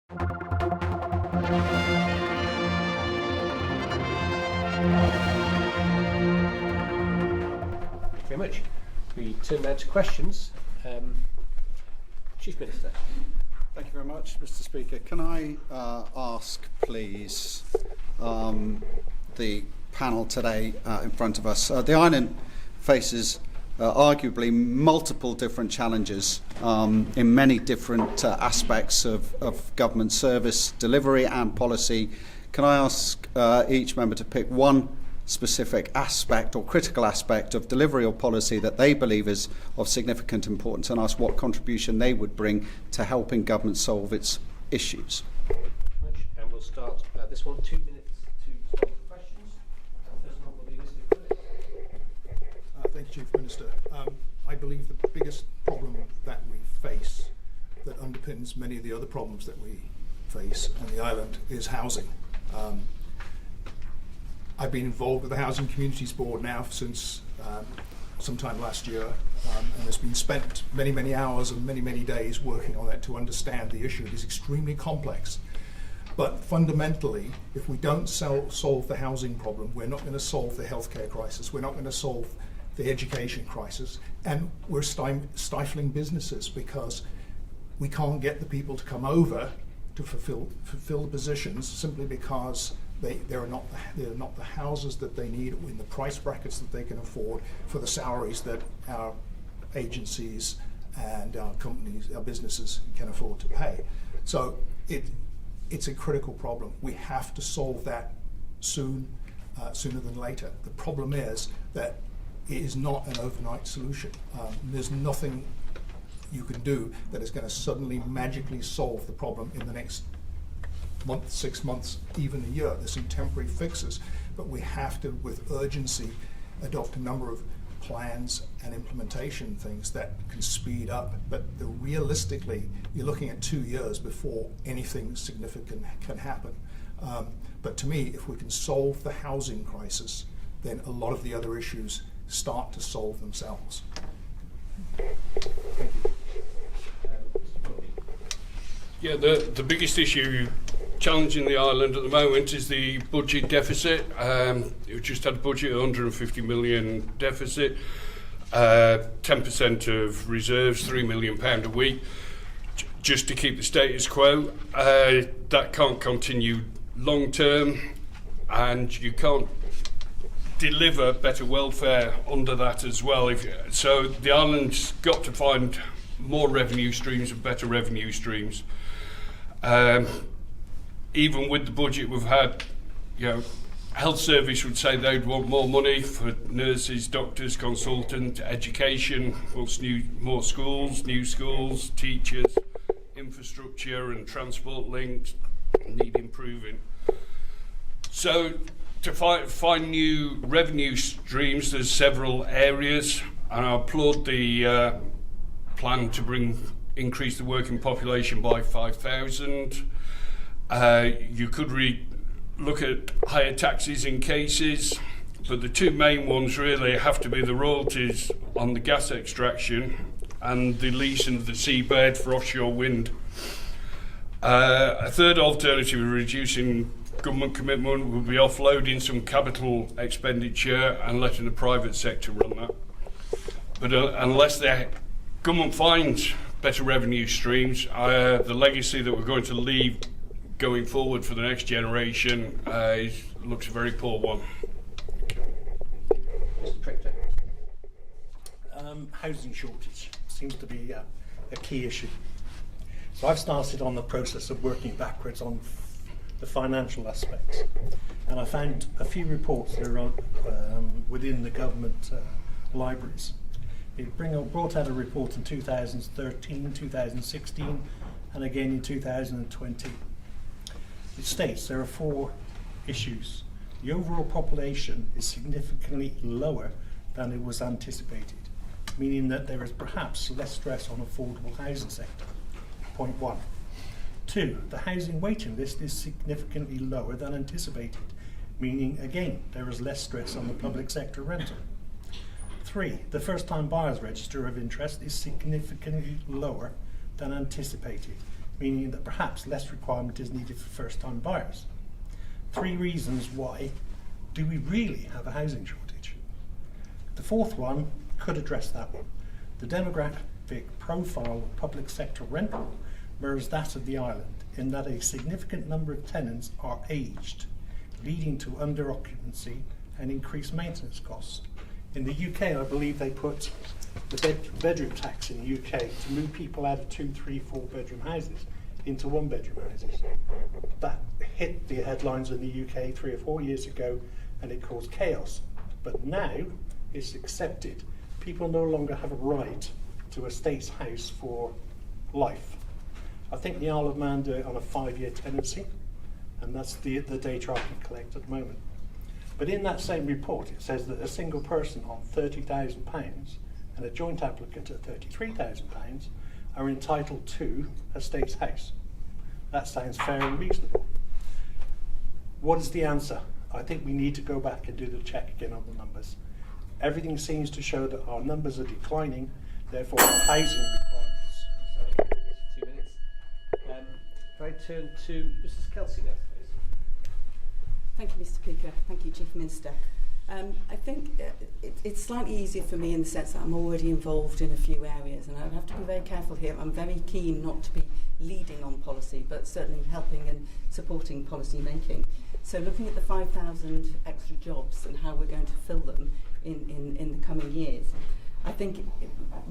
Very much. We turn now to questions. Chief Minister. Thank you very much, Mr. Speaker. Can I ask, please, the panel today in front of us? The island faces arguably multiple different challenges in many different aspects of government service delivery and policy. Can I ask each member to pick one specific aspect or critical aspect of delivery or policy that they believe is of significant importance, and ask what contribution they would bring to helping government solve its issues? And we'll start this one, 2 minutes to start the questions. First one will be Mr. Kirrie. Thank you, Chief Minister. I believe the biggest problem that we face, that underpins many of the other problems that we face on the island, is housing. I've been involved with the Housing Communities Board now since sometime last year, and there's been spent many hours and many days working on that to understand the issue. It is extremely complex. But fundamentally, if we don't solve the housing problem, we're not going to solve the healthcare crisis, we're not going to solve the education crisis, and we're stifling businesses because we can't get the people to come over to fulfill the positions simply because they're not the houses that they need in the price brackets that they can afford for the salaries that our agencies and our companies, our businesses can afford to pay. So it's a critical problem. We have to solve that sooner than later. The problem is that it is not an overnight solution. There's nothing you can do that is going to suddenly magically solve the problem in the next month, 6 months, even a year. There's some temporary fixes, but we have to, with urgency, adopt a number of plans and implementation things that can speed up. But realistically, you're looking at 2 years before anything significant can happen. But to me, if we can solve the housing crisis, then a lot of the other issues start to solve themselves. Thank you. Yeah, the biggest issue challenging the island at the moment is the budget deficit. We've just had a budget of 150 million deficit, 10% of reserves, £3 million a week, just to keep the status quo. That can't continue long term, and you can't deliver better welfare under that as well. So the island's got to find more revenue streams and better revenue streams. Even with the budget we've had, Health Service would say they'd want more money for nurses, doctors, consultants, education, wants more schools, new schools, teachers, infrastructure and transport links need improving. So to find new revenue streams, there's several areas, and I applaud the plan to increase the working population by 5,000. You could look at higher taxes in cases, but the two main ones really have to be the royalties on the gas extraction and the leasing of the seabed for offshore wind. A third alternative of reducing government commitment would be offloading some capital expenditure and letting the private sector run that. But unless the government finds better revenue streams, the legacy that we're going to leave going forward for the next generation looks a very poor one. Mr. Prictor. Housing shortage seems to be a key issue. So I've started on the process of working backwards on the financial aspects, and I found a few reports that are within the government libraries. It brought out a report in 2013, 2016, and again in 2020. It states there are 4 issues. The overall population is significantly lower than it was anticipated, meaning that there is perhaps less stress on affordable housing sector. Point 1. 2, the housing waiting list is significantly lower than anticipated, meaning again there is less stress on the public sector rental. 3, the first time buyers register of interest is significantly lower than anticipated, meaning that perhaps less requirement is needed for first-time buyers. 3 reasons why do we really have a housing shortage. The fourth one could address that one. The demographic profile of public sector rental mirrors that of the island, in that a significant number of tenants are aged, leading to under-occupancy and increased maintenance costs. In the UK, I believe they put the bedroom tax in the UK to move people out of 2, 3, 4 bedroom houses into 1 bedroom houses. That hit the headlines in the UK 3 or 4 years ago, and it caused chaos. But now it's accepted. People no longer have a right to a state's house for life. I think the Isle of Man do it on a 5-year tenancy, and that's the data I can collect at the moment. But in that same report, it says that a single person on £30,000 and a joint applicant at £33,000 are entitled to a state's house. That sounds fair and reasonable. What is the answer? I think we need to go back and do the check again on the numbers. Everything seems to show that our numbers are declining, therefore our housing requirements. 2 minutes. Can I turn to Mrs. Kelsey now, please? Thank you, Mr. Speaker. Thank you, Chief Minister. I think it's slightly easier for me in the sense that I'm already involved in a few areas, and I have to be very careful here. I'm very keen not to be leading on policy, but certainly helping and supporting policy making. So looking at the 5,000 extra jobs and how we're going to fill them in the coming years, I think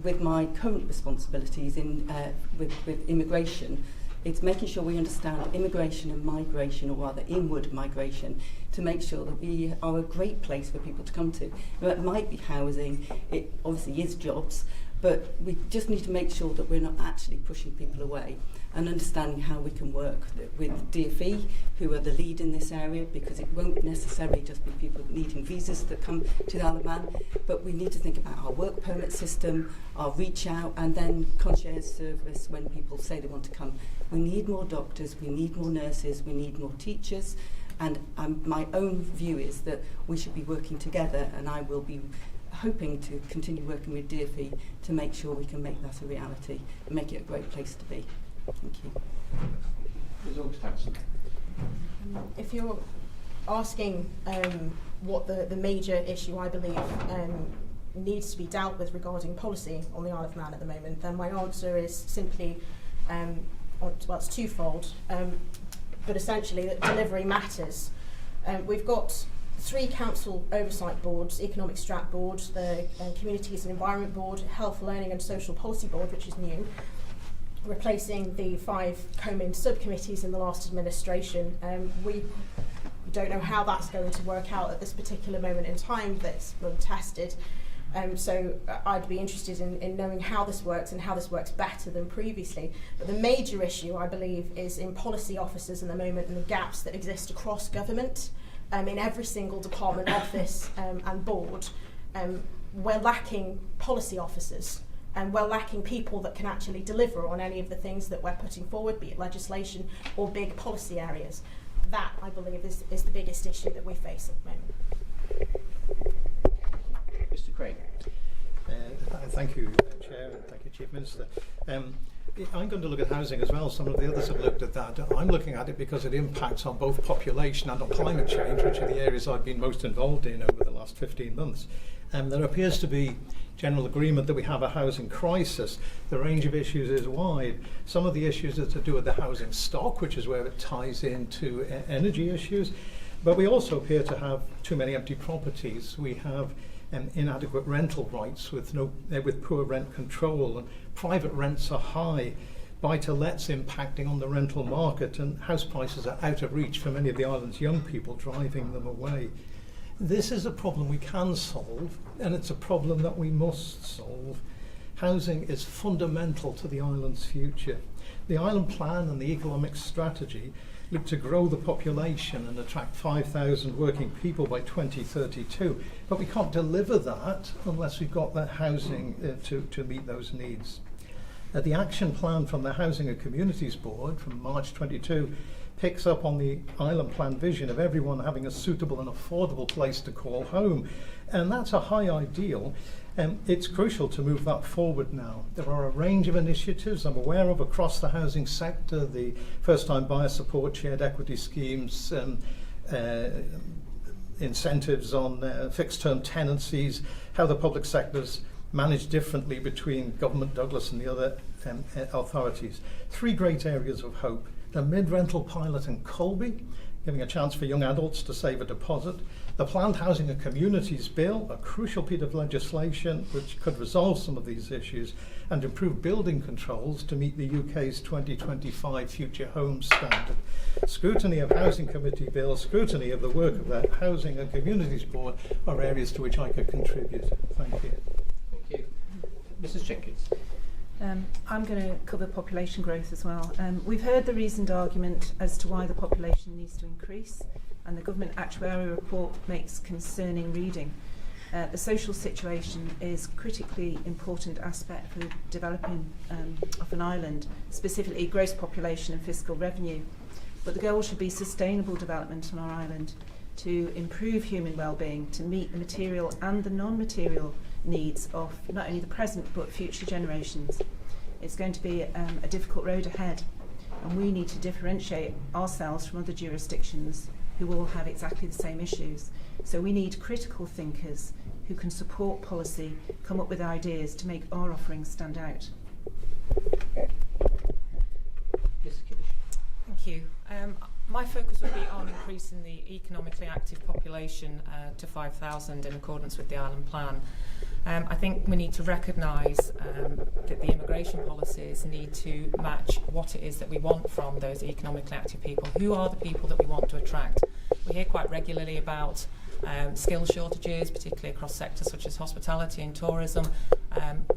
with my current responsibilities with immigration, it's making sure we understand immigration and migration, or rather inward migration, to make sure that we are a great place for people to come to. Now, it might be housing, it obviously is jobs, but we just need to make sure that we're not actually pushing people away, and understanding how we can work with DfE, who are the lead in this area, because it won't necessarily just be people needing visas that come to the Isle of Man, but we need to think about our work permit system, our reach out, and then concierge service when people say they want to come. We need more doctors, we need more nurses, we need more teachers, and my own view is that we should be working together, and I will be hoping to continue working with DfE to make sure we can make that a reality and make it a great place to be. Thank you. Ms. August-Hanson. If you're asking what the major issue I believe needs to be dealt with regarding policy on the Isle of Man at the moment, then my answer is simply, well, it's twofold, but essentially that delivery matters. We've got 3 council oversight boards: Economic Strat Board, the Communities and Environment Board, Health, Learning and Social Policy Board, which is new, replacing the 5 Comyn subcommittees in the last administration. We don't know how that's going to work out at this particular moment in time. That's untested. So I'd be interested in knowing how this works and how this works better than previously. But the major issue, I believe, is in policy officers at the moment and the gaps that exist across government. In every single department, office and board, we're lacking policy officers, and we're lacking people that can actually deliver on any of the things that we're putting forward, be it legislation or big policy areas. That, I believe, is the biggest issue that we face at the moment. Mr. Craine. Thank you, Chair, and thank you, Chief Minister. I'm going to look at housing as well. Some of the others have looked at that. I'm looking at it because it impacts on both population and on climate change, which are the areas I've been most involved in over the last 15 months. There appears to be general agreement that we have a housing crisis. The range of issues is wide. Some of the issues are to do with the housing stock, which is where it ties into energy issues. But we also appear to have too many empty properties. We have inadequate rental rights with poor rent control, and private rents are high, buy-to-lets impacting on the rental market, and house prices are out of reach for many of the island's young people, driving them away. This is a problem we can solve, and it's a problem that we must solve. Housing is fundamental to the island's future. The island plan and the economic strategy look to grow the population and attract 5,000 working people by 2032. But we can't deliver that unless we've got that housing to meet those needs. The action plan from the Housing and Communities Board from March 22 picks up on the island plan vision of everyone having a suitable and affordable place to call home. And that's a high ideal. It's crucial to move that forward now. There are a range of initiatives I'm aware of across the housing sector, the first-time buyer support, shared equity schemes, incentives on fixed-term tenancies, how the public sector's managed differently between government, Douglas and the other authorities. Three great areas of hope. The mid-rental pilot in Colby, giving a chance for young adults to save a deposit. The Planned Housing and Communities Bill, a crucial piece of legislation which could resolve some of these issues and improve building controls to meet the UK's 2025 Future Homes Standard. Scrutiny of Housing Committee bills, scrutiny of the work of the Housing and Communities Board are areas to which I could contribute. Thank you. Thank you. Mrs Jenkins. I'm going to cover population growth as well. We've heard the reasoned argument as to why the population needs to increase, and the government actuarial report makes concerning reading. The social situation is a critically important aspect for the developing of an island, specifically gross population and fiscal revenue. But the goal should be sustainable development on our island to improve human well-being, to meet the material and the non-material needs of not only the present but future generations. It's going to be a difficult road ahead, and we need to differentiate ourselves from other jurisdictions who all have exactly the same issues. So we need critical thinkers who can support policy, come up with ideas to make our offerings stand out. Thank you. My focus will be on increasing the economically active population to 5,000 in accordance with the Island Plan. I think we need to recognise that the immigration policies need to match what it is that we want from those economically active people. Who are the people that we want to attract? We hear quite regularly about skill shortages, particularly across sectors such as hospitality and tourism.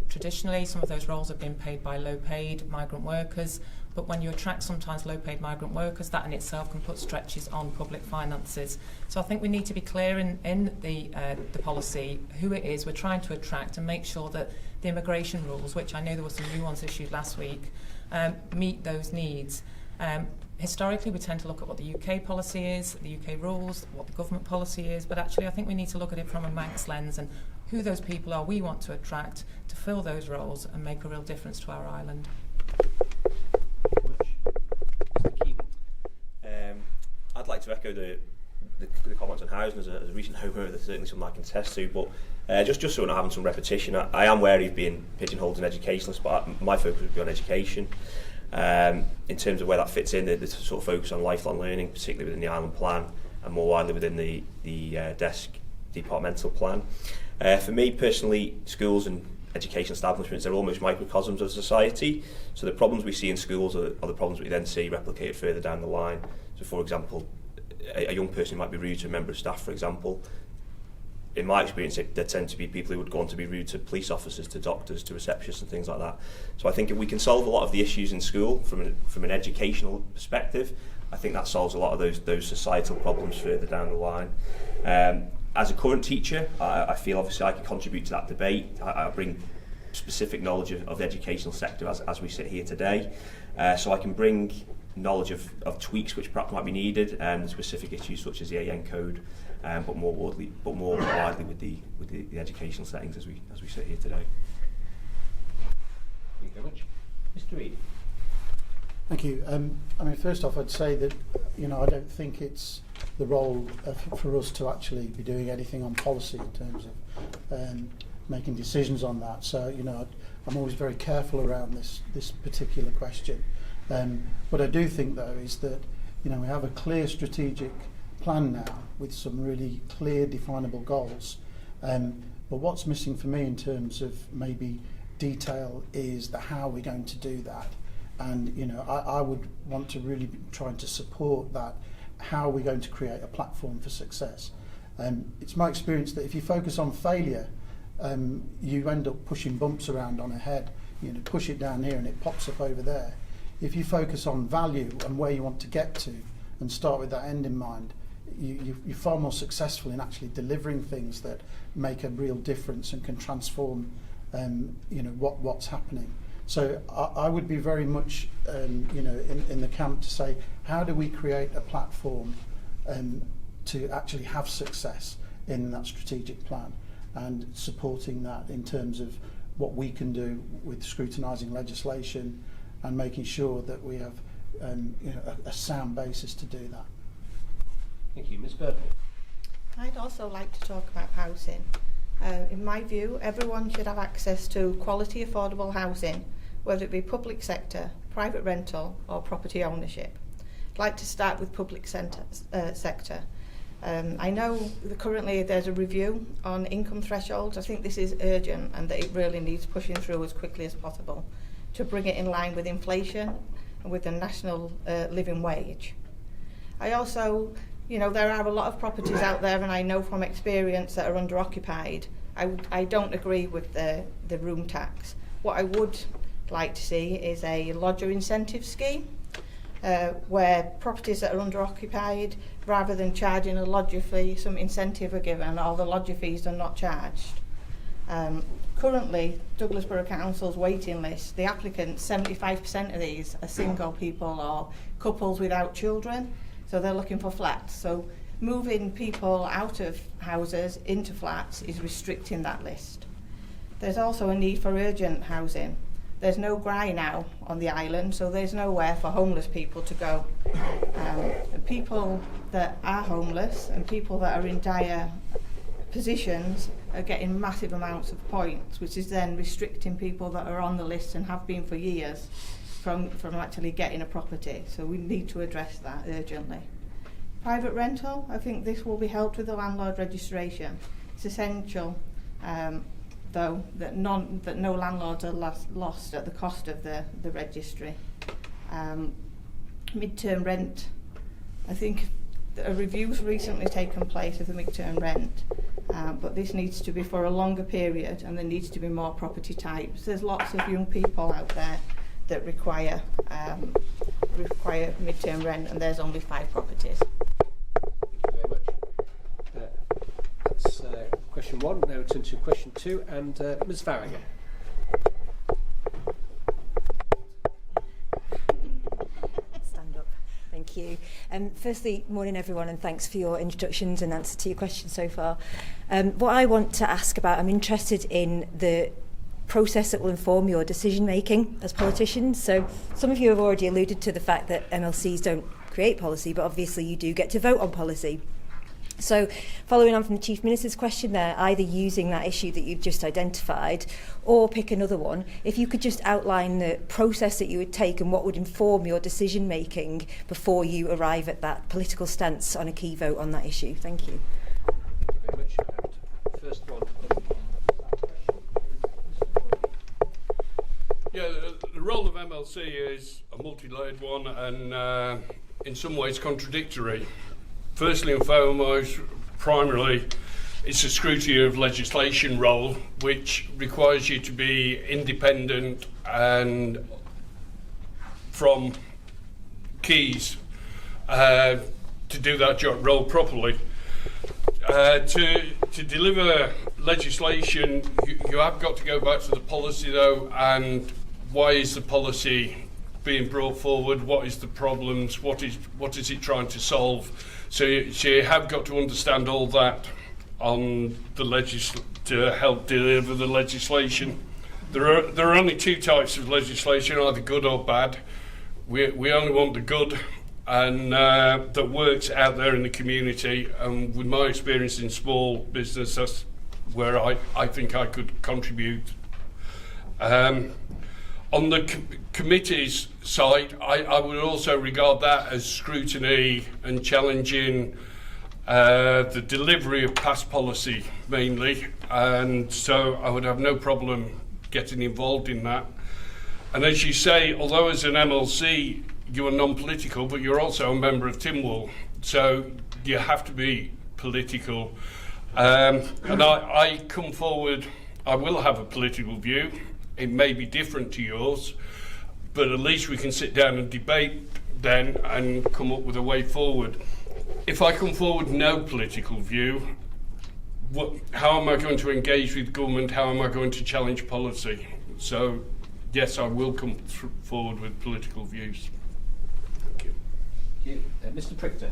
Traditionally, some of those roles have been paid by low-paid migrant workers, but when you attract sometimes low-paid migrant workers, that in itself can put stretches on public finances. So I think we need to be clear in the policy who it is we're trying to attract, and make sure that the immigration rules, which I know there were some new ones issued last week, meet those needs. Historically, we tend to look at what the UK policy is, the UK rules, what the government policy is, but actually I think we need to look at it from a Manx lens and who those people are we want to attract to fill those roles and make a real difference to our island. I'd like to echo the comments on housing as a recent homeowner. There's certainly something I can attest to, but just so we're not having some repetition, I am wary of being pigeonholed as an educationalist, but my focus would be on education. In terms of where that fits in, the sort of focus on lifelong learning, particularly within the Island Plan and more widely within the desk departmental plan. For me personally, schools and education establishments are almost microcosms of society. So the problems we see in schools are the problems we then see replicated further down the line. So for example, a young person might be rude to a member of staff, for example. In my experience, there tend to be people who would go on to be rude to police officers, to doctors, to receptionists and things like that. So I think if we can solve a lot of the issues in school from an educational perspective, I think that solves a lot of those societal problems further down the line. As a current teacher, I feel obviously I can contribute to that debate. I bring specific knowledge of the educational sector as we sit here today. So I can bring knowledge of tweaks which perhaps might be needed and specific issues such as the AN code, but more widely with the educational settings as we sit here today. Thank you very much. Mr. Reid. Thank you. I mean, first off, I'd say that I don't think it's the role for us to actually be doing anything on policy in terms of making decisions on that. So I'm always very careful around this particular question. What I do think though is that we have a clear strategic plan now with some really clear definable goals. But what's missing for me in terms of maybe detail is the how we're going to do that. And I would want to really be trying to support that. How are we going to create a platform for success? It's my experience that if you focus on failure, you end up pushing bumps around on a head. Push it down here and it pops up over there. If you focus on value and where you want to get to and start with that end in mind, you're far more successful in actually delivering things that make a real difference and can transform what's happening. So I would be very much in the camp to say, how do we create a platform to actually have success in that strategic plan? and supporting that in terms of what we can do with scrutinising legislation and making sure that we have a sound basis to do that. Thank you. Ms Birtles. I'd also like to talk about housing. In my view, everyone should have access to quality, affordable housing, whether it be public sector, private rental or property ownership. I'd like to start with public sector. I know that currently there's a review on income thresholds. I think this is urgent and that it really needs pushing through as quickly as possible to bring it in line with inflation and with the national living wage. I also, there are a lot of properties out there, and I know from experience that are under-occupied. I don't agree with the room tax. What I would like to see is a lodger incentive scheme where properties that are under-occupied, rather than charging a lodger fee, some incentive are given, or the lodger fees are not charged. Currently, Douglas Borough Council's waiting list, the applicants, 75% of these are single people or couples without children, so they're looking for flats. So moving people out of houses into flats is restricting that list. There's also a need for urgent housing. There's no GRI now on the island, so there's nowhere for homeless people to go. People that are homeless and people that are in dire positions are getting massive amounts of points, which is then restricting people that are on the list and have been for years from actually getting a property. So we need to address that urgently. Private rental, I think this will be helped with the landlord registration. It's essential, though, that no landlords are lost at the cost of the registry. Mid-term rent, I think a review's recently taken place of the mid-term rent, but this needs to be for a longer period, and there needs to be more property types. There's lots of young people out there that require mid-term rent, and there's only 5 properties. Thank you very much. That's question 1. Now we turn to question 2, and Ms Farragut. Stand up. Thank you. Firstly, morning everyone, and thanks for your introductions and answer to your questions so far. What I want to ask about, I'm interested in the process that will inform your decision making as politicians. So some of you have already alluded to the fact that MLCs don't create policy, but obviously you do get to vote on policy. So following on from the Chief Minister's question there, either using that issue that you've just identified or pick another one, if you could just outline the process that you would take and what would inform your decision making before you arrive at that political stance on a key vote on that issue. Thank you. Thank you very much. And first one. Yeah, the role of MLC is a multi-layered one and in some ways contradictory. Firstly and foremost, primarily, it's a scrutiny of legislation role, which requires you to be independent and from keys to do that job role properly. To deliver legislation, you have got to go back to the policy though, and why is the policy being brought forward? What is the problems? What is it trying to solve? So you have got to understand all that on the to help deliver the legislation. There are only 2 types of legislation, either good or bad. We only want the good, and that works out there in the community. And with my experience in small business, that's where I think I could contribute. On the committee's side, I would also regard that as scrutiny and challenging the delivery of past policy mainly, and so I would have no problem getting involved in that. And as you say, although as an MLC you are non-political, but you're also a member of Tynwald, so you have to be political. And I come forward, I will have a political view. It may be different to yours, but at least we can sit down and debate then and come up with a way forward. If I come forward no political view, how am I going to engage with government? How am I going to challenge policy? So, yes, I will come forward with political views. Thank you. Thank you. Mr. Prictor.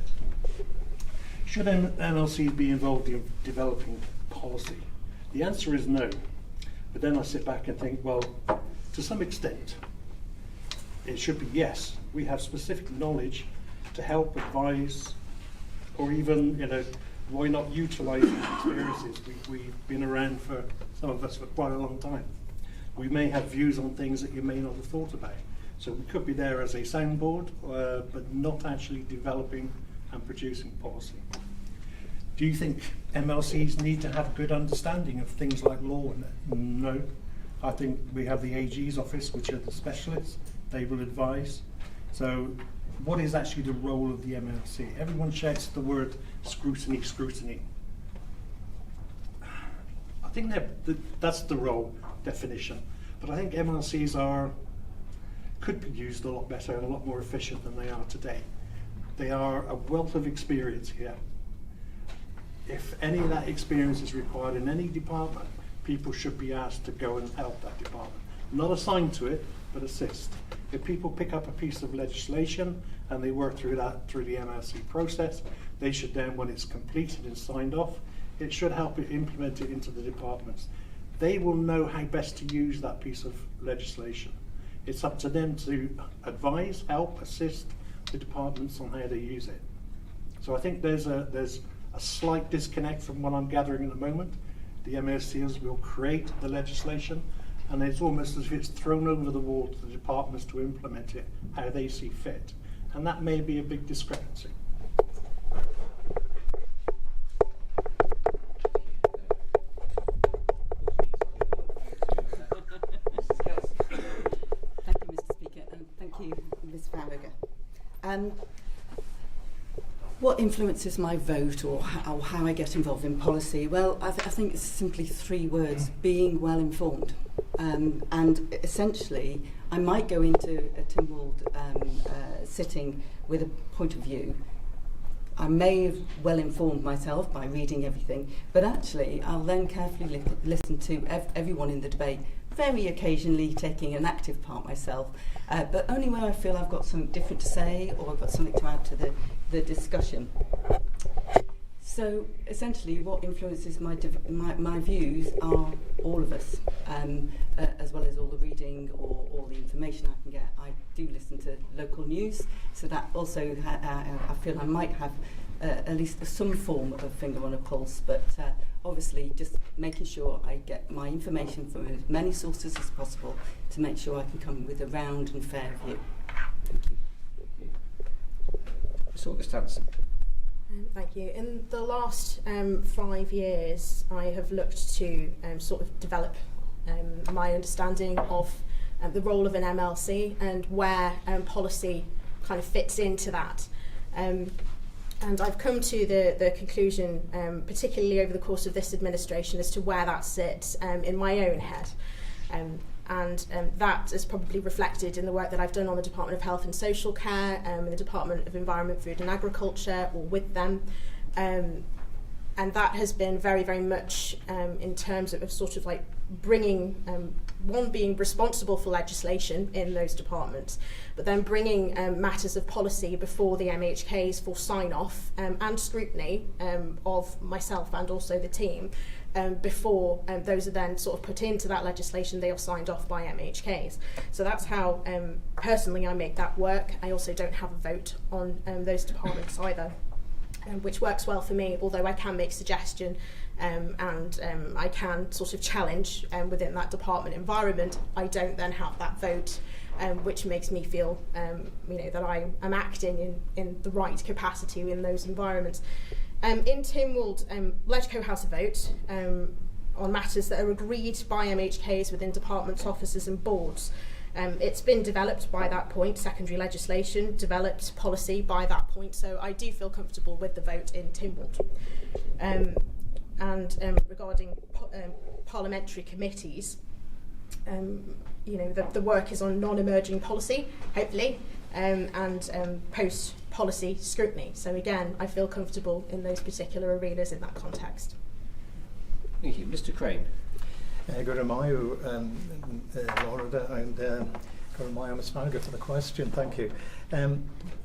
Should MLC be involved in developing policy? The answer is no. But then I sit back and think, well, to some extent, it should be yes. We have specific knowledge to help advise, or even, why not utilise these experiences? We've been around for, some of us, for quite a long time. We may have views on things that you may not have thought about. So we could be there as a soundboard, but not actually developing and producing policy. Do you think MLCs need to have a good understanding of things like law? No. I think we have the AG's office, which are the specialists. They will advise. So what is actually the role of the MLC? Everyone shouts the word scrutiny, scrutiny. I think that's the role definition. But I think MLCs could be used a lot better and a lot more efficient than they are today. They are a wealth of experience here. If any of that experience is required in any department, people should be asked to go and help that department. Not assigned to it, but assist. If people pick up a piece of legislation and they work through the MLC process, they should then, when it's completed and signed off, it should help it implement it into the departments. They will know how best to use that piece of legislation. It's up to them to advise, help, assist the departments on how they use it. So I think there's a slight disconnect from what I'm gathering at the moment. The MLCs will create the legislation, and it's almost as if it's thrown over the wall to the departments to implement it how they see fit. And that may be a big discrepancy. Thank you, Mr. Speaker, and thank you, Ms. Farragher. What influences my vote or how I get involved in policy? Well, I think it's simply 3 words: being well informed. And essentially, I might go into a Tynwald sitting with a point of view. I may have well informed myself by reading everything, but actually I'll then carefully listen to everyone in the debate, very occasionally taking an active part myself, but only where I feel I've got something different to say or I've got something to add to the discussion. So essentially what influences my views are all of us, as well as all the reading or all the information I can get. I do listen to local news, so that also I feel I might have at least some form of finger on a pulse, but obviously just making sure I get my information from as many sources as possible to make sure I can come with a round and fair view. Thank you. Ms. August-Hanson. Thank you. In the last 5 years, I have looked to sort of develop my understanding of the role of an MLC and where policy kind of fits into that. And I've come to the conclusion, particularly over the course of this administration, as to where that sits in my own head. And that is probably reflected in the work that I've done on the Department of Health and Social Care, in the Department of Environment, Food and Agriculture, or with them. And that has been very, very much in terms of sort of like bringing, one, being responsible for legislation in those departments, but then bringing matters of policy before the MHKs for sign-off and scrutiny of myself and also the team before those are then sort of put into that legislation. They are signed off by MHKs. So that's how personally I make that work. I also don't have a vote on those departments either. Which works well for me, although I can make suggestion and I can sort of challenge within that department environment. I don't then have that vote, which makes me feel that I am acting in the right capacity in those environments. In Tynwald, LegCo has a vote on matters that are agreed by MHKs within departments, offices and boards. It's been developed by that point, secondary legislation, developed policy by that point, so I do feel comfortable with the vote in Tynwald. And regarding parliamentary committees, the work is on non-emerging policy, hopefully, and post-policy scrutiny. So again, I feel comfortable in those particular arenas in that context. Thank you. Mr. Craine. Good morning, Laura, and for the question. Thank you.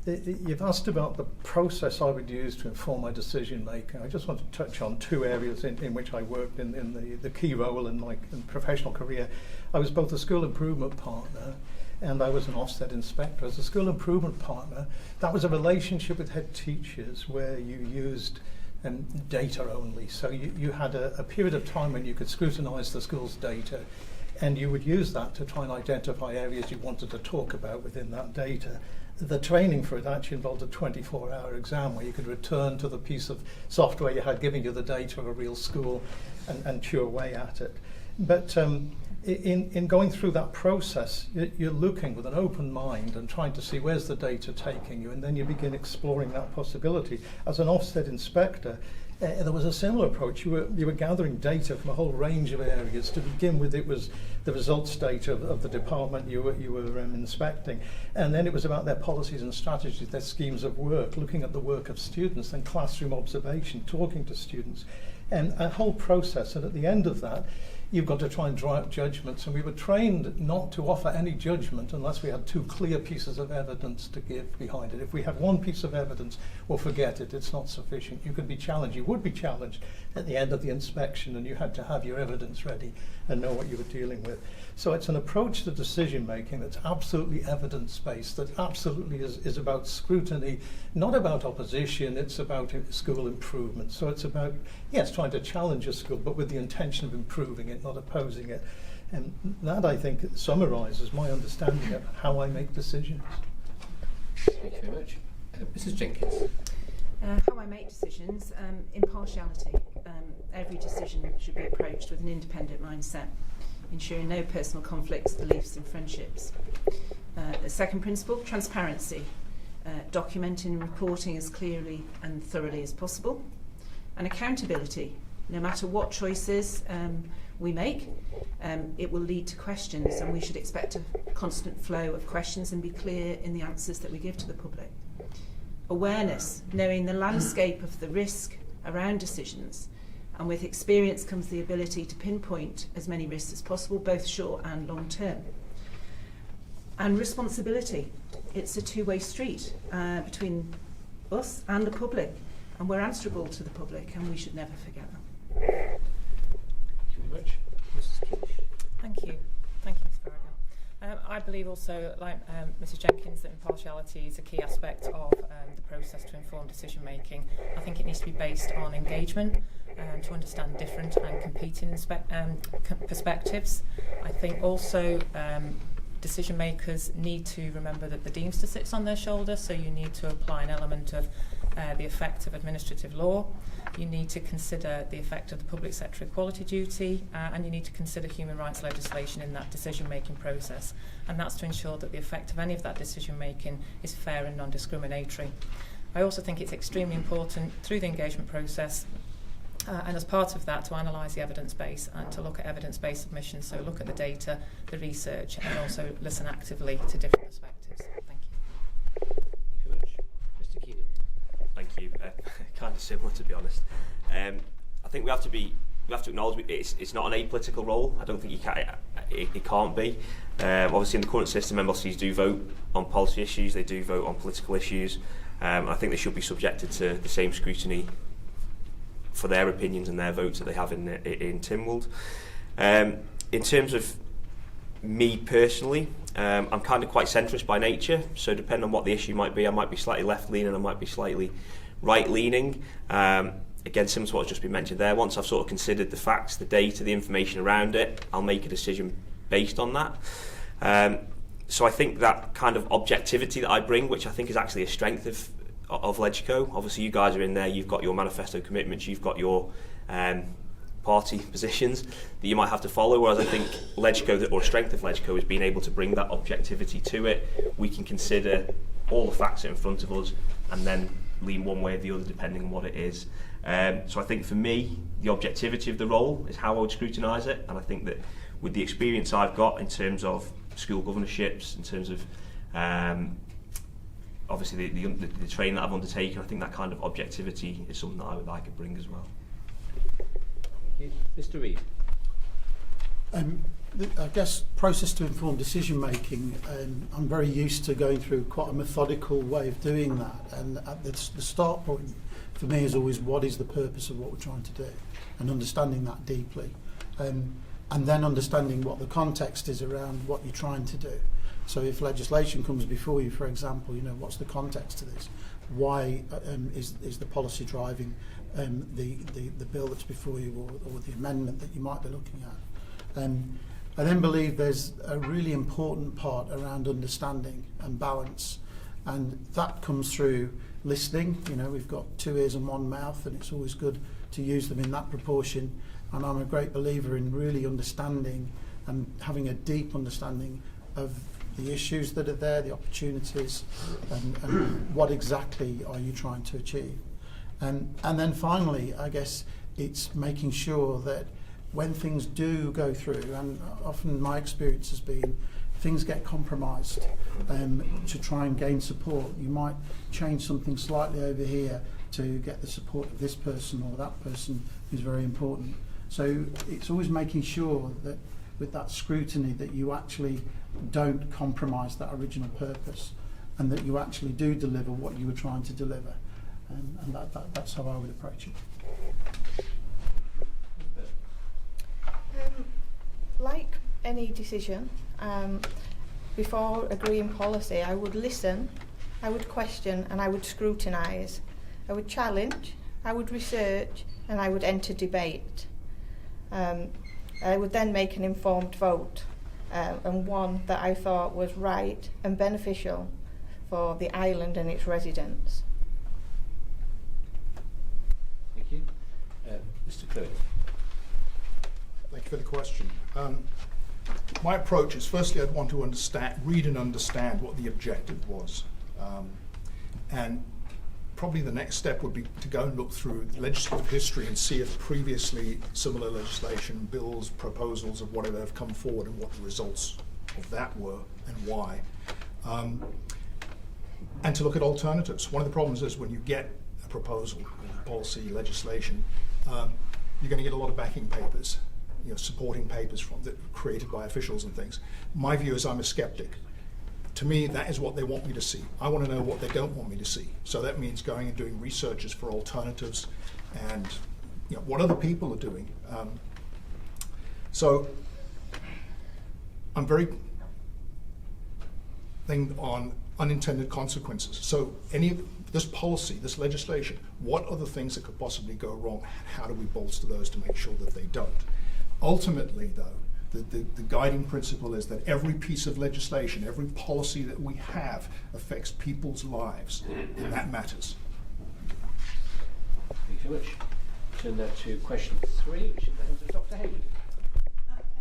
You've asked about the process I would use to inform my decision making. I just want to touch on two areas in which I worked in the key role in my professional career. I was both a school improvement partner and I was an Ofsted inspector. As a school improvement partner, that was a relationship with head teachers where you used data only. So you had a period of time when you could scrutinise the school's data, and you would use that to try and identify areas you wanted to talk about within that data. The training for it actually involved a 24-hour exam where you could return to the piece of software you had giving you the data of a real school and chew away at it. But in going through that process, you're looking with an open mind and trying to see where's the data taking you, and then you begin exploring that possibility. As an Ofsted inspector, there was a similar approach. You were gathering data from a whole range of areas. To begin with, it was the results data of the department you were inspecting, and then it was about their policies and strategies, their schemes of work, looking at the work of students, then classroom observation, talking to students, and a whole process. And at the end of that, you've got to try and draw out judgments, and we were trained not to offer any judgment unless we had two clear pieces of evidence to give behind it. If we had one piece of evidence, well, forget it, it's not sufficient. You could be challenged, you would be challenged at the end of the inspection, and you had to have your evidence ready and know what you were dealing with. So it's an approach to decision making that's absolutely evidence-based, that absolutely is about scrutiny, not about opposition, it's about school improvement. So it's about, yes, trying to challenge a school, but with the intention of improving it, not opposing it. And that, I think, summarises my understanding of how I make decisions. Thank you very much. Mrs. Jenkins. How I make decisions, impartiality. Every decision should be approached with an independent mindset, ensuring no personal conflicts, beliefs and friendships. The second principle, transparency. Documenting and reporting as clearly and thoroughly as possible. And accountability. No matter what choices we make, it will lead to questions, and we should expect a constant flow of questions and be clear in the answers that we give to the public. Awareness, knowing the landscape of the risk around decisions, and with experience comes the ability to pinpoint as many risks as possible, both short and long term. And responsibility, it's a two-way street between us and the public, and we're answerable to the public, and we should never forget that. Thank you very much. Mrs. Kinnish. Thank you. Thank you, Ms. Farragut. I believe also, like Mrs. Jenkins, that impartiality is a key aspect of the process to inform decision making. I think it needs to be based on engagement to understand different and competing perspectives. I think also decision makers need to remember that the Deemster sits on their shoulders, so you need to apply an element of the effect of administrative law. You need to consider the effect of the public sector equality duty, and you need to consider human rights legislation in that decision-making process. And that's to ensure that the effect of any of that decision-making is fair and non-discriminatory. I also think it's extremely important through the engagement process, and as part of that, to analyse the evidence base and to look at evidence-based submissions, so look at the data, the research, and also listen actively to different perspectives. Thank you. Thank you very much. Mr. Keenan. Thank you. Kind of similar, to be honest. I think we have to acknowledge it's not an apolitical role. I don't think it can't be. Obviously, in the current system, MLCs do vote on policy issues. They do vote on political issues. I think they should be subjected to the same scrutiny for their opinions and their votes that they have in Tynwald. In terms of me personally, I'm kind of quite centrist by nature, so depending on what the issue might be, I might be slightly left-leaning, I might be slightly right-leaning. Again, similar to what's just been mentioned there, once I've sort of considered the facts, the data, the information around it, I'll make a decision based on that. So I think that kind of objectivity that I bring, which I think is actually a strength of Legco. Obviously, you guys are in there, you've got your manifesto commitments, you've got your party positions that you might have to follow, whereas I think Legco, or a strength of Legco, is being able to bring that objectivity to it. We can consider all the facts that are in front of us and then lean one way or the other depending on what it is. So I think for me, the objectivity of the role is how I would scrutinise it, and I think that with the experience I've got in terms of school governorships, in terms of obviously the training that I've undertaken, I think that kind of objectivity is something that I would like to bring as well. Thank you. Mr. Reid. I guess process to inform decision making, I'm very used to going through quite a methodical way of doing that, and at the start point for me is always what is the purpose of what we're trying to do, and understanding that deeply, and then understanding what the context is around what you're trying to do. So if legislation comes before you, for example, what's the context to this? Why is the policy driving the bill that's before you, or the amendment that you might be looking at? I then believe there's a really important part around understanding and balance, and that comes through listening. We've got 2 ears and 1 mouth, and it's always good to use them in that proportion, and I'm a great believer in really understanding and having a deep understanding of the issues that are there, the opportunities, and what exactly are you trying to achieve. And then finally, I guess it's making sure that when things do go through, and often my experience has been things get compromised to try and gain support. You might change something slightly over here to get the support of this person or that person is very important. So it's always making sure that with that scrutiny that you actually don't compromise that original purpose, and that you actually do deliver what you were trying to deliver. And that's how I would approach it. Like any decision, before agreeing policy, I would listen, I would question, and I would scrutinise. I would challenge, I would research, and I would enter debate. I would then make an informed vote, and one that I thought was right and beneficial for the island and its residents. Thank you. Mr. Clueit. Thank you for the question. My approach is, firstly, I'd want to read and understand what the objective was. And probably the next step would be to go and look through the legislative history and see if previously similar legislation, bills, proposals of whatever have come forward and what the results of that were and why. And to look at alternatives. One of the problems is when you get a proposal, policy, legislation, you're going to get a lot of backing papers, supporting papers created by officials and things. My view is I'm a skeptic. To me, that is what they want me to see. I want to know what they don't want me to see. So that means going and doing researches for alternatives and what other people are doing. So I'm very thing on unintended consequences. So any of this policy, this legislation, what are the things that could possibly go wrong? How do we bolster those to make sure that they don't? Ultimately, though, the guiding principle is that every piece of legislation, every policy that we have affects people's lives, and that matters. Thank you very much. Turn now to question 3, which is Dr. Hayward.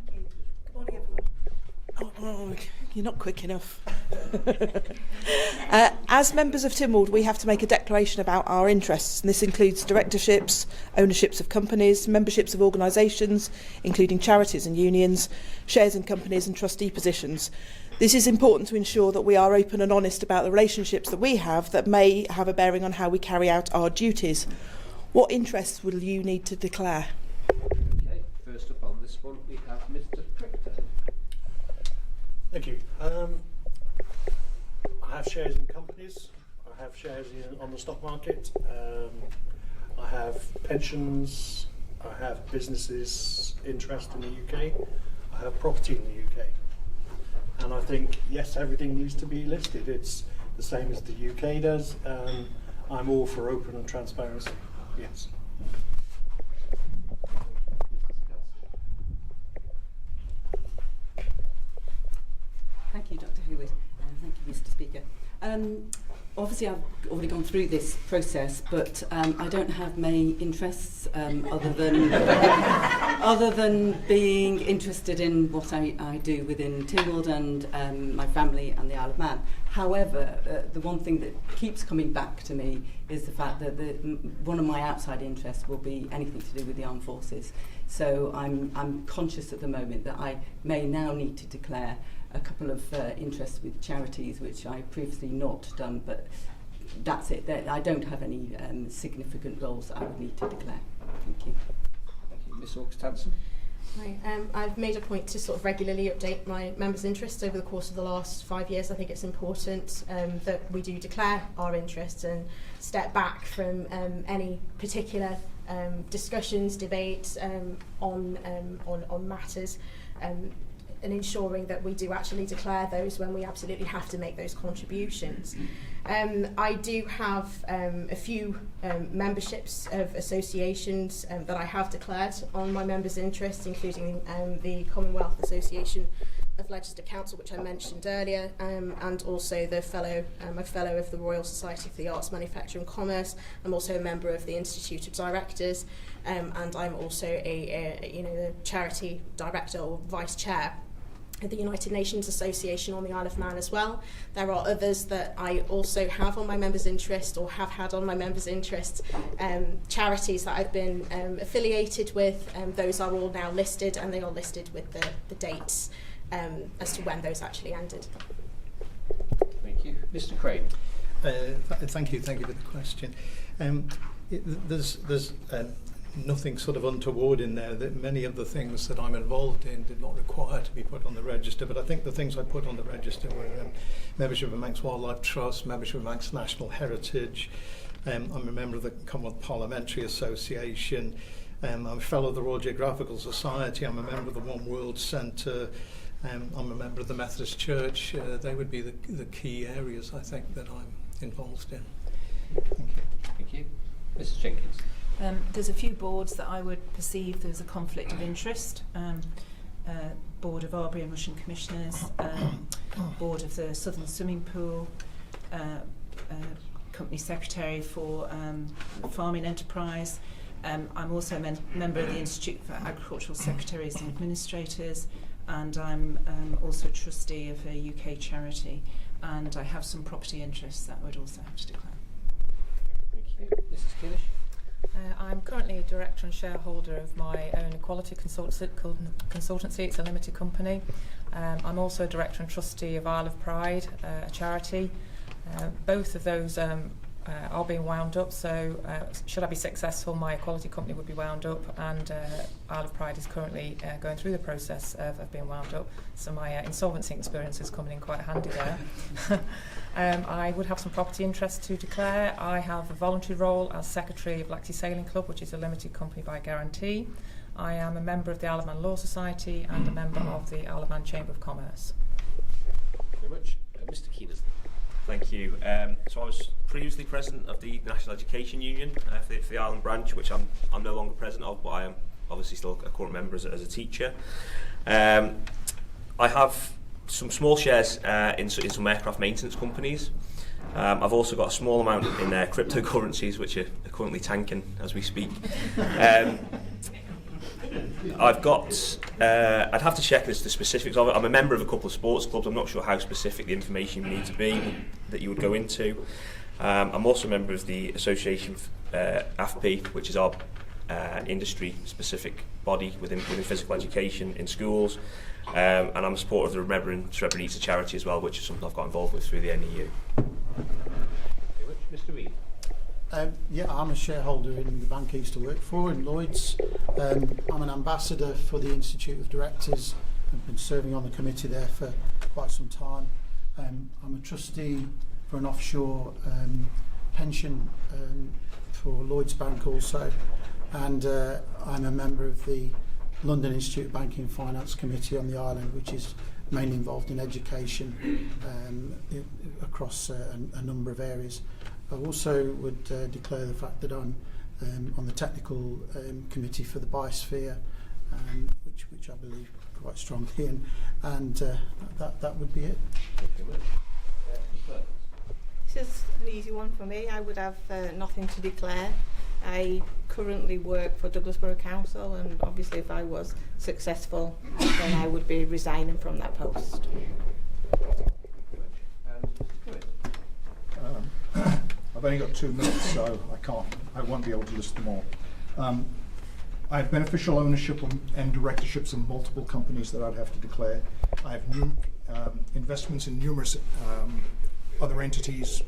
Thank you. Good morning, everyone. You're not quick enough. As members of Tynwald, we have to make a declaration about our interests, and this includes directorships, ownerships of companies, memberships of organisations, including charities and unions, shares in companies and trustee positions. This is important to ensure that we are open and honest about the relationships that we have that may have a bearing on how we carry out our duties. What interests will you need to declare? Okay, first up on this one we have Mr. Prictor. Thank you. I have shares in companies. I have shares on the stock market. I have pensions. I have businesses interest in the UK. I have property in the UK. And I think, yes, everything needs to be listed. It's the same as the UK does. I'm all for open and transparency. Yes. Thank you, Dr. Hayward. Thank you, Mr. Speaker. Obviously, I've already gone through this process, but I don't have many interests other than being interested in what I do within Tynwald and my family and the Isle of Man. However, the one thing that keeps coming back to me is the fact that one of my outside interests will be anything to do with the armed forces. So I'm conscious at the moment that I may now need to declare a couple of interests with charities, which I previously not done, but that's it. I don't have any significant roles that I would need to declare. Thank you. Thank you. Ms. August-Hanson. Right. I've made a point to sort of regularly update my members' interests over the course of the last 5 years. I think it's important that we do declare our interests and step back from any particular discussions, debates on matters, and ensuring that we do actually declare those when we absolutely have to make those contributions. I do have a few memberships of associations that I have declared on my members' interests, including the Commonwealth Association of Legislative Council, which I mentioned earlier, and also the I'm a fellow of the Royal Society for the Arts, Manufacture and Commerce. I'm also a member of the Institute of Directors, and I'm also a charity director or vice chair of the United Nations Association on the Isle of Man as well. There are others that I also have on my members' interest or have had on my members' interest, charities that I've been affiliated with. Those are all now listed, and they are listed with the dates as to when those actually ended. Thank you. Mr. Craine. Thank you for the question. There's nothing sort of untoward in there. That many of the things that I'm involved in did not require to be put on the register, but I think the things I put on the register were membership of Manx Wildlife Trust, membership of Manx National Heritage. I'm a member of the Commonwealth Parliamentary Association. I'm a fellow of the Royal Geographical Society. I'm a member of the One World Centre. I'm a member of the Methodist Church. They would be the key areas, I think, that I'm involved in. Thank you. Thank you. Mrs. Jenkins. There's a few boards that I would perceive there's a conflict of interest. Board of Arbory and Russian Commissioners, Board of the Southern Swimming Pool, Company Secretary for Farming Enterprise. I'm also a member of the Institute for Agricultural Secretaries and Administrators, and I'm also trustee of a UK charity, and I have some property interests that I would also have to declare. Thank you. Mrs. Kinnish. I'm currently a director and shareholder of my own equality consultancy. It's a limited company. I'm also a director and trustee of Isle of Pride, a charity. Both of those are being wound up, so should I be successful, my equality company would be wound up, and Isle of Pride is currently going through the process of being wound up, so my insolvency experience is coming in quite handy there. I would have some property interests to declare. I have a voluntary role as secretary of Black Sea Sailing Club, which is a limited company by guarantee. I am a member of the Isle of Man Law Society and a member of the Isle of Man Chamber of Commerce. Thank you very much. Mr. Keenan. Thank you. So I was previously president of the National Education Union for the Island branch, which I'm no longer president of, but I am obviously still a current member as a teacher. I have some small shares in some aircraft maintenance companies. I've also got a small amount in cryptocurrencies, which are currently tanking as we speak. I've got, I'd have to check the specifics of it. I'm a member of a couple of sports clubs. I'm not sure how specific the information you need to be that you would go into. I'm also a member of the association AFP, which is our industry-specific body within physical education in schools. And I'm a supporter of the Remembering Srebrenica charity as well, which is something I've got involved with through the NEU. Mr. Reid. Yeah, I'm a shareholder in the bank I used to work for, in Lloyd's. I'm an ambassador for the Institute of Directors. I've been serving on the committee there for quite some time. I'm a trustee for an offshore pension for Lloyd's Bank also. And I'm a member of the London Institute of Banking and Finance Committee on the island, which is mainly involved in education across a number of areas. I also would declare the fact that I'm on the technical committee for the biosphere, which I believe quite strongly in, and that would be it. Thank you very much. This is an easy one for me. I would have nothing to declare. I currently work for Douglas Borough Council, and obviously if I was successful, then I would be resigning from that post. I've only got 2 minutes, so I won't be able to list them all. I have beneficial ownership and directorships in multiple companies that I'd have to declare. I have investments in numerous other entities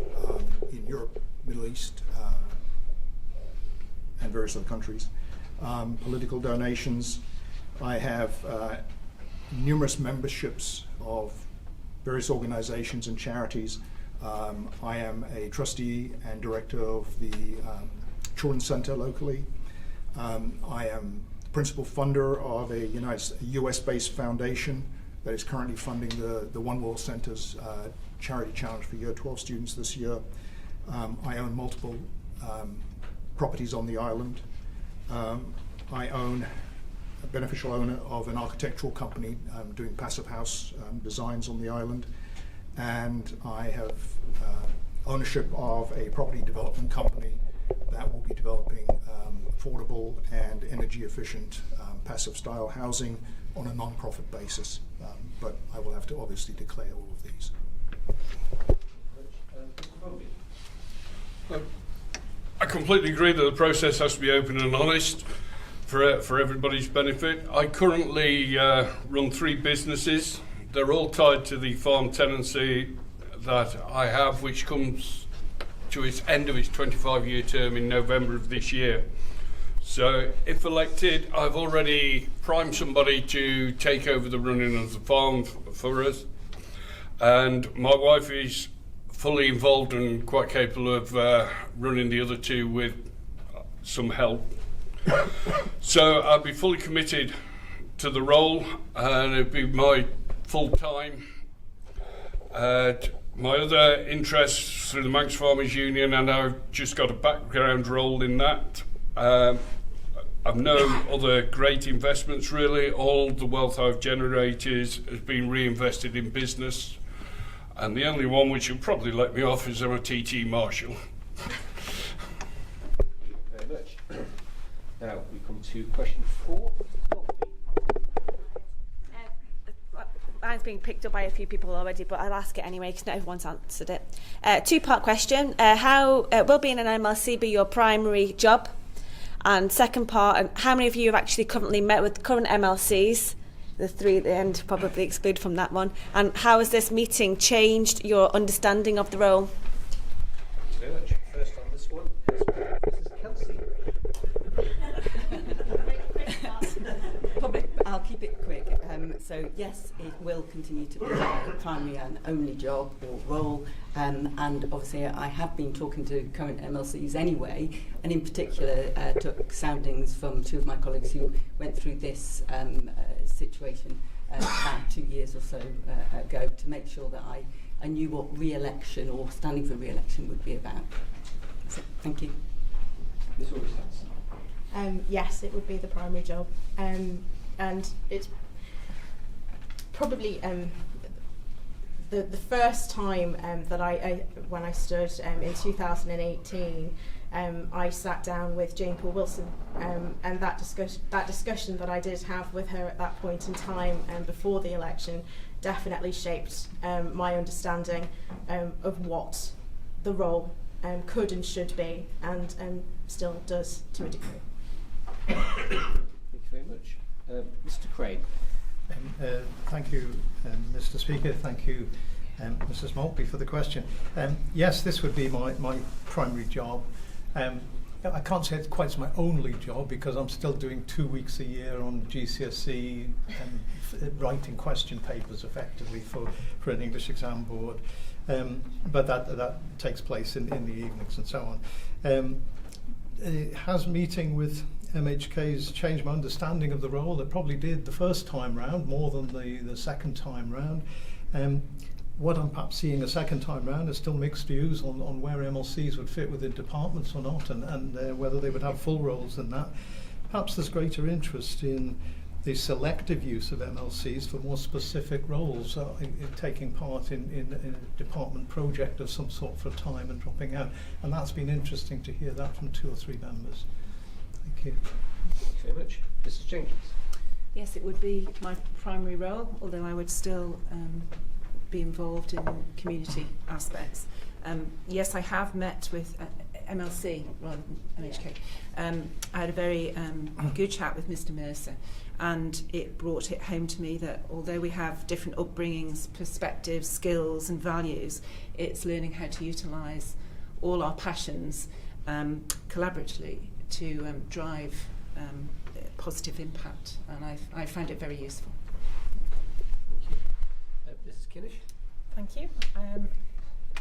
in Europe, Middle East, and various other countries. Political donations. I have numerous memberships of various organisations and charities. I am a trustee and director of the Children's Centre locally. I am principal funder of a US-based foundation that is currently funding the One World Centre's charity challenge for Year 12 students this year. I own multiple properties on the island. I own a beneficial owner of an architectural company doing passive house designs on the island, and I have ownership of a property development company that will be developing affordable and energy efficient passive style housing on a non-profit basis, but I will have to obviously declare all of these. I completely agree that the process has to be open and honest for everybody's benefit. I currently run 3 businesses. They're all tied to the farm tenancy that I have, which comes to its end of its 25-year term in November of this year. So if elected, I've already primed somebody to take over the running of the farm for us. And my wife is fully involved and quite capable of running the other 2 with some help. So I'll be fully committed to the role, and it'll be my full time. My other interests through the Manx Farmers Union, and I've just got a background role in that. I've no other great investments really. All the wealth I've generated has been reinvested in business. And the only one which will probably let me off is I'm a TT Marshal. Thank you very much. Now we come to question 4. Mine's been picked up by a few people already, but I'll ask it anyway because not everyone's answered it. 2-part question. How will being an MLC be your primary job? And second part, how many of you have actually currently met with current MLCs? The 3 at the end probably excluded from that one. And how has this meeting changed your understanding of the role? Thank you very much. First on this one, Mrs. Kelsey. I'll keep it quick. So yes, it will continue to be my primary and only job or role, and obviously I have been talking to current MLCs anyway, and in particular took soundings from 2 of my colleagues who went through this situation about 2 years or so ago, to make sure that I knew what re-election or standing for re-election would be about. So, thank you. Ms. August-Hanson. Yes, it would be the primary job, and it's probably the first time that when I stood in 2018, I sat down with Jane Paul Wilson, and that discussion that I did have with her at that point in time before the election definitely shaped my understanding of what the role could and should be, and still does to a degree. Thank you very much. Mr. Craine. Thank you, Mr. Speaker. Thank you, Mrs. Maltby, for the question. Yes, this would be my primary job. I can't say it's quite my only job because I'm still doing 2 weeks a year on GCSE and writing question papers effectively for an English exam board. But that takes place in the evenings and so on. Has meeting with MHKs changed my understanding of the role? It probably did the first time round more than the second time round. What I'm perhaps seeing a second time round is still mixed views on where MLCs would fit within departments or not, and whether they would have full roles in that. Perhaps there's greater interest in the selective use of MLCs for more specific roles, in taking part in a department project of some sort for a time and dropping out. And that's been interesting to hear that from 2 or 3 members. Thank you. Thank you very much. Mrs. Jenkins. Yes, it would be my primary role, although I would still be involved in community aspects. Yes, I have met with MLC rather than MHK. I had a very good chat with Mr. Mercer, and it brought it home to me that although we have different upbringings, perspectives, skills and values, it's learning how to utilise all our passions collaboratively to drive positive impact, and I find it very useful. Thank you. This is Kinnish. Thank you.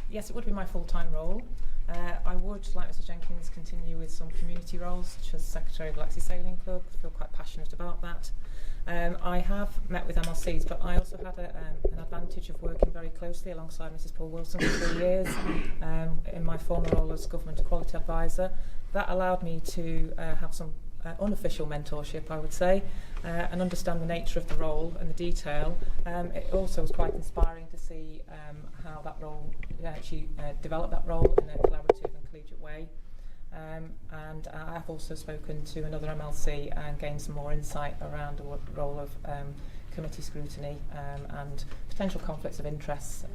Yes, it would be my full-time role. I would, like Mr Jenkins, continue with some community roles, such as Secretary of the Laxey Sailing Club. I feel quite passionate about that. I have met with MLCs, but I also had an advantage of working very closely alongside Mrs Paul Moulton for 3 years in my former role as Government Equality Advisor. That allowed me to have some unofficial mentorship, I would say, and understand the nature of the role and the detail. It also was quite inspiring to see how that role actually developed that role in a collaborative and collegiate way. And I have also spoken to another MLC and gained some more insight around the role of committee scrutiny and potential conflicts of interest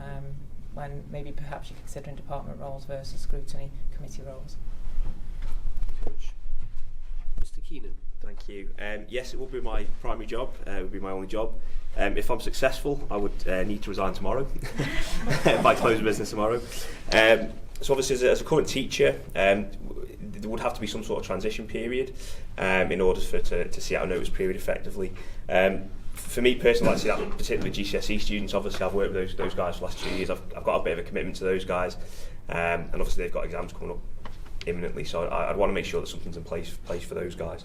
when maybe perhaps you're considering department roles versus scrutiny committee roles. Mr Keenan. Thank you. Yes, it will be my primary job. It will be my only job. If I'm successful, I would need to resign tomorrow, by close of business tomorrow. So obviously, as a current teacher, there would have to be some sort of transition period in order for to see out a notice period effectively. For me personally, I see that particularly GCSE students. Obviously, I've worked with those guys for the last 2 years. I've got a bit of a commitment to those guys, and obviously they've got exams coming up imminently, so I'd want to make sure that something's in place for those guys.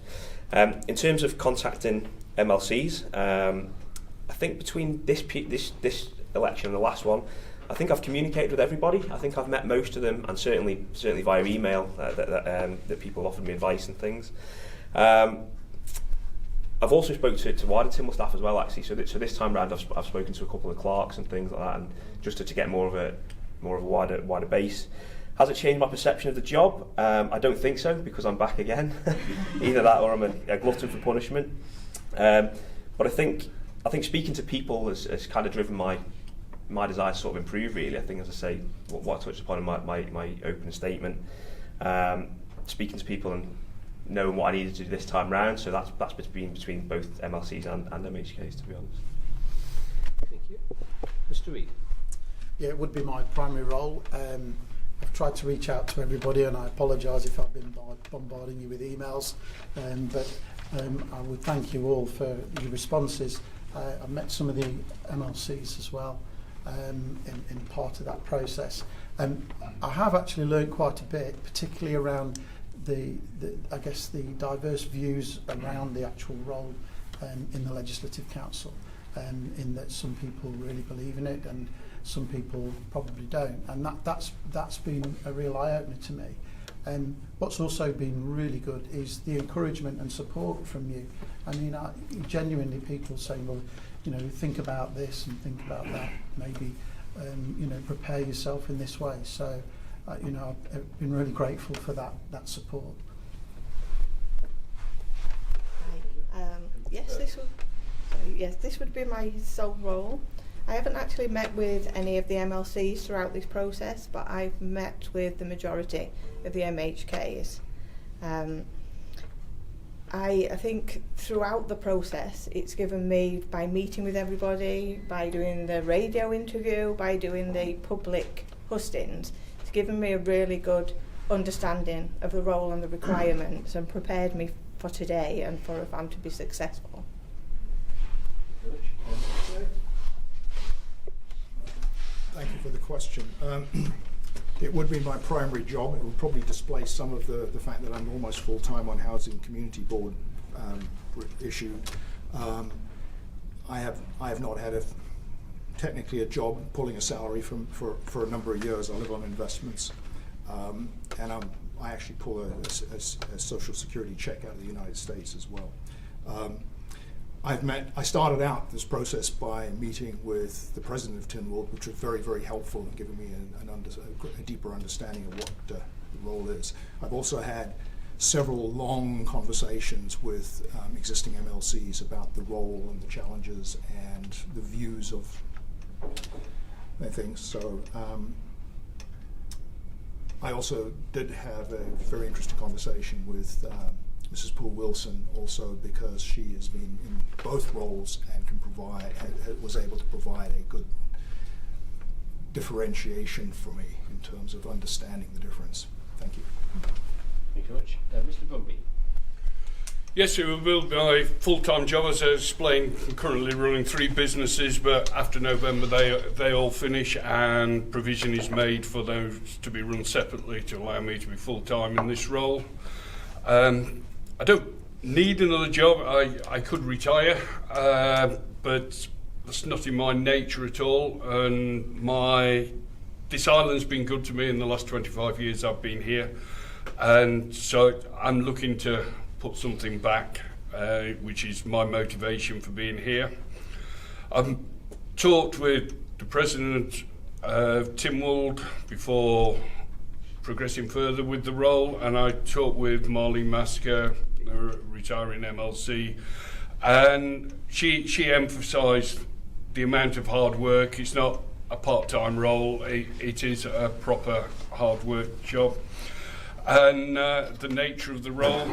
In terms of contacting MLCs, I think between this election and the last one, I think I've communicated with everybody. I think I've met most of them, and certainly via email that people have offered me advice and things. I've also spoken to wider Tynwald staff as well, actually. So this time round, I've spoken to a couple of clerks and things like that, and just to get more of a wider base. Has it changed my perception of the job? I don't think so, because I'm back again. Either that or I'm a glutton for punishment. But I think speaking to people has kind of driven my desire to sort of improve, really. I think, as I say, what I touched upon in my opening statement, speaking to people and knowing what I needed to do this time round. So that's been between both MLCs and MHKs, to be honest. Thank you. Mr Reid. Yeah, it would be my primary role. I've tried to reach out to everybody, and I apologise if I've been bombarding you with emails, but I would thank you all for your responses. I've met some of the MLCs as well in part of that process. I have actually learned quite a bit, particularly around the diverse views around the actual role in the Legislative Council, in that some people really believe in it and some people probably don't, and that's been a real eye-opener to me. And what's also been really good is the encouragement and support from you. I mean, genuinely people saying, well, think about this and think about that, maybe prepare yourself in this way. So I've been really grateful for that support. This would be my sole role. I haven't actually met with any of the MLCs throughout this process, but I've met with the majority of the MHKs. I think throughout the process, it's given me, by meeting with everybody, by doing the radio interview, by doing the public hustings, it's given me a really good understanding of the role and the requirements, and prepared me for today and for if I'm to be successful. Thank you for the question. It would be my primary job. It would probably displace some of the fact that I'm almost full-time on Housing Community Board issue. I have not had technically a job pulling a salary for a number of years. I live on investments, and I actually pull a Social Security check out of the United States as well. I started out this process by meeting with the president of Tynwald, which was very, very helpful in giving me a deeper understanding of what the role is. I've also had several long conversations with existing MLCs about the role and the challenges and the views of things. So I also did have a very interesting conversation with Mrs. Paul Wilson, also because she has been in both roles and was able to provide a good differentiation for me in terms of understanding the difference. Thank you. Thank you very much. Mr. Brumby. Yes, it will be my full-time job. As I explained, I'm currently running 3 businesses, but after November they all finish, and provision is made for those to be run separately to allow me to be full-time in this role. I don't need another job. I could retire, but that's not in my nature at all. And this island's been good to me in the last 25 years I've been here, and so I'm looking to put something back, which is my motivation for being here. I've talked with the president of Tynwald before progressing further with the role, and I talked with Marlene Masker, the retiring MLC, and she emphasised the amount of hard work. It's not a part-time role, it is a proper hard work job, and the nature of the role.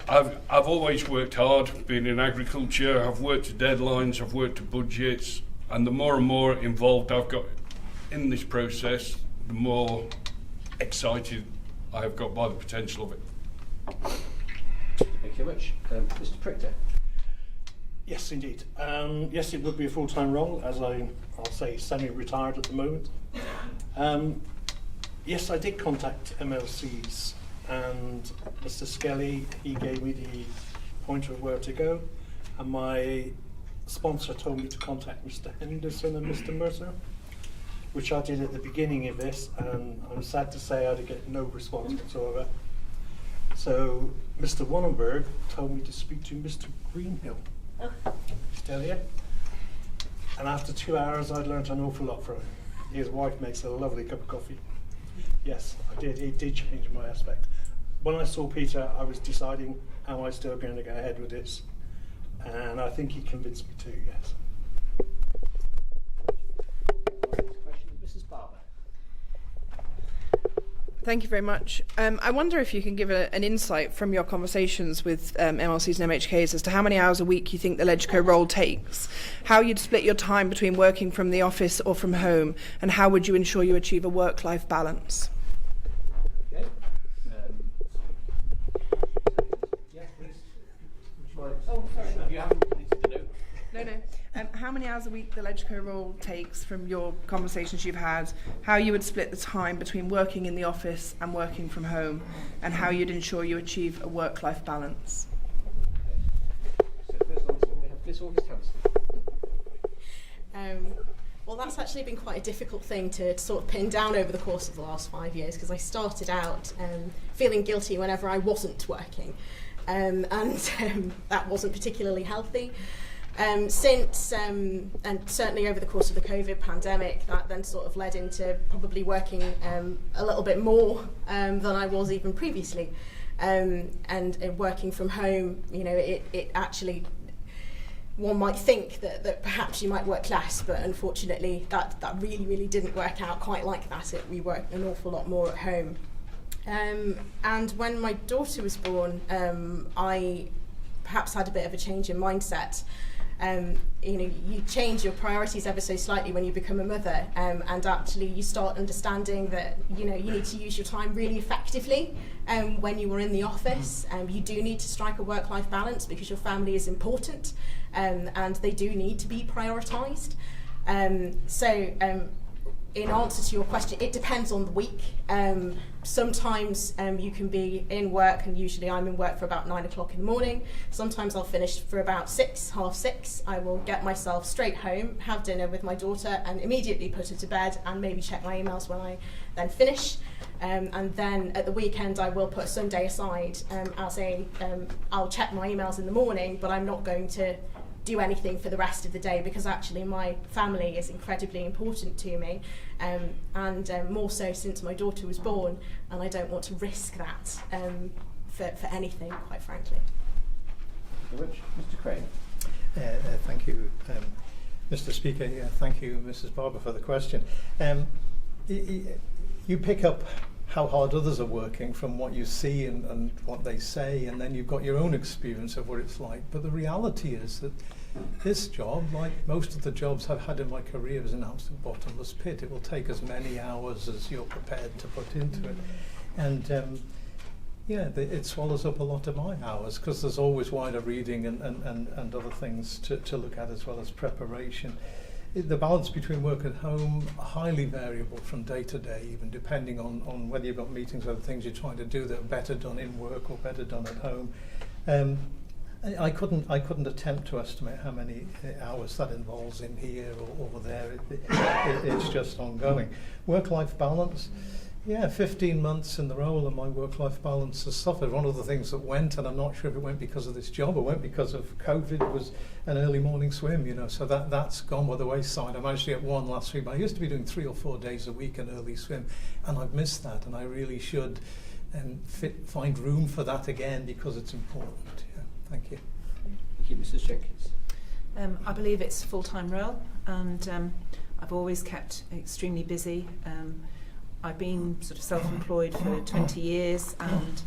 I've always worked hard, being in agriculture. I've worked to deadlines, I've worked to budgets, and the more and more involved I've got in this process, the more excited I have got by the potential of it. Thank you very much. Mr. Prictor. Yes, indeed. Yes, it would be a full-time role, as I'll say semi-retired at the moment. Yes, I did contact MLCs, and Mr. Skelly, he gave me the pointer of where to go, and my sponsor told me to contact Mr. Henderson and Mr. Mercer, which I did at the beginning of this, and I'm sad to say I did get no response whatsoever. So Mr. Wannenberg told me to speak to Mr. Greenhill. Still here? And after 2 hours I'd learnt an awful lot from him. His wife makes a lovely cup of coffee. Yes, I did. It did change my aspect. When I saw Peter, I was deciding how I still going to go ahead with this, and I think he convinced me too. Yes. Mrs. Barber. Thank you very much. I wonder if you can give an insight from your conversations with MLCs and MHKs as to how many hours a week you think the LegCo role takes, how you'd split your time between working from the office or from home, and how would you ensure you achieve a work-life balance? Okay. Yeah, please. Would you mind? Oh, sorry. You haven't completed the note. No. How many hours a week the LegCo role takes from your conversations you've had, how you would split the time between working in the office and working from home, and how you'd ensure you achieve a work-life balance. So first on we have Miss August-Hanson. Well, that's actually been quite a difficult thing to sort of pin down over the course of the last 5 years, because I started out feeling guilty whenever I wasn't working, and that wasn't particularly healthy. Since, and certainly over the course of the COVID pandemic, that then sort of led into probably working a little bit more than I was even previously. And working from home, you know, it actually, one might think that perhaps you might work less, but unfortunately that really didn't work out quite like that. We worked an awful lot more at home. And when my daughter was born, I perhaps had a bit of a change in mindset. You know, you change your priorities ever so slightly when you become a mother, and actually you start understanding that, you know, you need to use your time really effectively when you are in the office. You do need to strike a work-life balance because your family is important, and they do need to be prioritised. In answer to your question, it depends on the week. Sometimes you can be in work, and usually I'm in work for about 9 o'clock in the morning. Sometimes I'll finish for about 6, half 6. I will get myself straight home, have dinner with my daughter, and immediately put her to bed, and maybe check my emails when I then finish. And then at the weekend I will put a Sunday aside as I'll check my emails in the morning, but I'm not going to do anything for the rest of the day, because actually my family is incredibly important to me, and more so since my daughter was born, and I don't want to risk that for anything, quite frankly. Thank you very much. Mr. Craine. Thank you, Mr. Speaker. Thank you, Mrs. Barber, for the question. You pick up how hard others are working from what you see and what they say, and then you've got your own experience of what it's like. But the reality is that this job, like most of the jobs I've had in my career, is an absolute bottomless pit. It will take as many hours as you're prepared to put into it. And Yeah, it swallows up a lot of my hours because there's always wider reading and other things to look at as well as preparation. The balance between work and home, highly variable from day to day, even depending on whether you've got meetings or other things you're trying to do that are better done in work or better done at home. I couldn't attempt to estimate how many hours that involves in here or over there. It's just ongoing. Work-life balance. Yeah, 15 months in the role and my work-life balance has suffered. One of the things that went, and I'm not sure if it went because of this job or went because of COVID, was an early morning swim, you know, so that's gone by the wayside. I managed to get one last week, but I used to be doing 3 or 4 days a week an early swim, and I've missed that, and I really should find room for that again because it's important. Yeah, thank you. Thank you, Mrs. Jenkins. I believe it's a full-time role, and I've always kept extremely busy. I've been sort of self-employed for 20 years, and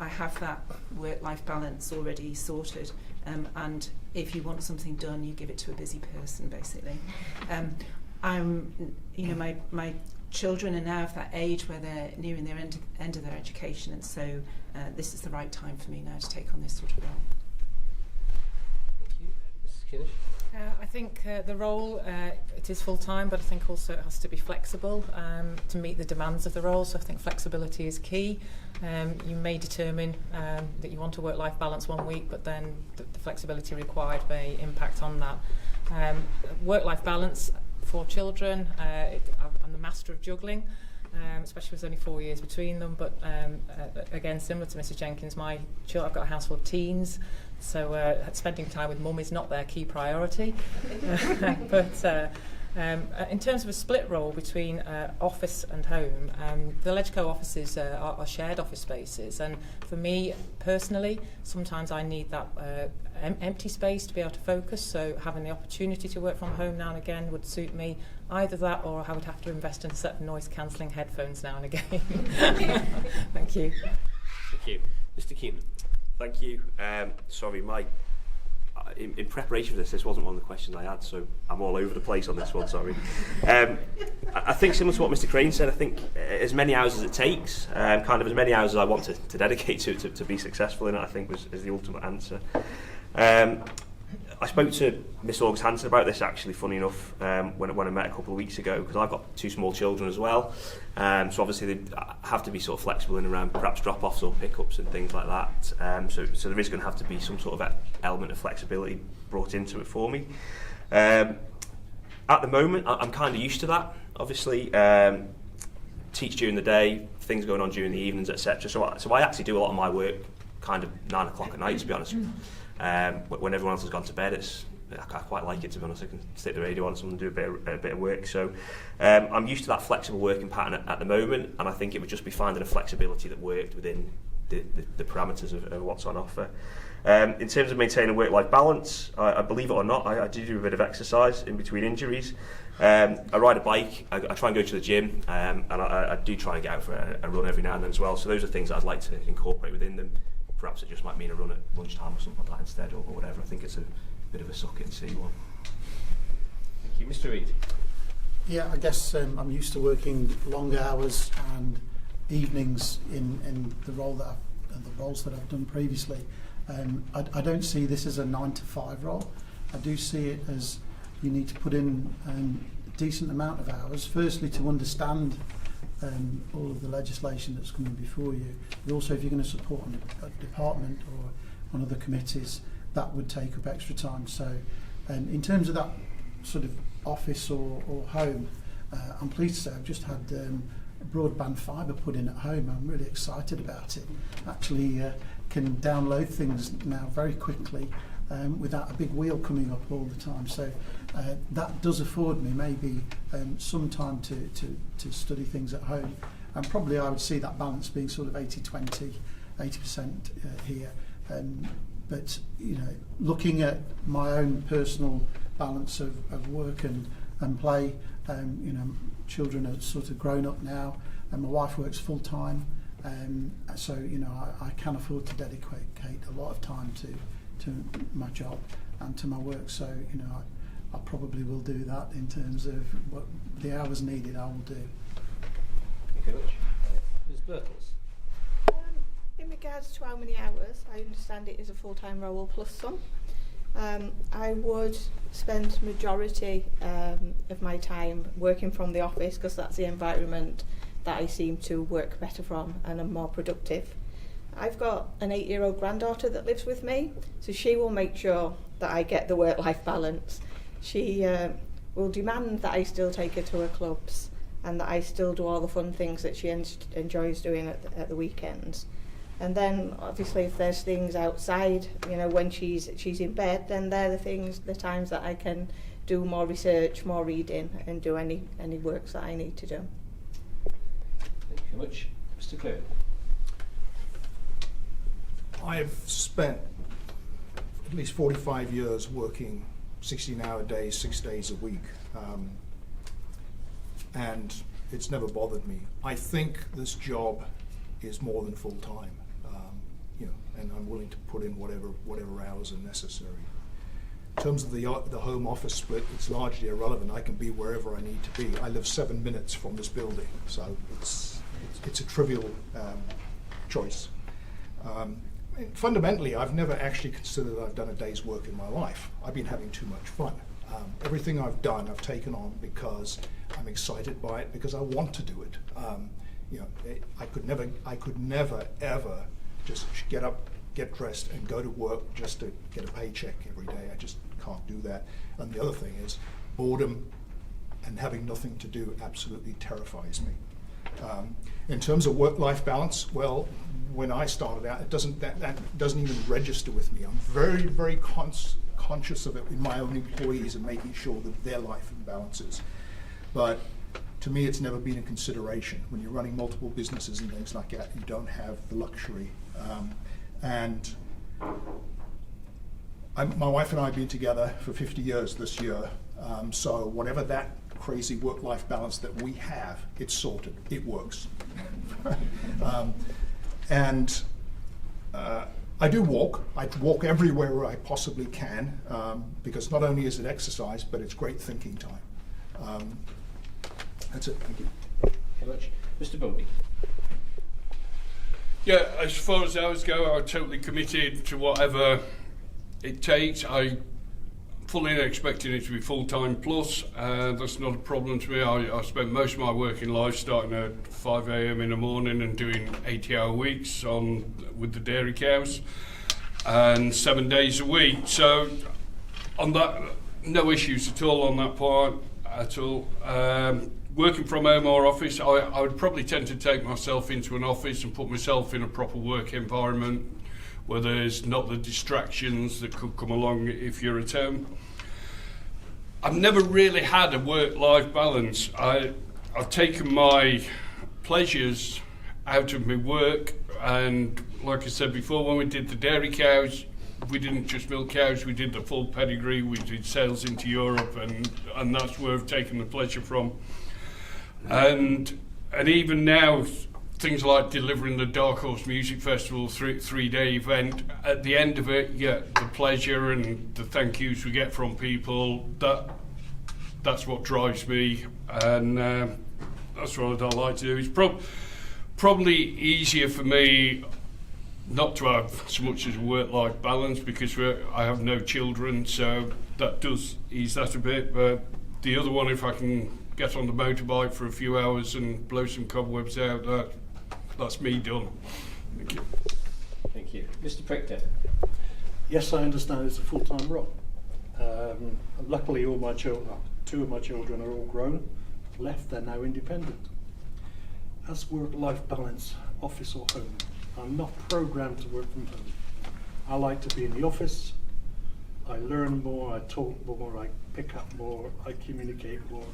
I have that work-life balance already sorted. And if you want something done, you give it to a busy person, basically. My children are now of that age where they're nearing their end of their education, and so this is the right time for me now to take on this sort of role. Thank you, Mrs. Kinnish. I think the role, it is full-time, but I think also it has to be flexible to meet the demands of the role. So I think flexibility is key. You may determine that you want a work-life balance one week, but then the flexibility required may impact on that. Work-life balance for children, I'm the master of juggling, especially with only 4 years between them. But again, similar to Mrs. Jenkins, I've got a house full of teens. So spending time with mum is not their key priority. But in terms of a split role between office and home, the Legco offices are shared office spaces. And for me personally, sometimes I need that empty space to be able to focus. So having the opportunity to work from home now and again would suit me. Either that, or I would have to invest in a set of noise-cancelling headphones now and again. Thank you. Thank you. Mr. Keenan. Thank you. Sorry, in preparation for this wasn't one of the questions I had, so I'm all over the place on this one, sorry. I think similar to what Mr. Craine said, I think as many hours as it takes, kind of as many hours as I want to dedicate to be successful in it, I think is the ultimate answer. I spoke to Miss August-Hanson about this, actually, funny enough, when I met a couple of weeks ago, because I've got 2 small children as well. So obviously they have to be sort of flexible in around perhaps drop-offs or pick-ups and things like that. So there is going to have to be some sort of element of flexibility brought into it for me. At the moment, I'm kind of used to that, obviously. Teach during the day, things going on during the evenings, etc. So I actually do a lot of my work kind of 9 o'clock at night, to be honest. When everyone else has gone to bed, I quite like it, to be honest. I can stick the radio on and do a bit of work. So I'm used to that flexible working pattern at the moment, and I think it would just be finding a flexibility that worked within the parameters of what's on offer. In terms of maintaining work-life balance, I believe it or not, I do a bit of exercise in between injuries. I ride a bike, I try and go to the gym, and I do try and get out for a run every now and then as well. So those are things that I'd like to incorporate within them. Perhaps it just might mean a run at lunchtime or something like that instead, or whatever. I think it's a bit of a suck it and see one. Thank you. Mr. Reid. Yeah, I guess I'm used to working long hours and evenings in the roles that I've done previously. I don't see this as a 9 to 5 role. I do see it as you need to put in a decent amount of hours, firstly to understand all of the legislation that's coming before you, but also if you're going to support a department or on other committees, that would take up extra time. So in terms of that sort of office or home, I'm pleased to say I've just had broadband fibre put in at home. I'm really excited about it. Actually can download things now very quickly without a big wheel coming up all the time. So that does afford me maybe some time to study things at home. And probably I would see that balance being sort of 80-20, 80% here. But you know, looking at my own personal balance of work and play, you know, children are sort of grown up now, and my wife works full time, so you know I can afford to dedicate a lot of time to my job and to my work. So you know I probably will do that in terms of what the hours needed. I will do. Thank you very much. Ms. Birtles. regards to how many hours, I understand it is a full-time role plus some. I would spend majority of my time working from the office because that's the environment that I seem to work better from and am more productive. I've got an 8-year-old granddaughter that lives with me, so she will make sure that I get the work-life balance. She will demand that I still take her to her clubs and that I still do all the fun things that she enjoys doing at the weekends. And then obviously if there's things outside, you know, when she's in bed, then they're the times that I can do more research, more reading and do any works that I need to do. Thank you very much. Mr. Clueit. I've spent at least 45 years working 16-hour days, 6 days a week, and it's never bothered me. I think this job is more than full-time, you know, and I'm willing to put in whatever hours are necessary. In terms of the home office split, it's largely irrelevant. I can be wherever I need to be. I live 7 minutes from this building, so it's a trivial choice. Fundamentally, I've never actually considered that I've done a day's work in my life. I've been having too much fun. Everything I've done, I've taken on because I'm excited by it, because I want to do it. You know, I could never ever just get up, get dressed, and go to work just to get a paycheck every day. I just can't do that. And the other thing is, boredom and having nothing to do absolutely terrifies me. In terms of work-life balance, well, when I started out, that doesn't even register with me. I'm very, very conscious of it with my own employees and making sure that their life balances. But to me, it's never been a consideration. When you're running multiple businesses and things like that, you don't have the luxury. My wife and I have been together for 50 years this year, so whatever that crazy work-life balance that we have, it's sorted. It works. I do walk. I walk everywhere where I possibly can, because not only is it exercise, but it's great thinking time. That's it. Thank you. Thank you very much. Mr. Brumby. Yeah, as far as hours go, I'm totally committed to whatever it takes. I fully expecting it to be full-time plus. That's not a problem to me. I spent most of my working life starting at 5 a.m. in the morning and doing 80-hour weeks with the dairy cows, and 7 days a week. So on that, no issues at all on that part at all. Working from home or office, I would probably tend to take myself into an office and put myself in a proper work environment where there's not the distractions that could come along if you're at home. I've never really had a work-life balance. I've taken my pleasures out of my work, and like I said before, when we did the dairy cows, we didn't just milk cows, we did the full pedigree, we did sales into Europe, and that's where I've taken the pleasure from. And even now, things like delivering the Dark Horse Music Festival 3-day event, at the end of it, yeah, the pleasure and the thank yous we get from people, that's what drives me, and that's what I like to do. It's probably easier for me not to have so much as a work-life balance because I have no children, so that does ease that a bit. But the other one, if I can get on the motorbike for a few hours and blow some cobwebs out, that's me done. Thank you. Thank you. Mr. Prictor. Yes, I understand it's a full-time role. Luckily, two of my children are all grown. Left, they're now independent. As work-life balance, office or home, I'm not programmed to work from home. I like to be in the office. I learn more, I talk more, I pick up more, I communicate more,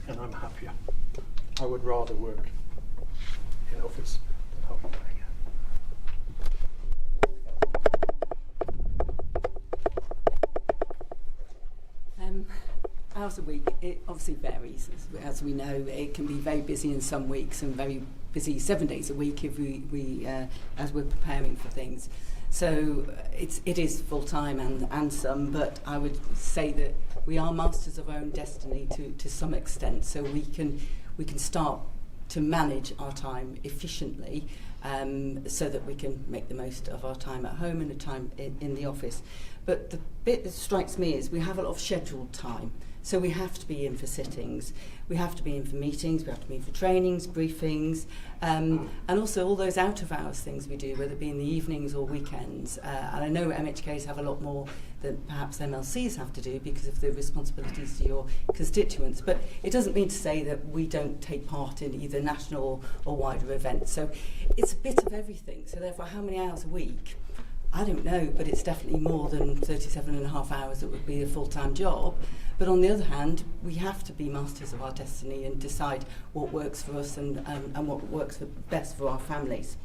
and I'm happier. I would rather work in office than home. Hours a week, it obviously varies. As we know, it can be very busy in some weeks and very busy 7 days a week if we as we're preparing for things. So it is full-time and some, but I would say that we are masters of our own destiny to some extent, so we can start to manage our time efficiently so that we can make the most of our time at home and the time in the office. But the bit that strikes me is we have a lot of scheduled time. So we have to be in for sittings, we have to be in for meetings, we have to be in for trainings, briefings, and also all those out-of-hours things we do, whether it be in the evenings or weekends. And I know MHKs have a lot more than perhaps MLCs have to do because of the responsibilities to your constituents. But it doesn't mean to say that we don't take part in either national or wider events. So it's a bit of everything. So therefore, how many hours a week? I don't know, but it's definitely more than 37.5 hours that would be a full-time job. But on the other hand, we have to be masters of our destiny and decide what works for us and what works best for our families.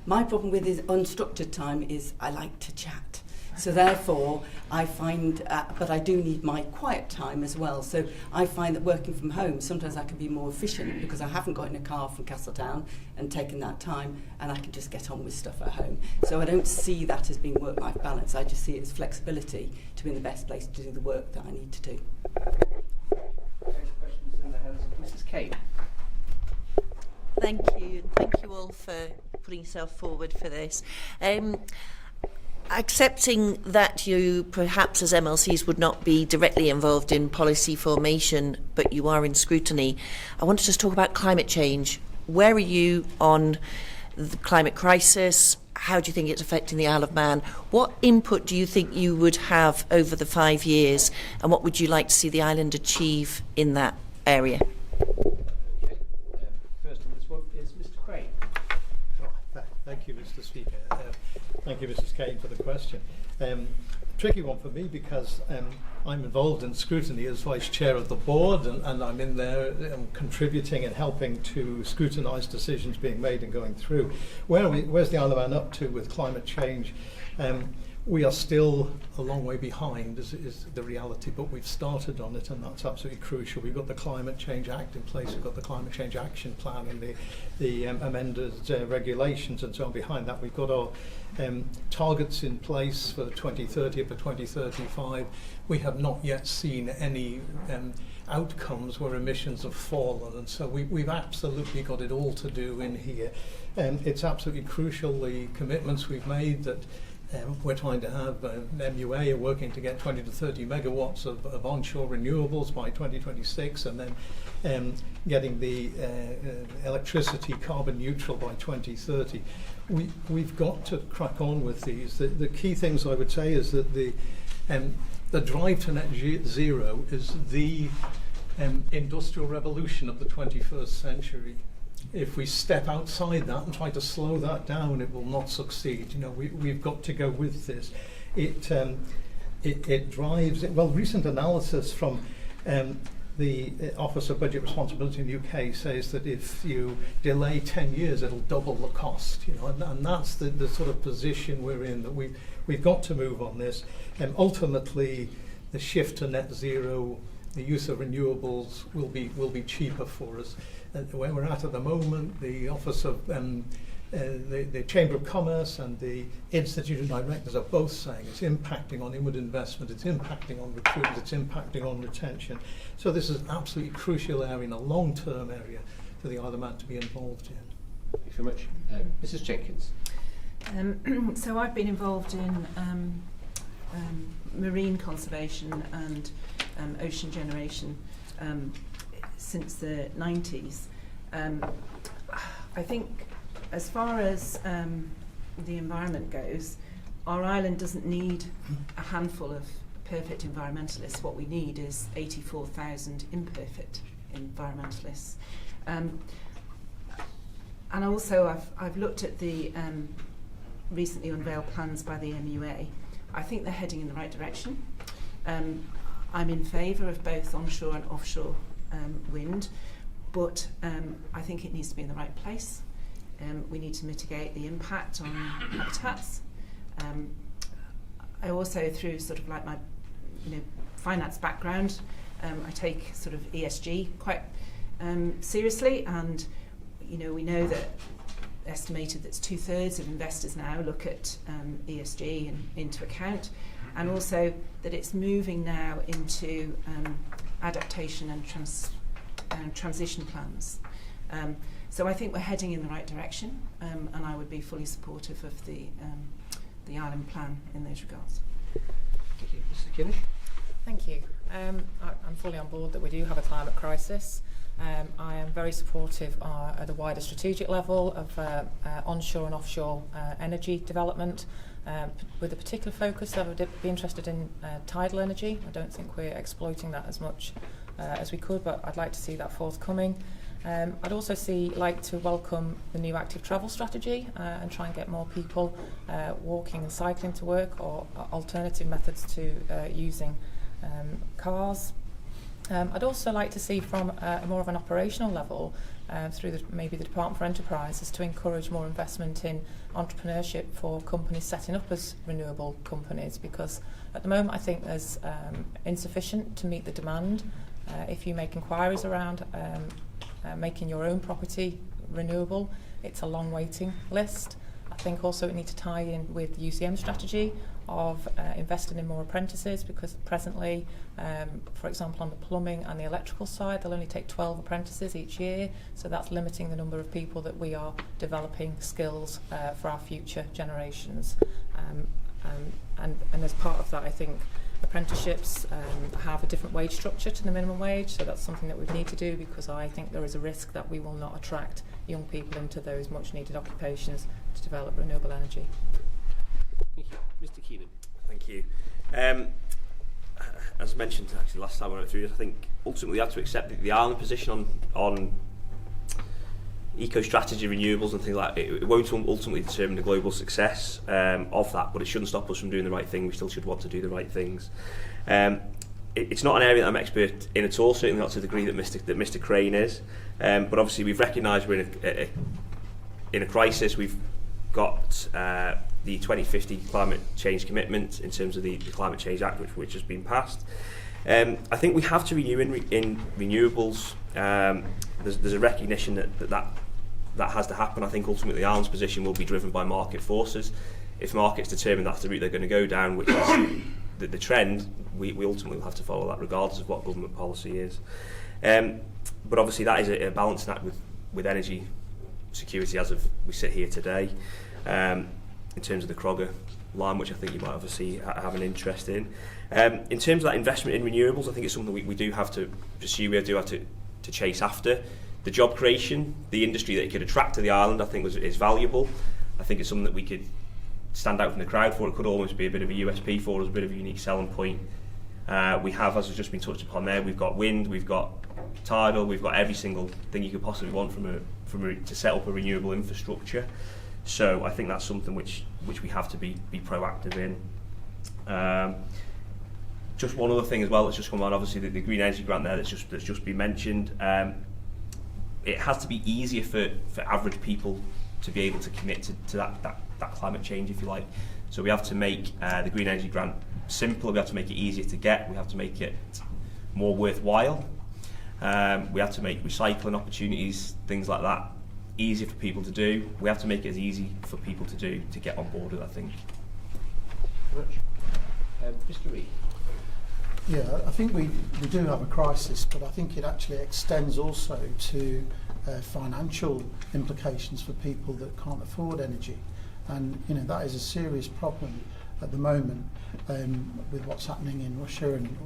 My problem with this unstructured time is I like to chat. So therefore, I find, but I do need my quiet time as well. So I find that working from home, sometimes I can be more efficient because I haven't got in a car from Castletown and taken that time, and I can just get on with stuff at home. So I don't see that as being work-life balance. I just see it as flexibility to be in the best place to do the work that I need to do. Questions in the house? Mrs. Kane. Thank you, and thank you all for putting yourself forward for this. Accepting that you perhaps as MLCs would not be directly involved in policy formation, but you are in scrutiny, I want to just talk about climate change. Where are you on the climate crisis? How do you think it's affecting the Isle of Man? What input do you think you would have over the 5 years, and what would you like to see the island achieve in that area? Okay. First on this one is Mr. Craine. Thank you, Mr. Speaker. Thank you, Mrs. Kane, for the question. Tricky one for me because I'm involved in scrutiny as Vice Chair of the Board, and I'm in there contributing and helping to scrutinise decisions being made and going through. Where's the Isle of Man up to with climate change? We are still a long way behind, is the reality, but we've started on it, and that's absolutely crucial. We've got the Climate Change Act in place, we've got the Climate Change Action Plan and the amended regulations and so on behind that. We've got our targets in place for 2030 for 2035. We have not yet seen any outcomes where emissions have fallen, and so we've absolutely got it all to do in here. It's absolutely crucial, the commitments we've made that we're trying to have MUA are working to get 20 to 30 megawatts of onshore renewables by 2026, and then getting the electricity carbon neutral by 2030. We've got to crack on with these. The key things I would say is that the drive to net zero is the industrial revolution of the 21st century. If we step outside that and try to slow that down, it will not succeed. You know, we've got to go with this. It drives. Well, recent analysis from the Office of Budget Responsibility in the UK says that if you delay 10 years, it'll double the cost. You know, and that's the sort of position we're in. That we've got to move on this. ultimately, the shift to net zero, the use of renewables will be cheaper for us. Where we're at the moment, the Office of the Chamber of Commerce and the Institute of Directors are both saying it's impacting on inward investment, it's impacting on recruitment, it's impacting on retention. So this is an absolutely crucial area and a long-term area for the Isle of Man to be involved in. Thank you very much. Mrs. Jenkins. So I've been involved in marine conservation and ocean generation since the 90s. I think as far as the environment goes, our island doesn't need a handful of perfect environmentalists. What we need is 84,000 imperfect environmentalists. And also I've looked at the recently unveiled plans by the MUA. I think they're heading in the right direction. I'm in favour of both onshore and offshore wind, but I think it needs to be in the right place. We need to mitigate the impact on habitats. I also, through sort of like my finance background, I take sort of ESG quite seriously, and we know that estimated that 2/3 of investors now look at ESG into account, and also that it's moving now into adaptation and transition plans. So I think we're heading in the right direction, and I would be fully supportive of the island plan in those regards. Thank you. Mr. Kinnish? Thank you. I'm fully on board that we do have a climate crisis. I am very supportive at a wider strategic level of onshore and offshore energy development, with a particular focus. I would be interested in tidal energy. I don't think we're exploiting that as much as we could, but I'd like to see that forthcoming. I'd also like to welcome the new active travel strategy and try and get more people walking and cycling to work, or alternative methods to using cars. I'd also like to see from more of an operational level, through maybe the Department for Enterprises, to encourage more investment in entrepreneurship for companies setting up as renewable companies, because at the moment I think there's insufficient to meet the demand. If you make inquiries around making your own property renewable, it's a long waiting list. I think also we need to tie in with the UCM strategy of investing in more apprentices, because presently, for example, on the plumbing and the electrical side, they'll only take 12 apprentices each year, so that's limiting the number of people that we are developing skills for our future generations. And as part of that, I think apprenticeships have a different wage structure to the minimum wage, so that's something that we need to do, because I think there is a risk that we will not attract young people into those much needed occupations to develop renewable energy. Thank you. Mr. Keenan. Thank you. As mentioned actually last time I went through this, I think ultimately we have to accept that the island position on eco-strategy, renewables and things like that, it won't ultimately determine the global success of that, but it shouldn't stop us from doing the right thing. We still should want to do the right things. It's not an area that I'm expert in at all, certainly not to the degree that Mr. Craine is, but obviously we've recognised we're in a crisis. We've got the 2050 climate change commitment in terms of the Climate Change Act, which has been passed. I think we have to renew in renewables. There's a recognition that has to happen. I think ultimately Ireland's position will be driven by market forces. If markets determine that's the route they're going to go down, which is the trend, we ultimately will have to follow that regardless of what government policy is. But obviously that is a balancing act with energy security as of we sit here today, in terms of the Crogger line, which I think you might obviously have an interest in. In terms of that investment in renewables, I think it's something we do have to pursue, we do have to chase after. The job creation, the industry that it could attract to the island, I think is valuable. I think it's something that we could stand out from the crowd for. It could almost be a bit of a USP for us, a bit of a unique selling point. We have, as has just been touched upon there, we've got wind, we've got tidal, we've got every single thing you could possibly want to set up a renewable infrastructure. So I think that's something which we have to be proactive in. Just one other thing as well that's just come on, obviously the green energy grant there that's just been mentioned. It has to be easier for average people to be able to commit to that climate change, if you like. So we have to make the green energy grant simpler, we have to make it easier to get, we have to make it more worthwhile. We have to make recycling opportunities, things like that, easier for people to do. We have to make it as easy for people to do to get on board with, I think. Mr. Reid. Yeah, I think we do have a crisis, but I think it actually extends also to financial implications for people that can't afford energy. And that is a serious problem at the moment with what's happening in Russia and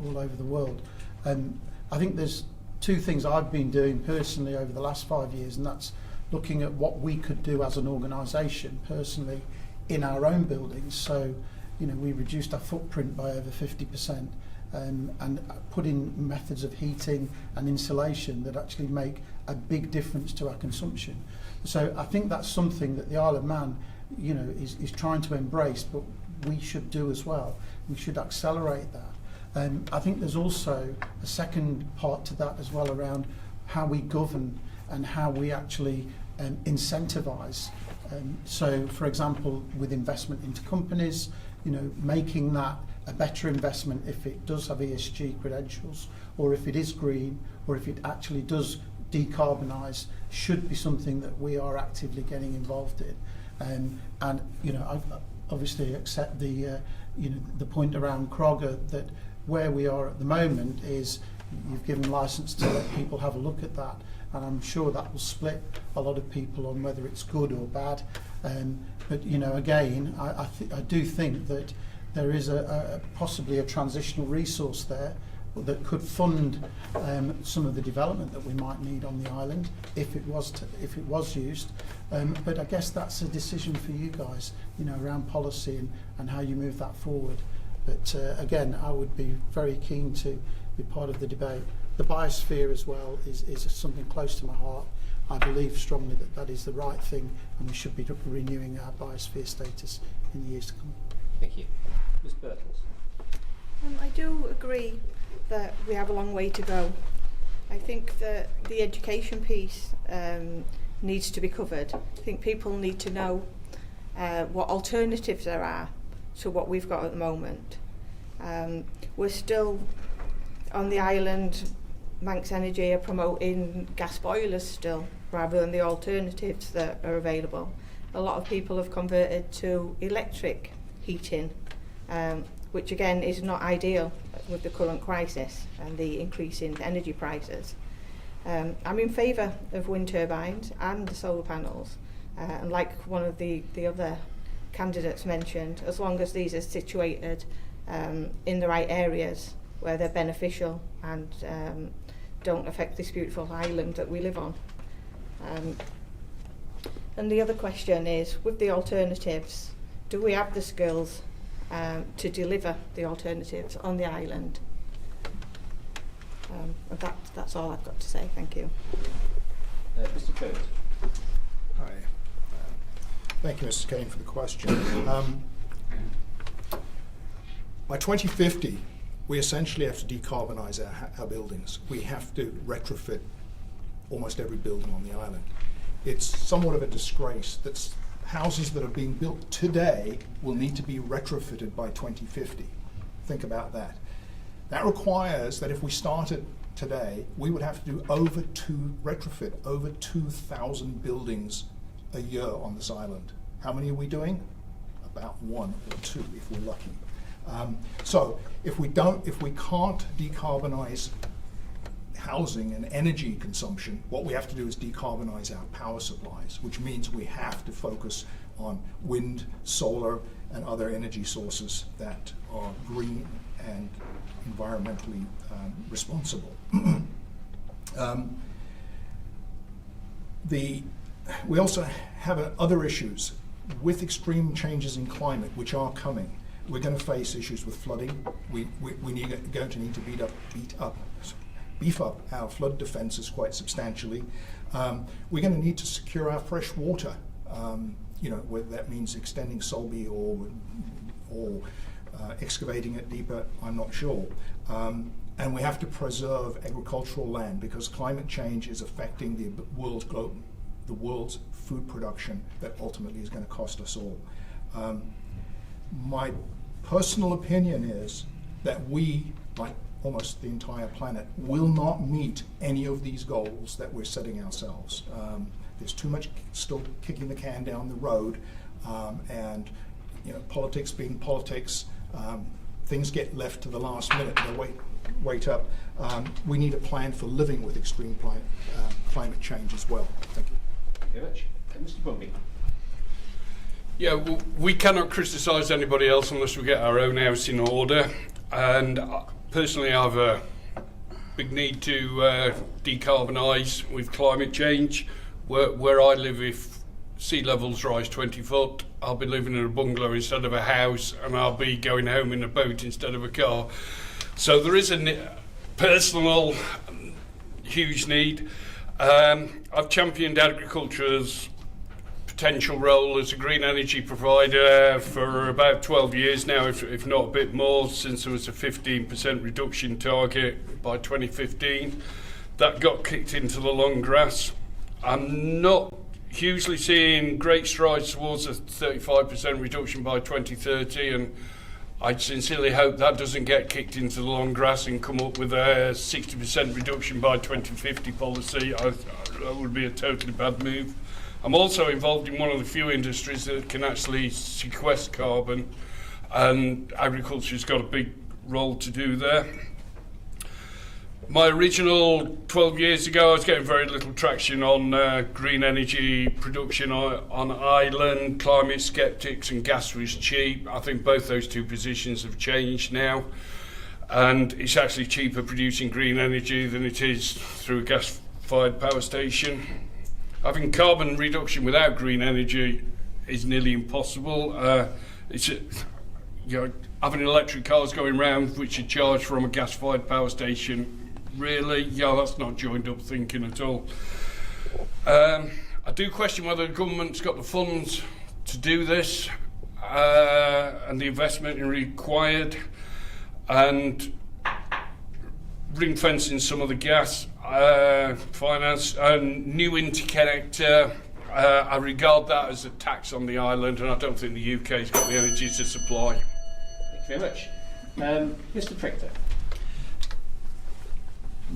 all over the world. I think there's two things I've been doing personally over the last 5 years, and that's looking at what we could do as an organisation personally in our own buildings. So, we reduced our footprint by over 50% and put in methods of heating and insulation that actually make a big difference to our consumption. So I think that's something that the Isle of Man, is trying to embrace, but we should do as well. We should accelerate that. I think there's also a second part to that as well around how we govern and how we actually incentivise. So, for example, with investment into companies, making that a better investment if it does have ESG credentials, or if it is green, or if it actually does decarbonise, should be something that we are actively getting involved in. And I obviously accept the point around Crogger, that where we are at the moment is you've given licence to let people have a look at that, and I'm sure that will split a lot of people on whether it's good or bad. But you know, again, I do think that there is possibly a transitional resource there that could fund some of the development that we might need on the island if it was used. But I guess that's a decision for you guys, you know, around policy and how you move that forward. But again, I would be very keen to be part of the debate. The biosphere as well is something close to my heart. I believe strongly that that is the right thing, and we should be renewing our biosphere status in the years to come. Thank you. Ms. Birtles. I do agree that we have a long way to go. I think that the education piece needs to be covered. I think people need to know what alternatives there are to what we've got at the moment. We're still on the island, Manx Energy are promoting gas boilers still rather than the alternatives that are available. A lot of people have converted to electric heating, which again is not ideal with the current crisis and the increase in energy prices. I'm in favour of wind turbines and the solar panels, and like one of the other candidates mentioned, as long as these are situated in the right areas where they're beneficial and don't affect this beautiful island that we live on. And the other question is, with the alternatives, do we have the skills to deliver the alternatives on the island? That's all I've got to say. Thank you. Mr. Kirrie. Hi. Thank you, Mrs. Craine, for the question. By 2050, we essentially have to decarbonise our buildings. We have to retrofit almost every building on the island. It's somewhat of a disgrace that houses that are being built today will need to be retrofitted by 2050. Think about that. That requires that if we started today, we would have to do retrofit over 2,000 buildings a year on this island. How many are we doing? About 1 or 2 if we're lucky. So if we can't decarbonise housing and energy consumption, what we have to do is decarbonise our power supplies, which means we have to focus on wind, solar, and other energy sources that are green and environmentally responsible. We also have other issues with extreme changes in climate, which are coming. We're going to face issues with flooding. We're going to need to beef up our flood defences quite substantially. We're going to need to secure our fresh water. Whether that means extending Solby or excavating it deeper, I'm not sure. And we have to preserve agricultural land because climate change is affecting the world's food production that ultimately is going to cost us all. My personal opinion is that we, like almost the entire planet, will not meet any of these goals that we're setting ourselves. There's too much still kicking the can down the road, and politics being politics, things get left to the last minute. They wait up. We need a plan for living with extreme climate change as well. Thank you. Thank you very much. Mr. Brumby. Yeah, well, we cannot criticise anybody else unless we get our own house in order. And personally, I have a big need to decarbonise with climate change. Where I live, if sea levels rise 20 foot, I'll be living in a bungalow instead of a house, and I'll be going home in a boat instead of a car. So there is a personal, huge need. I've championed agriculture's potential role as a green energy provider for about 12 years now, if not a bit more, since there was a 15% reduction target by 2015. That got kicked into the long grass. I'm not hugely seeing great strides towards a 35% reduction by 2030, and I sincerely hope that doesn't get kicked into the long grass and come up with a 60% reduction by 2050 policy. That would be a totally bad move. I'm also involved in one of the few industries that can actually sequester carbon, and agriculture's got a big role to do there. My original 12 years ago, I was getting very little traction on green energy production on island. Climate sceptics and gas was cheap. I think both those two positions have changed now, and it's actually cheaper producing green energy than it is through a gas-fired power station. Having carbon reduction without green energy is nearly impossible. Having electric cars going round which are charged from a gas-fired power station, really, that's not joined up thinking at all. I do question whether the government's got the funds to do this and the investment required, and ring fencing some of the gas finance and new interconnector. I regard that as a tax on the island, and I don't think the UK's got the energy to supply. Thank you very much. Mr. Prictor.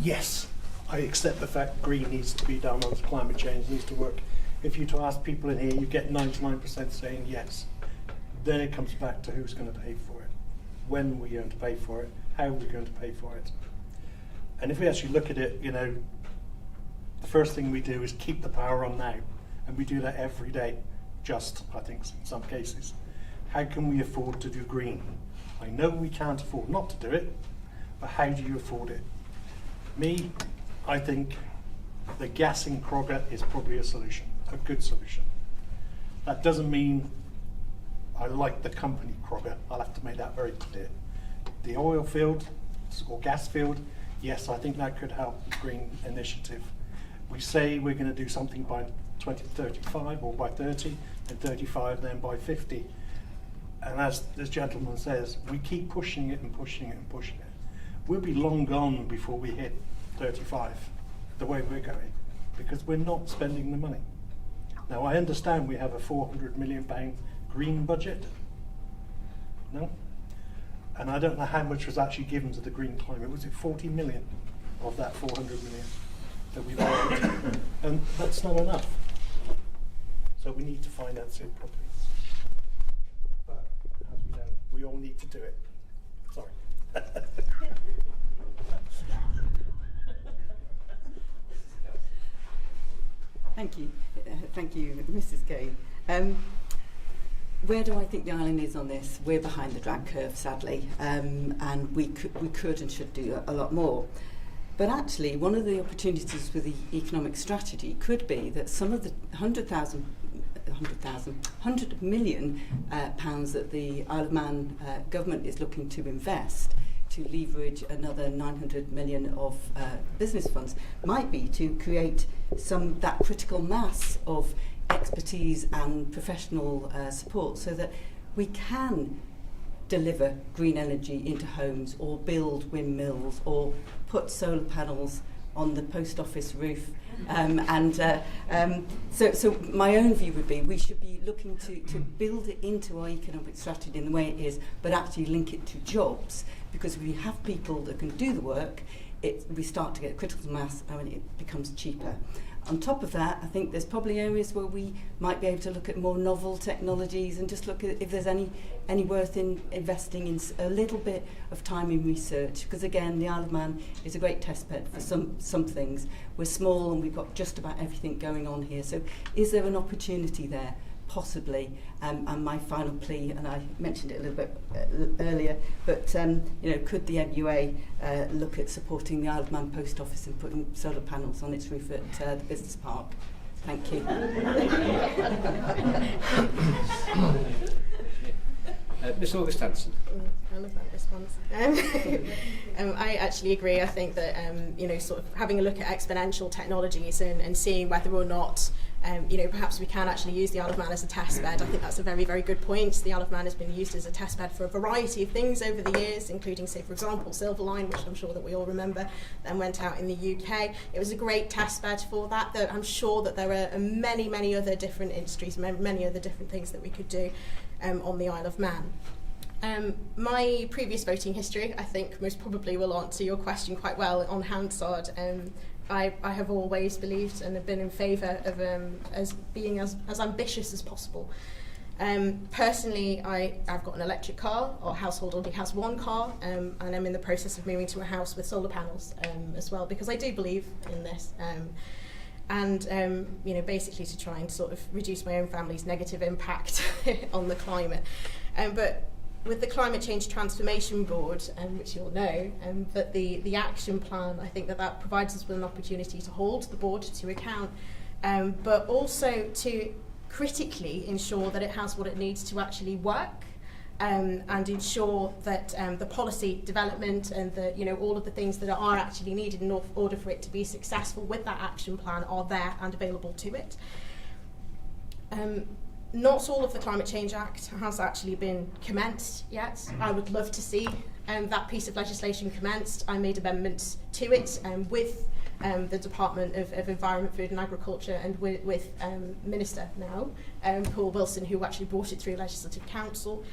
Yes, I accept the fact green needs to be done on climate change, needs to work. If you to ask people in here, you get 99% saying yes. Then it comes back to who's going to pay for it, when are we going to pay for it, how are we going to pay for it. And if we actually look at it, the first thing we do is keep the power on now, and we do that every day, I think in some cases. How can we afford to do green? I know we can't afford not to do it, but how do you afford it? Me, I think the gas in Crogger is probably a solution, a good solution. That doesn't mean I like the company Crogger. I'll have to make that very clear. The oil field or gas field, yes, I think that could help the green initiative. We say we're going to do something by 2035 or by 30, and 35 then by 50. And as this gentleman says, we keep pushing it and pushing it and pushing it. We'll be long gone before we hit 35, the way we're going, because we're not spending the money. Now, I understand we have a £400 million green budget. No? And I don't know how much was actually given to the green climate. Was it 40 million of that 400 million that we borrowed? And that's not enough. So we need to finance it properly. But as we know, we all need to do it. Sorry. Thank you, Mrs. Kane. Where do I think the island is on this? We're behind the drag curve, sadly, and we could and should do a lot more. But actually, one of the opportunities with the economic strategy could be that some of the 100 million pounds that the Isle of Man government is looking to invest to leverage another 900 million of business funds might be to create that critical mass of expertise and professional support so that we can deliver green energy into homes or build windmills or put solar panels on the post office roof. So my own view would be we should be looking to build it into our economic strategy in the way it is, but actually link it to jobs, because if we have people that can do the work, we start to get critical mass and it becomes cheaper. On top of that, I think there's probably areas where we might be able to look at more novel technologies and just look at if there's any worth in investing in a little bit of time in research. Because again, the Isle of Man is a great test bed for some things. We're small and we've got just about everything going on here. So is there an opportunity there? Possibly. And my final plea, and I mentioned it a little bit earlier, but could the MUA look at supporting the Isle of Man Post Office and putting solar panels on its roof at the business park? Thank you. Miss August-Hanson. I love that response. I actually agree. I think that sort of having a look at exponential technologies and seeing whether or not perhaps we can actually use the Isle of Man as a test bed. I think that's a very, very good point. The Isle of Man has been used as a test bed for a variety of things over the years, including, say, for example, Silver Line, which I'm sure that we all remember, then went out in the UK. It was a great test bed for that, though I'm sure that there are many, many other different industries, many other different things that we could do on the Isle of Man. My previous voting history, I think, most probably will answer your question quite well on Hansard. I have always believed and have been in favour of as being as ambitious as possible. Personally, I've got an electric car. Our household only has one car, and I'm in the process of moving to a house with solar panels as well, because I do believe in this. You know, basically to try and sort of reduce my own family's negative impact on the climate. But with the Climate Change Transformation Board, which you'll know, but the action plan, I think that provides us with an opportunity to hold the board to account, but also to critically ensure that it has what it needs to actually work, and ensure that the policy development and all of the things that are actually needed in order for it to be successful with that action plan are there and available to it. Not all of the Climate Change Act has actually been commenced yet. I would love to see that piece of legislation commenced. I made amendments to it with the Department of Environment, Food and Agriculture, and with Minister now, Paul Moulton, who actually brought it through Legislative Council.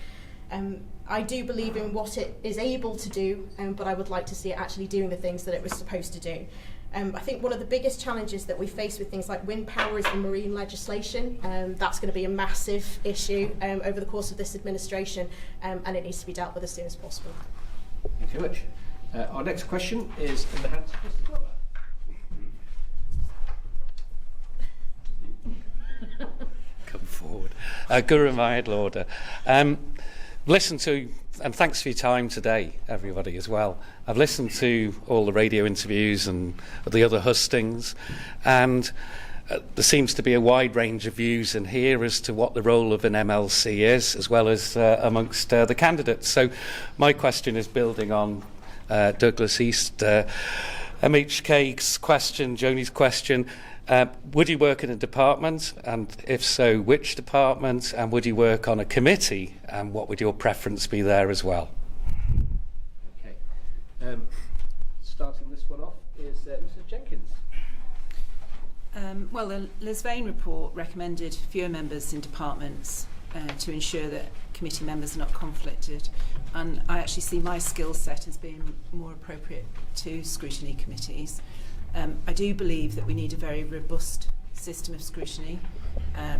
I do believe in what it is able to do, but I would like to see it actually doing the things that it was supposed to do. I think one of the biggest challenges that we face with things like wind power is the marine legislation. That's going to be a massive issue over the course of this administration, and it needs to be dealt with as soon as possible. Thank you very much. Our next question is in the hands of Mr. Glover. Come forward. Guru Mayad Lauder. Listen to, and thanks for your time today, everybody, as well. I've listened to all the radio interviews and the other hustings, and there seems to be a wide range of views in here as to what the role of an MLC is, as well as amongst the candidates. So my question is building on Douglas East, MHK's question, Joni's question. Would you work in a department, and if so, which department, and would you work on a committee, and what would your preference be there as well? Okay. Starting this one off is Mrs. Jenkins. Well, the Lisvane report recommended fewer members in departments to ensure that committee members are not conflicted, and I actually see my skill set as being more appropriate to scrutiny committees. I do believe that we need a very robust system of scrutiny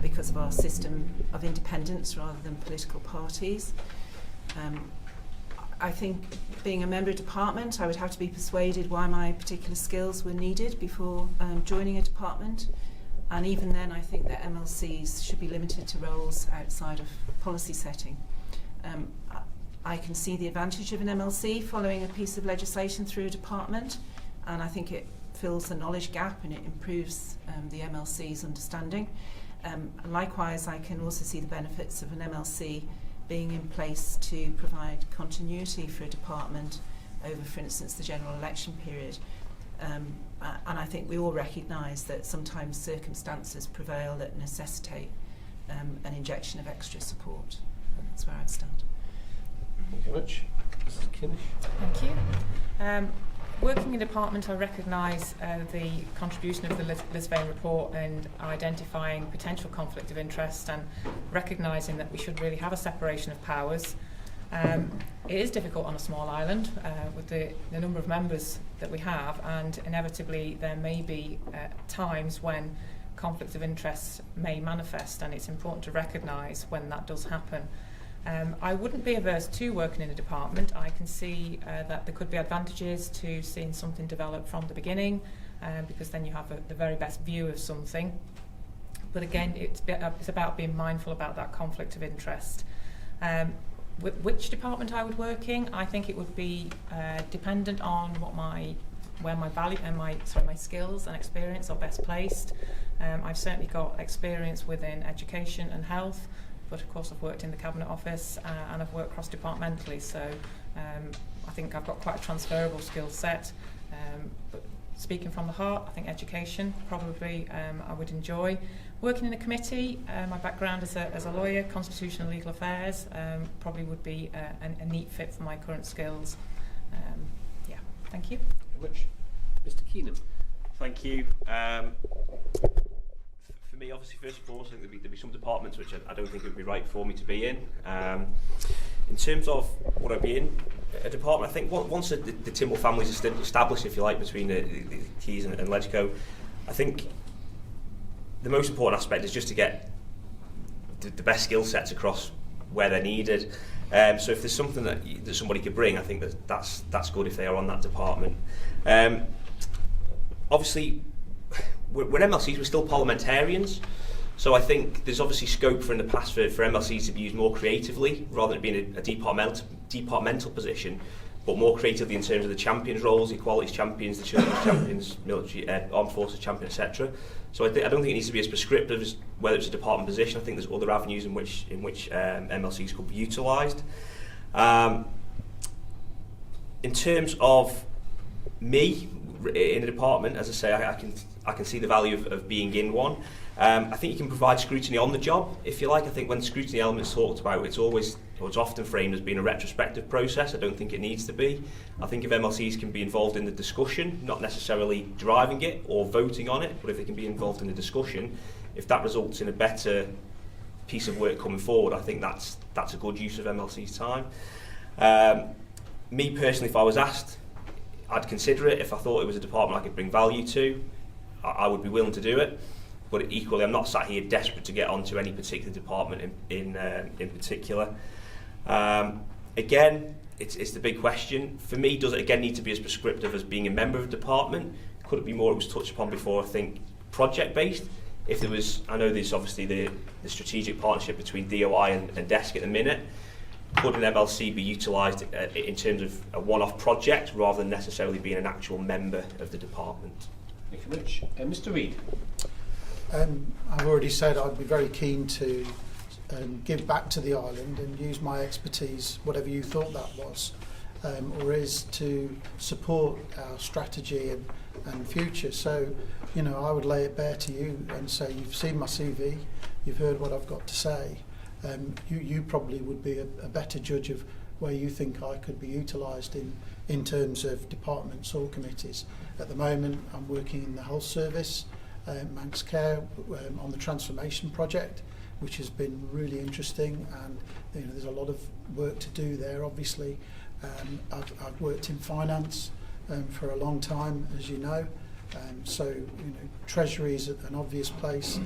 because of our system of independence rather than political parties. I think being a member of department, I would have to be persuaded why my particular skills were needed before joining a department. And even then, I think that MLCs should be limited to roles outside of policy setting. I can see the advantage of an MLC following a piece of legislation through a department, and I think it fills the knowledge gap and it improves the MLC's understanding. And likewise, I can also see the benefits of an MLC being in place to provide continuity for a department over, for instance, the general election period. And I think we all recognise that sometimes circumstances prevail that necessitate an injection of extra support. And that's where I'd stand. Thank you very much. Mrs. Kinnish. Thank you. Working in a department, I recognise the contribution of the Lisvane report and identifying potential conflict of interest and recognising that we should really have a separation of powers. It is difficult on a small island with the number of members that we have, and inevitably there may be times when conflict of interest may manifest, and it's important to recognise when that does happen. I wouldn't be averse to working in a department. I can see that there could be advantages to seeing something develop from the beginning, because then you have the very best view of something. But again, it's about being mindful about that conflict of interest. Which department I would work in, I think it would be dependent on where my value and my skills and experience are best placed. I've certainly got experience within education and health, but of course I've worked in the Cabinet Office and I've worked cross-departmentally, so I think I've got quite a transferable skill set. But speaking from the heart, I think education probably I would enjoy. Working in a committee, my background as a lawyer, constitutional legal affairs, probably would be a neat fit for my current skills. Yeah, thank you. Thank you very much. Mr. Keenan. Thank you. For me, obviously, first and foremost, I think there'd be some departments which I don't think it would be right for me to be in. In terms of what I'd be in, a department, I think once the Timble family is established, if you like, between the Keys and Legco, I think the most important aspect is just to get the best skill sets across where they're needed. So if there's something that somebody could bring, I think that's good if they are on that department. Obviously, we're MLCs, we're still parliamentarians, so I think there's obviously scope for in the past for MLCs to be used more creatively, rather than being a departmental position, but more creatively in terms of the champions roles, equalities champions, the children's champions, military, armed forces champion, etc. So I don't think it needs to be as prescriptive as whether it's a department position. I think there's other avenues in which MLCs could be utilised. In terms of me in a department, as I say, I can see the value of being in one. I think you can provide scrutiny on the job, if you like. I think when scrutiny elements talked about, it's often framed as being a retrospective process. I don't think it needs to be. I think if MLCs can be involved in the discussion, not necessarily driving it or voting on it, but if they can be involved in the discussion, if that results in a better piece of work coming forward, I think that's a good use of MLC's time. Me personally, if I was asked, I'd consider it. If I thought it was a department I could bring value to, I would be willing to do it. But equally, I'm not sat here desperate to get onto any particular department in particular. Again, it's the big question. For me, does it again need to be as prescriptive as being a member of a department? Could it be more, it was touched upon before, I think, project-based? If there was, I know there's obviously the strategic partnership between DOI and Desk at the minute. Could an MLC be utilised in terms of a one-off project rather than necessarily being an actual member of the department? Thank you very much. Mr. Reid. I've already said I'd be very keen to give back to the island and use my expertise, whatever you thought that was, or is, to support our strategy and future. So, I would lay it bare to you and say, you've seen my CV, you've heard what I've got to say. You probably would be a better judge of where you think I could be utilised in terms of departments or committees. At the moment, I'm working in the health service, Manx Care, on the transformation project, which has been really interesting, and there's a lot of work to do there. Obviously, I've worked in finance for a long time, as you know. So Treasury is an obvious place,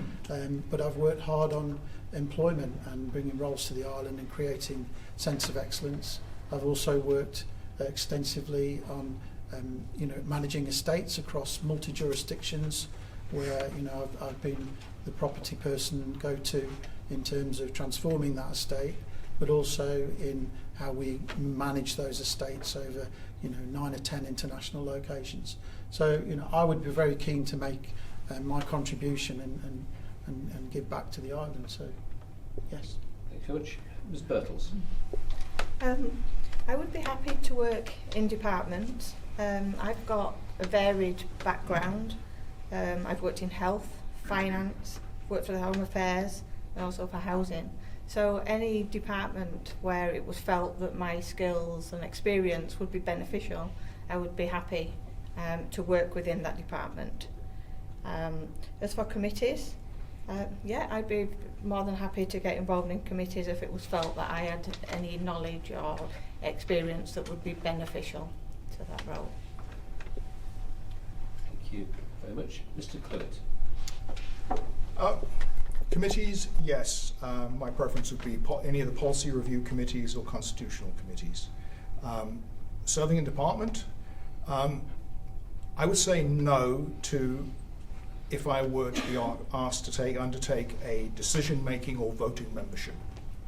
but I've worked hard on employment and bringing roles to the island and creating sense of excellence. I've also worked extensively on managing estates across multi-jurisdictions, where I've been the property person go-to in terms of transforming that estate, but also in how we manage those estates over 9 or 10 international locations. So I would be very keen to make my contribution and give back to the island. So yes. Thank you very much. Ms. Birtles. I would be happy to work in departments. I've got a varied background. I've worked in health, finance, worked for the Home Affairs, and also for housing. So any department where it was felt that my skills and experience would be beneficial, I would be happy to work within that department. As for committees, I'd be more than happy to get involved in committees if it was felt that I had any knowledge or experience that would be beneficial to that role. Thank you very much. Mr. Clueit. Committees, yes. My preference would be any of the policy review committees or constitutional committees. Serving in department, I would say no to if I were to be asked to undertake a decision-making or voting membership.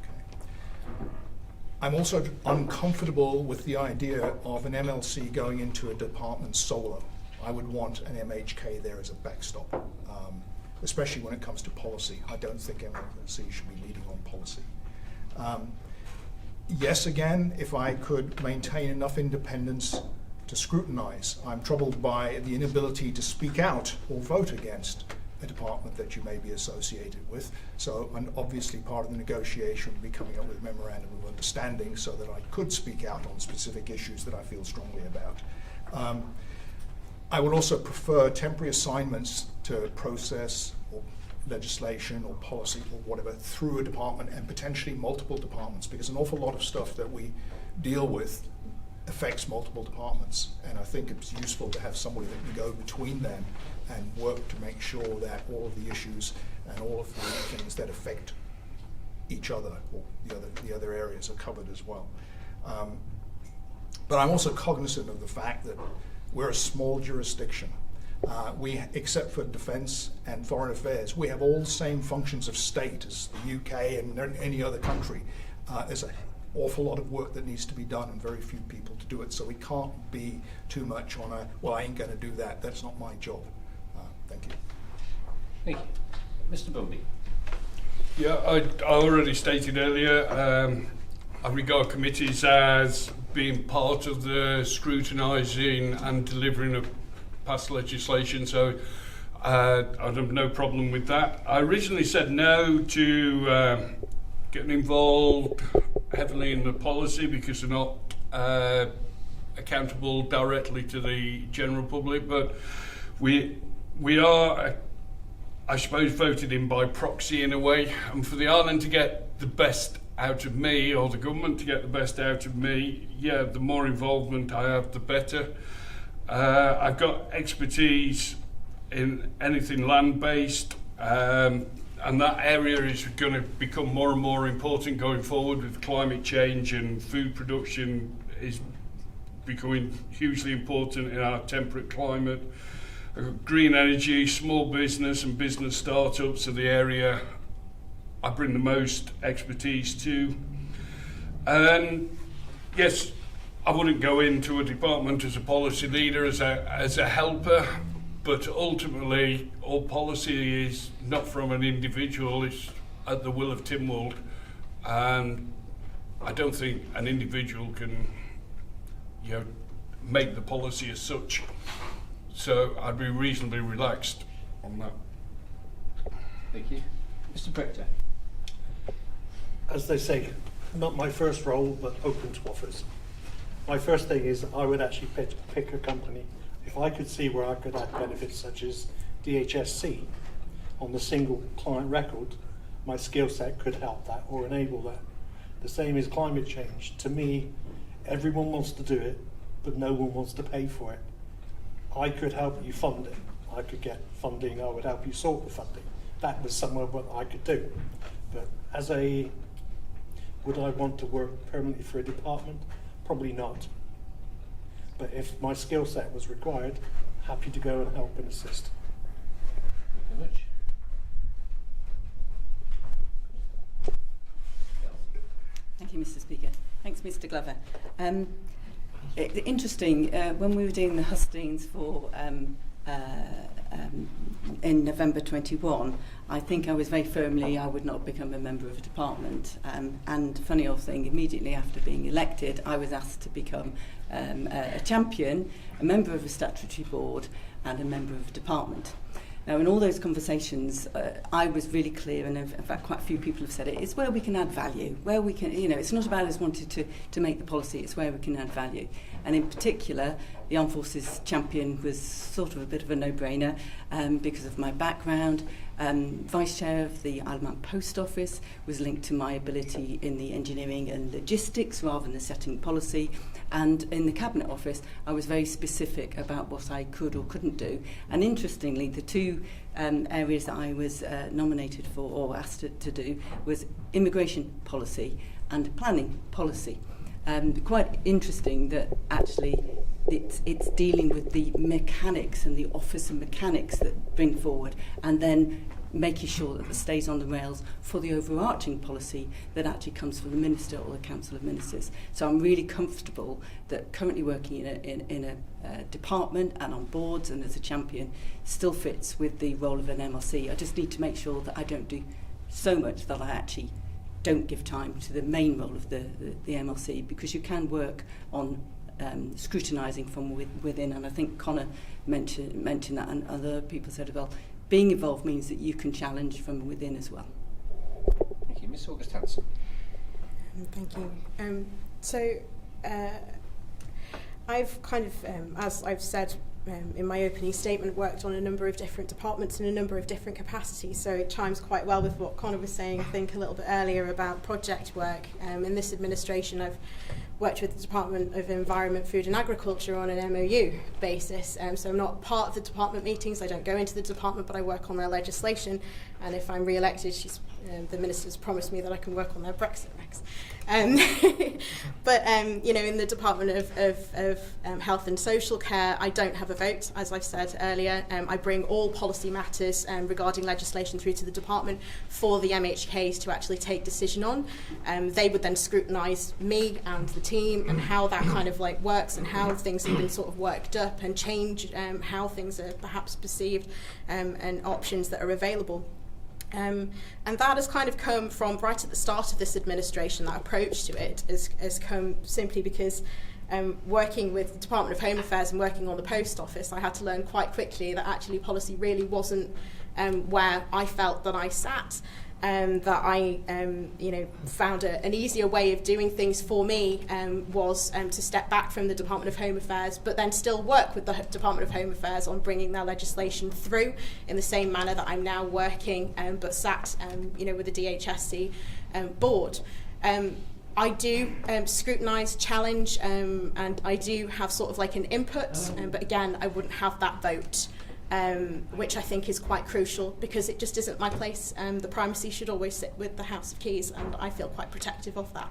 Okay. I'm also uncomfortable with the idea of an MLC going into a department solo. I would want an MHK there as a backstop, especially when it comes to policy. I don't think MLC should be leading on policy. Yes, again, if I could maintain enough independence to scrutinise. I'm troubled by the inability to speak out or vote against a department that you may be associated with. So, and obviously part of the negotiation would be coming up with a memorandum of understanding so that I could speak out on specific issues that I feel strongly about. I would also prefer temporary assignments to process or legislation or policy or whatever through a department, and potentially multiple departments, because an awful lot of stuff that we deal with affects multiple departments, and I think it's useful to have somebody that can go between them and work to make sure that all of the issues and all of the things that affect each other, or the other areas are covered as well. But I'm also cognizant of the fact that we're a small jurisdiction. Except for defence and foreign affairs, we have all the same functions of state as the UK and any other country. There's an awful lot of work that needs to be done and very few people to do it, so we can't be too much on well, I ain't going to do that, that's not my job. Thank you. Thank you. Mr. Brumby. Yeah, I already stated earlier, I regard committees as being part of the scrutinising and delivering of past legislation, so I have no problem with that. I originally said no to getting involved heavily in the policy because they're not accountable directly to the general public, but we are, I suppose, voted in by proxy in a way, and for the island to get the best out of me, or the government to get the best out of me, yeah, the more involvement I have, the better. I've got expertise in anything land-based, and that area is going to become more and more important going forward with climate change, and food production is becoming hugely important in our temperate climate. I've got green energy, small business and business startups are the area I bring the most expertise to. And yes, I wouldn't go into a department as a policy leader, as a helper, but ultimately all policy is not from an individual, it's at the will of Tynwald, and I don't think an individual can, make the policy as such. So I'd be reasonably relaxed on that. Thank you. Mr. Prictor. As they say, not my first role, but open to offers. My first thing is I would actually pick a company if I could see where I could add benefits such as DHSC on the single client record. My skill set could help that or enable that. The same as climate change. To me, everyone wants to do it, but no one wants to pay for it. I could help you fund it. I could get funding. I would help you sort the funding. That was somewhere what I could do. But would I want to work permanently for a department? Probably not. But if my skill set was required, happy to go and help and assist. Thank you very much. Thank you, Mr. Speaker. Thanks, Mr. Glover. Interesting, when we were doing the hustings for in November 21, I think I was very firmly I would not become a member of a department. And funny old thing, immediately after being elected, I was asked to become a champion, a member of a statutory board, and a member of a department. Now, in all those conversations, I was really clear, and in fact, quite a few people have said it, it's where we can add value, where we can, it's not about us wanting to make the policy, it's where we can add value. And in particular, the Armed Forces champion was sort of a bit of a no-brainer because of my background. Vice Chair of the Isle of Man Post Office was linked to my ability in the engineering and logistics rather than setting policy. And in the Cabinet Office, I was very specific about what I could or couldn't do. And interestingly, the two areas that I was nominated for or asked to do was immigration policy and planning policy. Quite interesting that actually it's dealing with the mechanics and the office and mechanics that bring forward, and then making sure that it stays on the rails for the overarching policy that actually comes from the Minister or the Council of Ministers. So I'm really comfortable that currently working in a department and on boards and as a champion still fits with the role of an MLC. I just need to make sure that I don't do so much that I actually don't give time to the main role of the MLC, because you can work on scrutinising from within, and I think Conor mentioned that, and other people said, well, being involved means that you can challenge from within as well. Thank you. Ms. August-Hanson. Thank you. I've kind of, as I've said in my opening statement, worked on a number of different departments in a number of different capacities, so it chimes quite well with what Conor was saying, I think, a little bit earlier about project work. In this administration, I've worked with the Department of Environment, Food and Agriculture on an MOU basis. So I'm not part of the department meetings. I don't go into the department, but I work on their legislation. And if I'm re-elected, the minister's promised me that I can work on their Brexit regs. But in the Department of Health and Social Care, I don't have a vote, as I've said earlier. I bring all policy matters regarding legislation through to the department for the MHKs to actually take decision on. They would then scrutinise me and the team and how that kind of works and how things have been sort of worked up and change how things are perhaps perceived and options that are available. And that has kind of come from right at the start of this administration. That approach to it has come simply because working with the Department of Home Affairs and working on the Post Office, I had to learn quite quickly that actually policy really wasn't where I felt that I sat. That I found an easier way of doing things for me was to step back from the Department of Home Affairs, but then still work with the Department of Home Affairs on bringing their legislation through in the same manner that I'm now working, but sat with the DHSC board. I do scrutinise, challenge, and I do have sort of an input, but again, I wouldn't have that vote. Which I think is quite crucial because it just isn't my place. The primacy should always sit with the House of Keys, and I feel quite protective of that.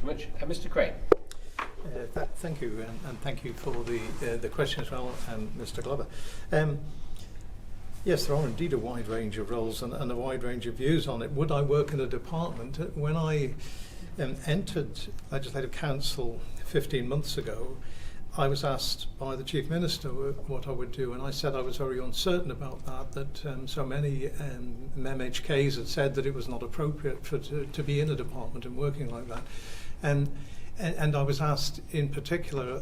Thank you very much. Mr. Craine. Thank you, and thank you for the question as well, Mr. Glover. Yes, there are indeed a wide range of roles and a wide range of views on it. Would I work in a department? When I entered Legislative Council 15 months ago, I was asked by the Chief Minister what I would do, and I said I was very uncertain about that so many MHKs had said that it was not appropriate to be in a department and working like that. And I was asked in particular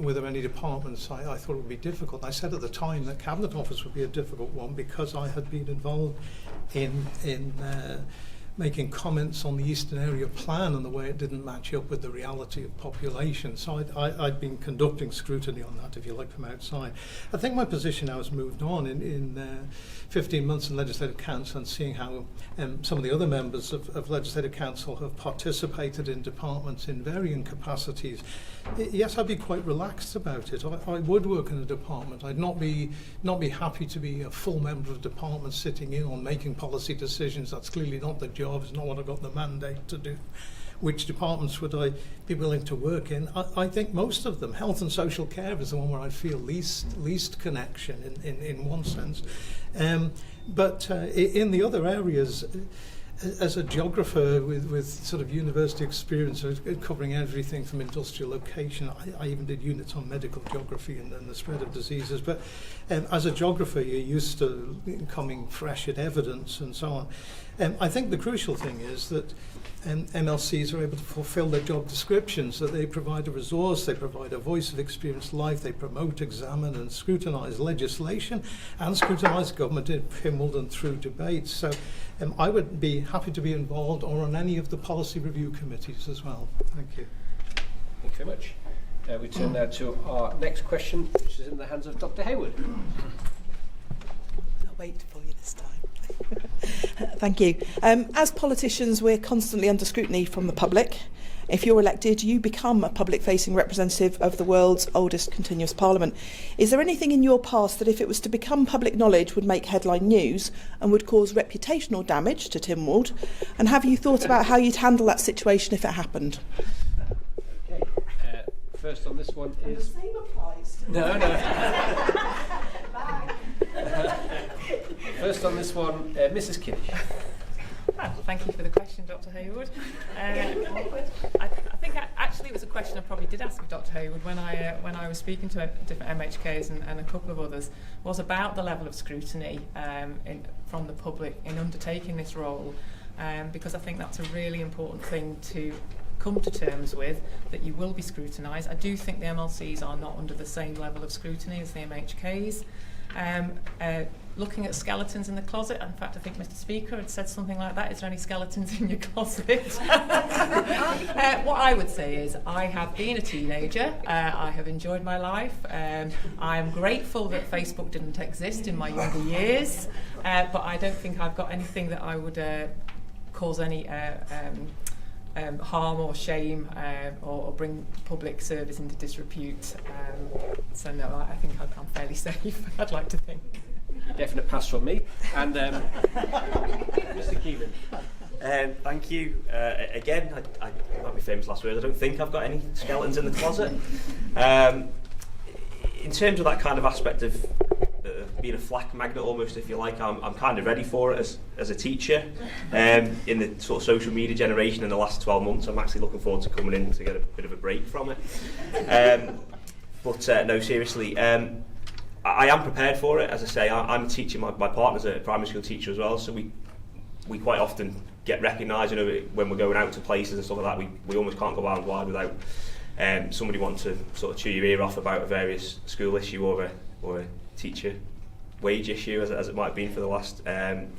were there any departments I thought it would be difficult. I said at the time that Cabinet Office would be a difficult one because I had been involved in making comments on the Eastern Area Plan and the way it didn't match up with the reality of population. So I'd been conducting scrutiny on that, if you like, from outside. I think my position now has moved on in 15 months in Legislative Council and seeing how some of the other members of Legislative Council have participated in departments in varying capacities. Yes, I'd be quite relaxed about it. I would work in a department. I'd not be happy to be a full member of a department sitting in on making policy decisions. That's clearly not the job. It's not what I got the mandate to do. Which departments would I be willing to work in? I think most of them. Health and social care is the one where I feel least connection in one sense. But in the other areas, as a geographer with sort of university experience covering everything from industrial location, I even did units on medical geography and the spread of diseases. But as a geographer, you're used to coming fresh at evidence and so on. I think the crucial thing is that MLCs are able to fulfill their job descriptions, that they provide a resource, they provide a voice of experienced life, they promote, examine and scrutinise legislation and scrutinise government input and through debates. So I would be happy to be involved or on any of the policy review committees as well. Thank you. Thank you very much. We turn now to our next question, which is in the hands of Dr. Hayward. I'll wait for you this time. Thank you. As politicians, we're constantly under scrutiny from the public. If you're elected, you become a public-facing representative of the world's oldest continuous parliament. Is there anything in your past that, if it was to become public knowledge, would make headline news and would cause reputational damage to Tynwald? And have you thought about how you'd handle that situation if it happened? Okay. First on this one is... The same applies. First on this one, Mrs. Kinnish. Thank you for the question, Dr. Hayward. I think actually it was a question I probably did ask of Dr. Hayward when I was speaking to different MHKs and a couple of others, was about the level of scrutiny from the public in undertaking this role, because I think that's a really important thing to come to terms with, that you will be scrutinised. I do think the MLCs are not under the same level of scrutiny as the MHKs. Looking at skeletons in the closet, in fact I think Mr. Speaker had said something like that, is there any skeletons in your closet? What I would say is I have been a teenager, I have enjoyed my life, I am grateful that Facebook didn't exist in my younger years, but I don't think I've got anything that I would cause any harm or shame or bring public service into disrepute. So no, I think I'm fairly safe, I'd like to think. Definite pass from me. And Mr. Keenan. Thank you. Again, I might be famous last words. I don't think I've got any skeletons in the closet. In terms of that kind of aspect of being a flak magnet almost, if you like, I'm kind of ready for it as a teacher. In the sort of social media generation in the last 12 months, I'm actually looking forward to coming in to get a bit of a break from it. But no, seriously, I am prepared for it. As I say, I'm a teacher. My partner's a primary school teacher as well, so we quite often get recognised, you know, when we're going out to places and stuff like that. We almost can't go out wide without somebody wanting to sort of chew your ear off about a various school issue or a teacher wage issue, as it might have been for the last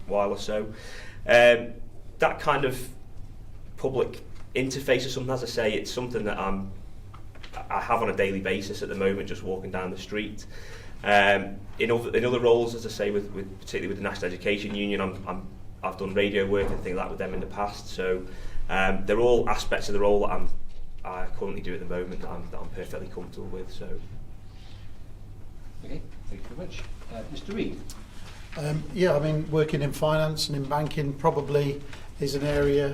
while or so. That kind of public interface or something, as I say, it's something that I have on a daily basis at the moment, just walking down the street. In other roles, as I say, particularly with the National Education Union, I've done radio work and things like that with them in the past. So they're all aspects of the role that I currently do at the moment that I'm perfectly comfortable with. So. Okay, thank you very much. Mr. Reid. Yeah, I mean, working in finance and in banking probably is an area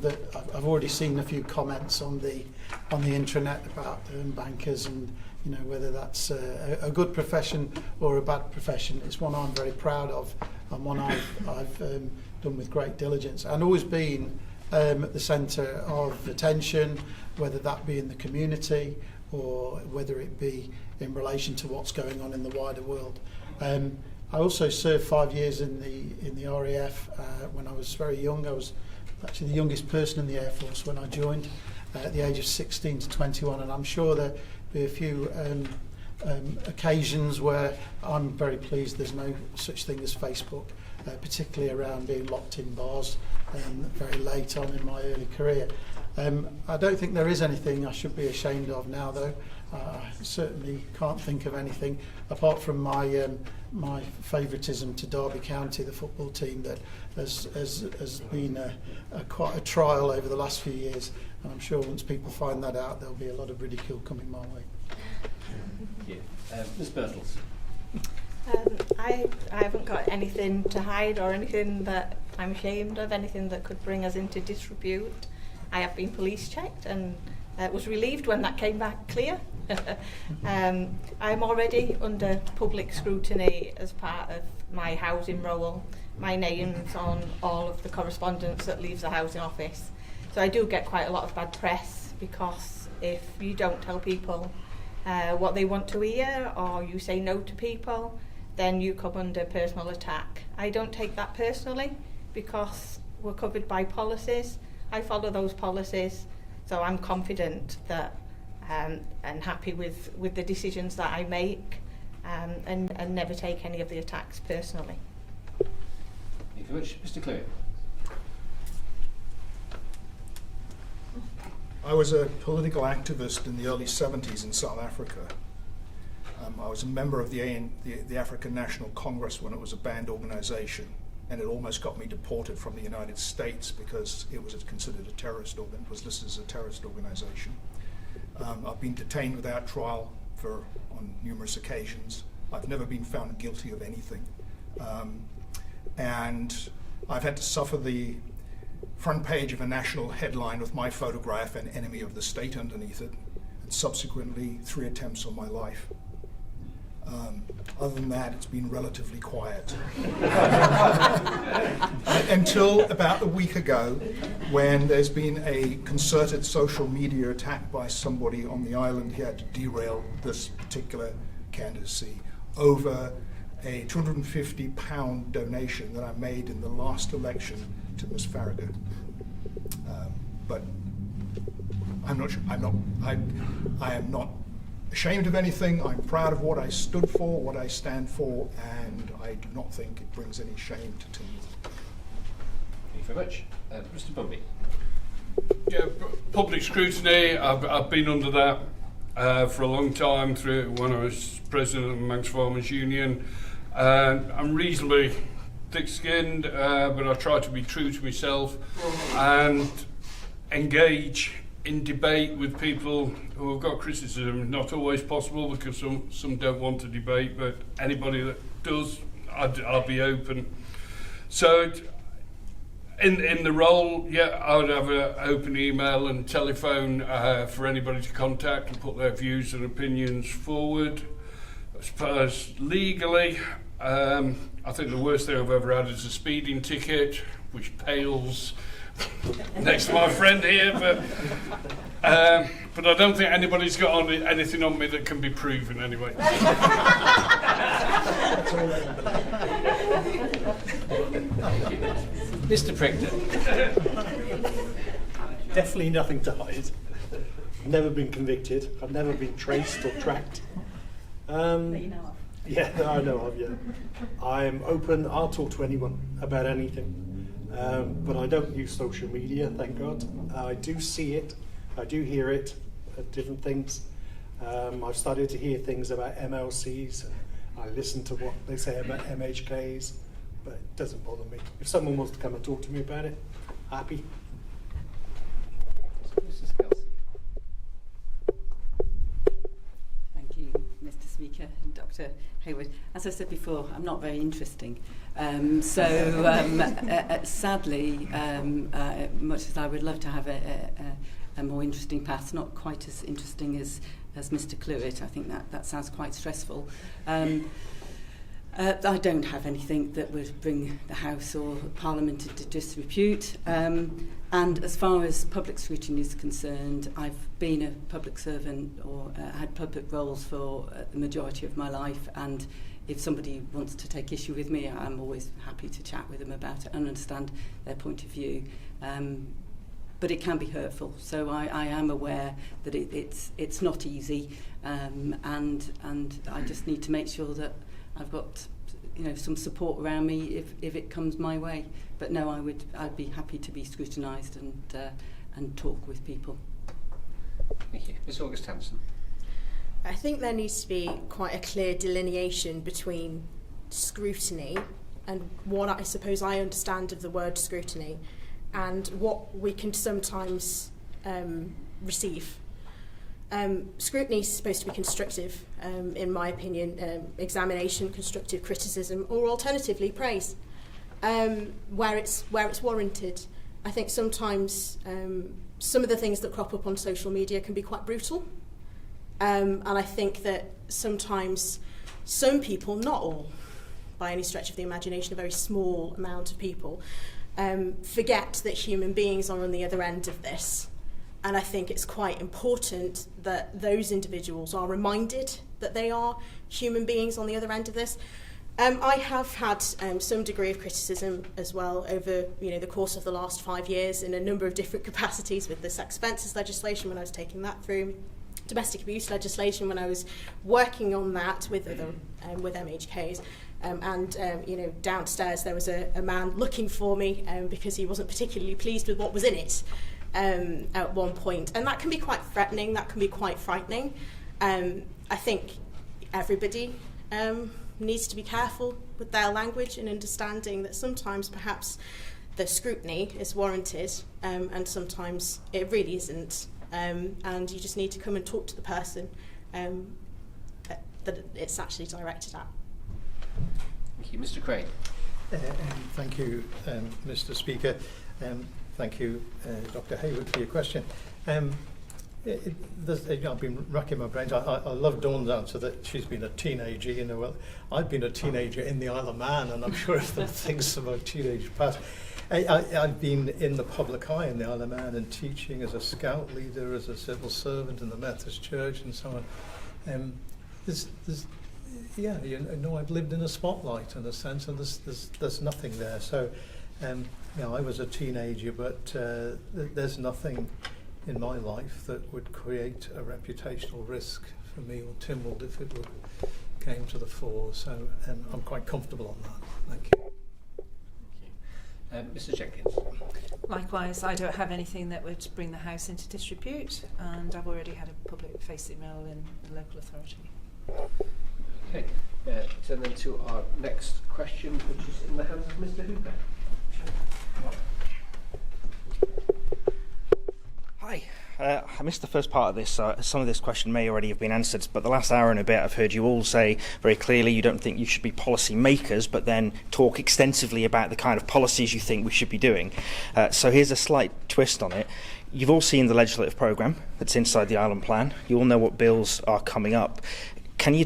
that I've already seen a few comments on the intranet about bankers and, you know, whether that's a good profession or a bad profession. It's one I'm very proud of and one I've done with great diligence and always been at the centre of attention, whether that be in the community or whether it be in relation to what's going on in the wider world. I also served 5 years in the RAF when I was very young. I was actually the youngest person in the Air Force when I joined at the age of 16 to 21, and I'm sure there'll be a few occasions where I'm very pleased there's no such thing as Facebook, particularly around being locked in bars very late on in my early career. I don't think there is anything I should be ashamed of now, though. I certainly can't think of anything apart from my favouritism to Derby County, the football team, that has been quite a trial over the last few years. And I'm sure once people find that out, there'll be a lot of ridicule coming my way. Yeah. Ms. Birtles. I haven't got anything to hide or anything that I'm ashamed of, anything that could bring us into disrepute. I have been police checked and was relieved when that came back clear. I'm already under public scrutiny as part of my housing role. My name's on all of the correspondence that leaves the housing office. So I do get quite a lot of bad press because if you don't tell people what they want to hear or you say no to people, then you come under personal attack. I don't take that personally because we're covered by policies. I follow those policies, so I'm confident that and happy with the decisions that I make and never take any of the attacks personally. Thank you very much. Mr. Clueit. I was a political activist in the early 70s in South Africa. I was a member of the African National Congress when it was a banned organisation, and it almost got me deported from the United States because it was considered a terrorist organ, was listed as a terrorist organisation. I've been detained without trial on numerous occasions. I've never been found guilty of anything. And I've had to suffer the front page of a national headline with my photograph and enemy of the state underneath it, and subsequently 3 attempts on my life. Other than that, it's been relatively quiet. Until about a week ago, when there's been a concerted social media attack by somebody on the island here to derail this particular candidacy over a £250 donation that I made in the last election to Ms. Farragut. But I am not ashamed of anything. I'm proud of what I stood for, what I stand for, and I do not think it brings any shame to Tim. Thank you very much. Mr. Brumby. Yeah, public scrutiny, I've been under that for a long time through when I was president of the Manx Farmers Union. I'm reasonably thick-skinned, but I try to be true to myself, and engage in debate with people who have got criticism. Not always possible because some don't want to debate, but anybody that does, I'll be open. So in the role, yeah, I would have an open email and telephone for anybody to contact and put their views and opinions forward. As far as legally, I think the worst thing I've ever had is a speeding ticket, which pales next to my friend here, but I don't think anybody's got anything on me that can be proven anyway. Mr. Prictor. Definitely nothing to hide. Never been convicted. I've never been traced or tracked. Yeah, that I know of, yeah. I'm open. I'll talk to anyone about anything. But I don't use social media, thank God. I do see it. I do hear it, different things. I've started to hear things about MLCs. I listen to what they say about MHKs, but it doesn't bother me. If someone wants to come and talk to me about it, happy. Mrs. Kelsey. Thank you, Mr. Speaker and Dr. Hayward. As I said before, I'm not very interesting. Sadly, much as I would love to have a more interesting path, not quite as interesting as Mr. Clueit. I think that sounds quite stressful. I don't have anything that would bring the House or Parliament into disrepute. And as far as public scrutiny is concerned, I've been a public servant or had public roles for the majority of my life, and if somebody wants to take issue with me, I'm always happy to chat with them about it and understand their point of view. But it can be hurtful, so I am aware that it's not easy, and I just need to make sure that I've got some support around me if it comes my way. But no, I'd be happy to be scrutinised and talk with people. Thank you, Ms. August-Hanson. I think there needs to be quite a clear delineation between scrutiny and what I suppose I understand of the word scrutiny and what we can sometimes receive. Scrutiny is supposed to be constructive, in my opinion, examination, constructive criticism, or alternatively praise, where it's warranted. I think sometimes some of the things that crop up on social media can be quite brutal. And I think that sometimes some people, not all, by any stretch of the imagination, a very small amount of people, forget that human beings are on the other end of this. And I think it's quite important that those individuals are reminded that they are human beings on the other end of this. I have had some degree of criticism as well over the course of the last 5 years in a number of different capacities, with the sex offences legislation when I was taking that through, domestic abuse legislation when I was working on that with MHKs, and downstairs there was a man looking for me because he wasn't particularly pleased with what was in it at one point, and that can be quite threatening, that can be quite frightening. I think everybody needs to be careful with their language and understanding that sometimes perhaps the scrutiny is warranted, and sometimes it really isn't. And you just need to come and talk to the person that it's actually directed at. Thank you, Mr. Craine. Thank you, Mr. Speaker. Thank you, Dr. Hayward, for your question. I've been racking my brains. I love Dawn's answer that she's been a teenager. Well, I've been a teenager in the Isle of Man, and I'm sure if there are things about teenage past. I've been in the public eye in the Isle of Man and teaching as a scout leader, as a civil servant in the Methodist Church and so on. I've lived in a spotlight in a sense, and there's nothing there. So, I was a teenager, but there's nothing in my life that would create a reputational risk for me or Tynwald if it came to the fore. So I'm quite comfortable on that. Thank you. Mr. Jenkins. Likewise, I don't have anything that would bring the House into disrepute, and I've already had a public-facing role in the local authority. Okay, turn then to our next question, which is in the hands of Mr. Hooper. Hi. I missed the first part of this. Some of this question may already have been answered, but the last hour and a bit I've heard you all say very clearly you don't think you should be policy makers, but then talk extensively about the kind of policies you think we should be doing. So here's a slight twist on it. You've all seen the legislative programme that's inside the Island Plan. You all know what bills are coming up. Can you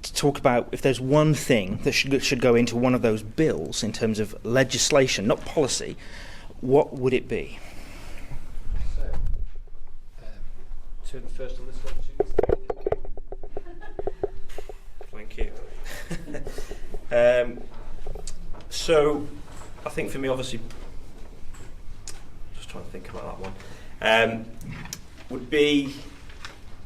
talk about if there's one thing that should go into one of those bills in terms of legislation, not policy, what would it be? Turn first on this one. Thank you. So, I think for me, obviously, just trying to think about that one, would be,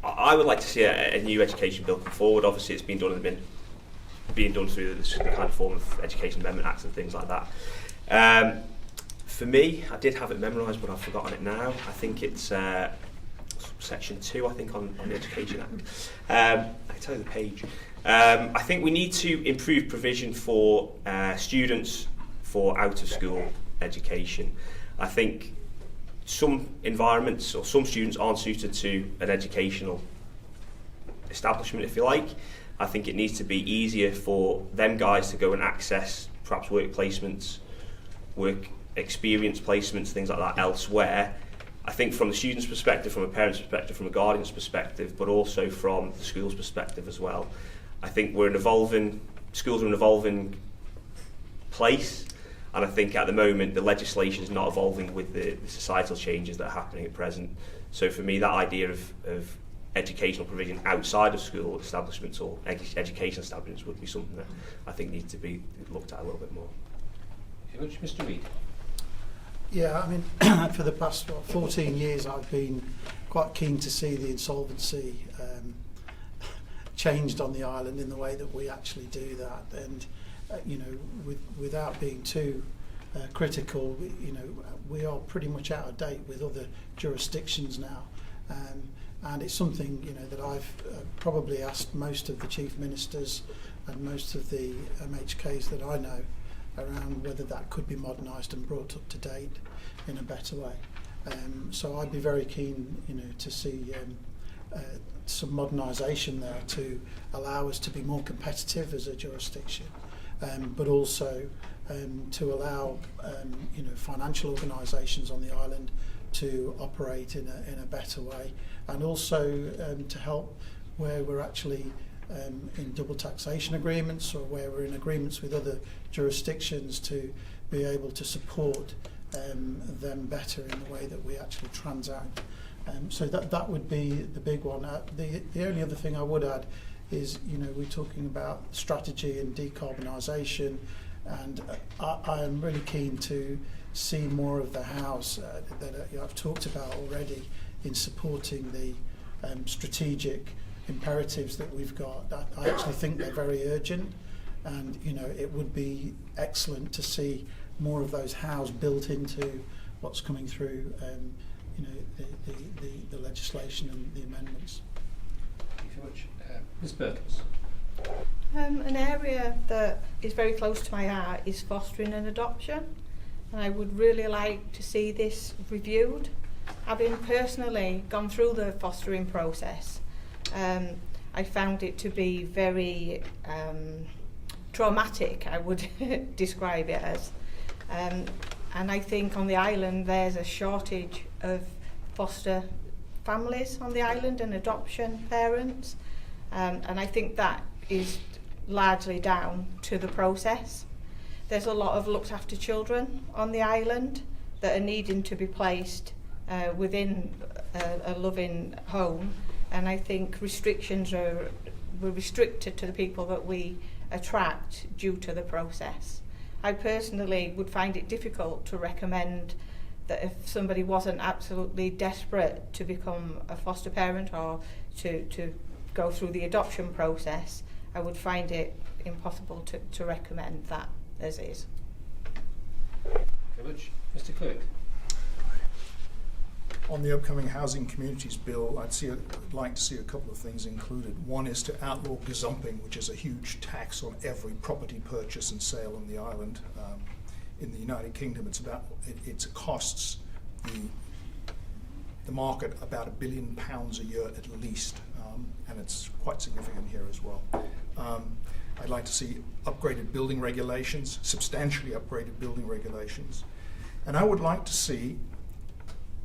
I would like to see a new education bill come forward. Obviously, it's being done through this kind of form of Education Amendment Acts and things like that. For me, I did have it memorised, but I've forgotten it now. I think it's Section 2, I think, on the Education Act. I can tell you the page. I think we need to improve provision for students for out-of-school education. I think some environments or some students aren't suited to an educational establishment, if you like. I think it needs to be easier for them guys to go and access perhaps work placements, work experience placements, things like that elsewhere. I think from the student's perspective, from a parent's perspective, from a guardian's perspective, but also from the school's perspective as well. I think schools are an evolving place, and I think at the moment the legislation is not evolving with the societal changes that are happening at present. So for me, that idea of educational provision outside of school establishments or education establishments would be something that I think needs to be looked at a little bit more. Thank you very much. Mr. Reid. Yeah, I mean, for the past 14 years I've been quite keen to see the insolvency changed on the island in the way that we actually do that. And, you know, without being too critical, you know, we are pretty much out of date with other jurisdictions now. And it's something, you know, that I've probably asked most of the chief ministers and most of the MHKs that I know around whether that could be modernised and brought up to date in a better way. So I'd be very keen, you know, to see some modernisation there to allow us to be more competitive as a jurisdiction, but also to allow you know, financial organisations on the island to operate in a better way, and also to help where we're actually in double taxation agreements or where we're in agreements with other jurisdictions to be able to support them better in the way that we actually transact. So that would be the big one. The only other thing I would add is, you know, we're talking about strategy and decarbonisation, and I am really keen to see more of the House that I've talked about already in supporting the strategic imperatives that we've got. I actually think they're very urgent, and you know, it would be excellent to see more of those housed built into what's coming through, you know, the legislation and the amendments. Thank you very much. Ms. Birtles. An area that is very close to my heart is fostering and adoption, and I would really like to see this reviewed. Having personally gone through the fostering process, I found it to be very traumatic, I would describe it as. And I think on the island there's a shortage of foster families on the island and adoption parents. And I think that is largely down to the process. There's a lot of looked after children on the island that are needing to be placed within a loving home, and I think we're restricted to the people that we attract due to the process. I personally would find it difficult to recommend that if somebody wasn't absolutely desperate to become a foster parent or to go through the adoption process, I would find it impossible to recommend that as is. Thank you very much. Mr. Clueit. On the upcoming Housing Communities Bill, I'd like to see a couple of things included. One is to outlaw gazumping, which is a huge tax on every property purchase and sale on the island. In the United Kingdom, it costs the the market about £1 billion a year at least, and it's quite significant here as well. I'd like to see upgraded building regulations, substantially upgraded building regulations, and I would like to see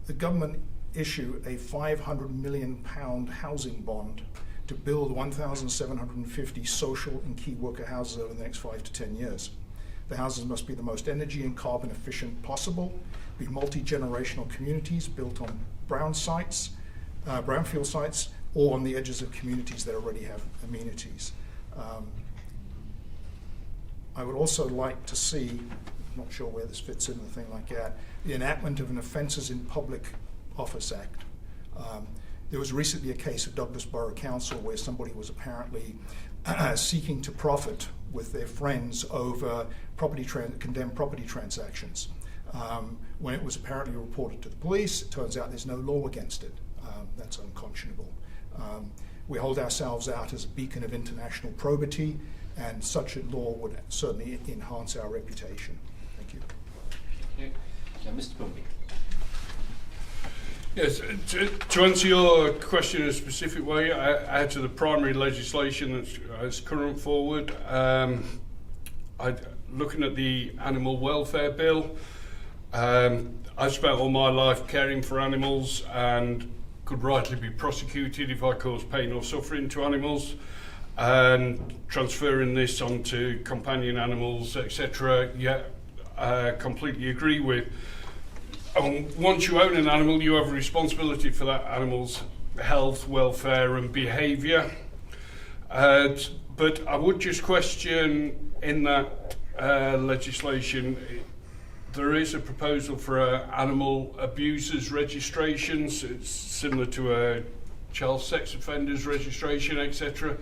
the government issue a £500 million housing bond to build 1,750 social and key worker houses over the next 5 to 10 years. The houses must be the most energy and carbon efficient possible, be multi-generational communities built on brownfield sites, or on the edges of communities that already have amenities. I would also like to see, I'm not sure where this fits in, a thing like that, the enactment of an Offences in Public Office Act. There was recently a case of Douglas Borough Council where somebody was apparently seeking to profit with their friends over condemned property transactions. When it was apparently reported to the police, it turns out there's no law against it. That's unconscionable. We hold ourselves out as a beacon of international probity, and such a law would certainly enhance our reputation. Thank you. Thank you. Mr. Brumby. Yes, to answer your question in a specific way, out of the primary legislation that's current forward, looking at the animal welfare bill, I've spent all my life caring for animals and could rightly be prosecuted if I cause pain or suffering to animals, and transferring this onto companion animals, etc. Yeah, I completely agree with. Once you own an animal, you have a responsibility for that animal's health, welfare and behaviour. But I would just question in that legislation, there is a proposal for animal abusers registrations. It's similar to a child sex offenders registration, etc.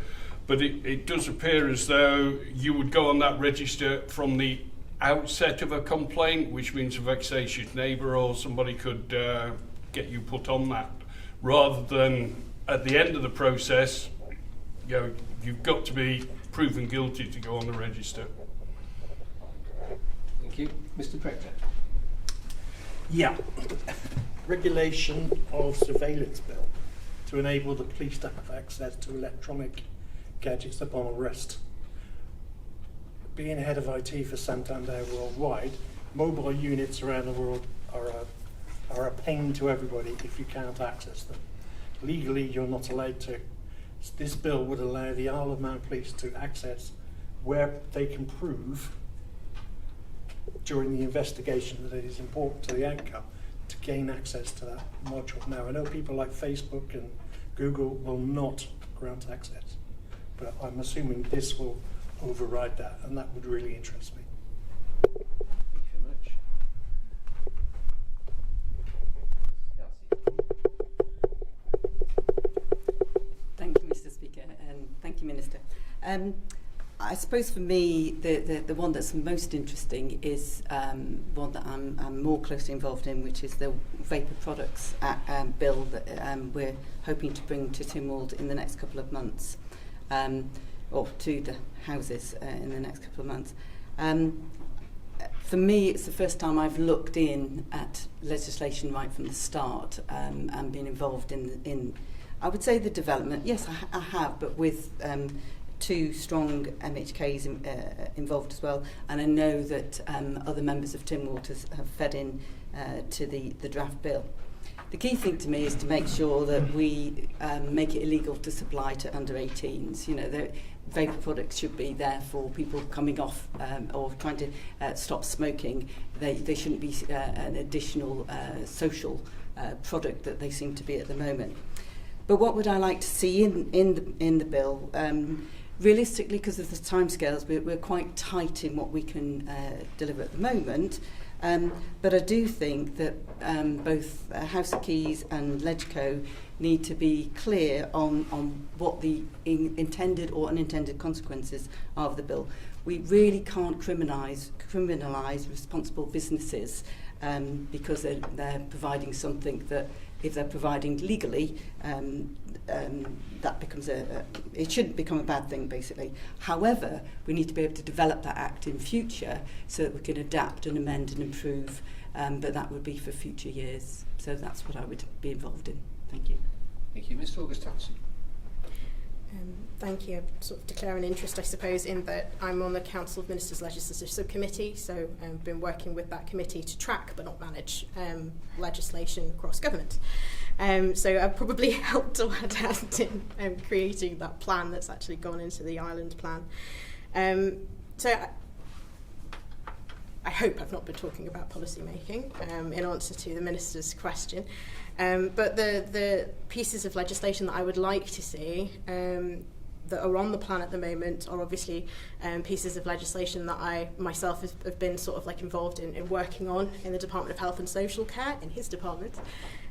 But it does appear as though you would go on that register from the outset of a complaint, which means a vexatious neighbour or somebody could get you put on that, rather than at the end of the process, you've got to be proven guilty to go on the register. Thank you. Mr. Prictor. Yeah. Regulation of surveillance bill to enable the police to have access to electronic gadgets upon arrest. Being head of IT for Santander worldwide, mobile units around the world are a pain to everybody if you can't access them. Legally, you're not allowed to. This bill would allow the Isle of Man police to access where they can prove during the investigation that it is important to the outcome to gain access to that module. Now, I know people like Facebook and Google will not grant access, but I'm assuming this will override that, and that would really interest me. Thank you very much. Thank you, Mr. Speaker, and thank you, Minister. I suppose for me, the one that's most interesting is one that I'm more closely involved in, which is the vapour products bill that we're hoping to bring to Tynwald in the next couple of months, or to the houses in the next couple of months. For me, it's the first time I've looked in at legislation right from the start and been involved in I would say the development. Yes, I have, but with two strong MHKs involved as well, and I know that other members of Tynwald have fed in to the draft bill. The key thing to me is to make sure that we make it illegal to supply to under 18s. You know, the vapour products should be there for people coming off or trying to stop smoking. They shouldn't be an additional social product that they seem to be at the moment. But what would I like to see in the bill? Realistically, because of the timescales, we're quite tight in what we can deliver at the moment. But I do think that both House of Keys and Legco need to be clear on what the intended or unintended consequences are of the bill. We really can't criminalise responsible businesses because they're providing something that, if they're providing legally, that becomes it shouldn't become a bad thing, basically. However, we need to be able to develop that act in future so that we can adapt and amend and improve but that would be for future years. So that's what I would be involved in. Thank you. Thank you. Mr. August-Hanson. Thank you. I sort of declare an interest, I suppose, in that I'm on the Council of Ministers Legislative Subcommittee, so I've been working with that committee to track but not manage legislation across government. So I've probably helped a hand in creating that plan that's actually gone into the Island plan. So I hope I've not been talking about policy making in answer to the Minister's question. But the pieces of legislation that I would like to see that are on the plan at the moment are obviously pieces of legislation that I myself have been sort of like involved in working on in the Department of Health and Social Care, in his department,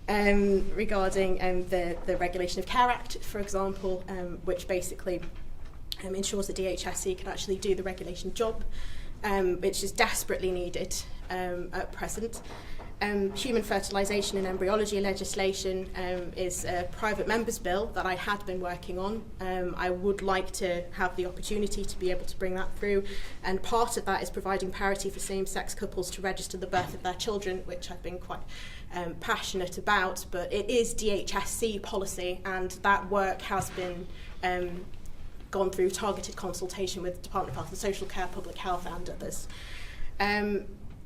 regarding the Regulation of Care Act, for example, which basically ensures that DHSC can actually do the regulation job, which is desperately needed at present. Human fertilisation and embryology legislation is a private member's bill that I had been working on. I would like to have the opportunity to be able to bring that through, and part of that is providing parity for same-sex couples to register the birth of their children, which I've been quite passionate about, but it is DHSC policy, and that work has been gone through targeted consultation with the Department of Health and Social Care, Public Health and others.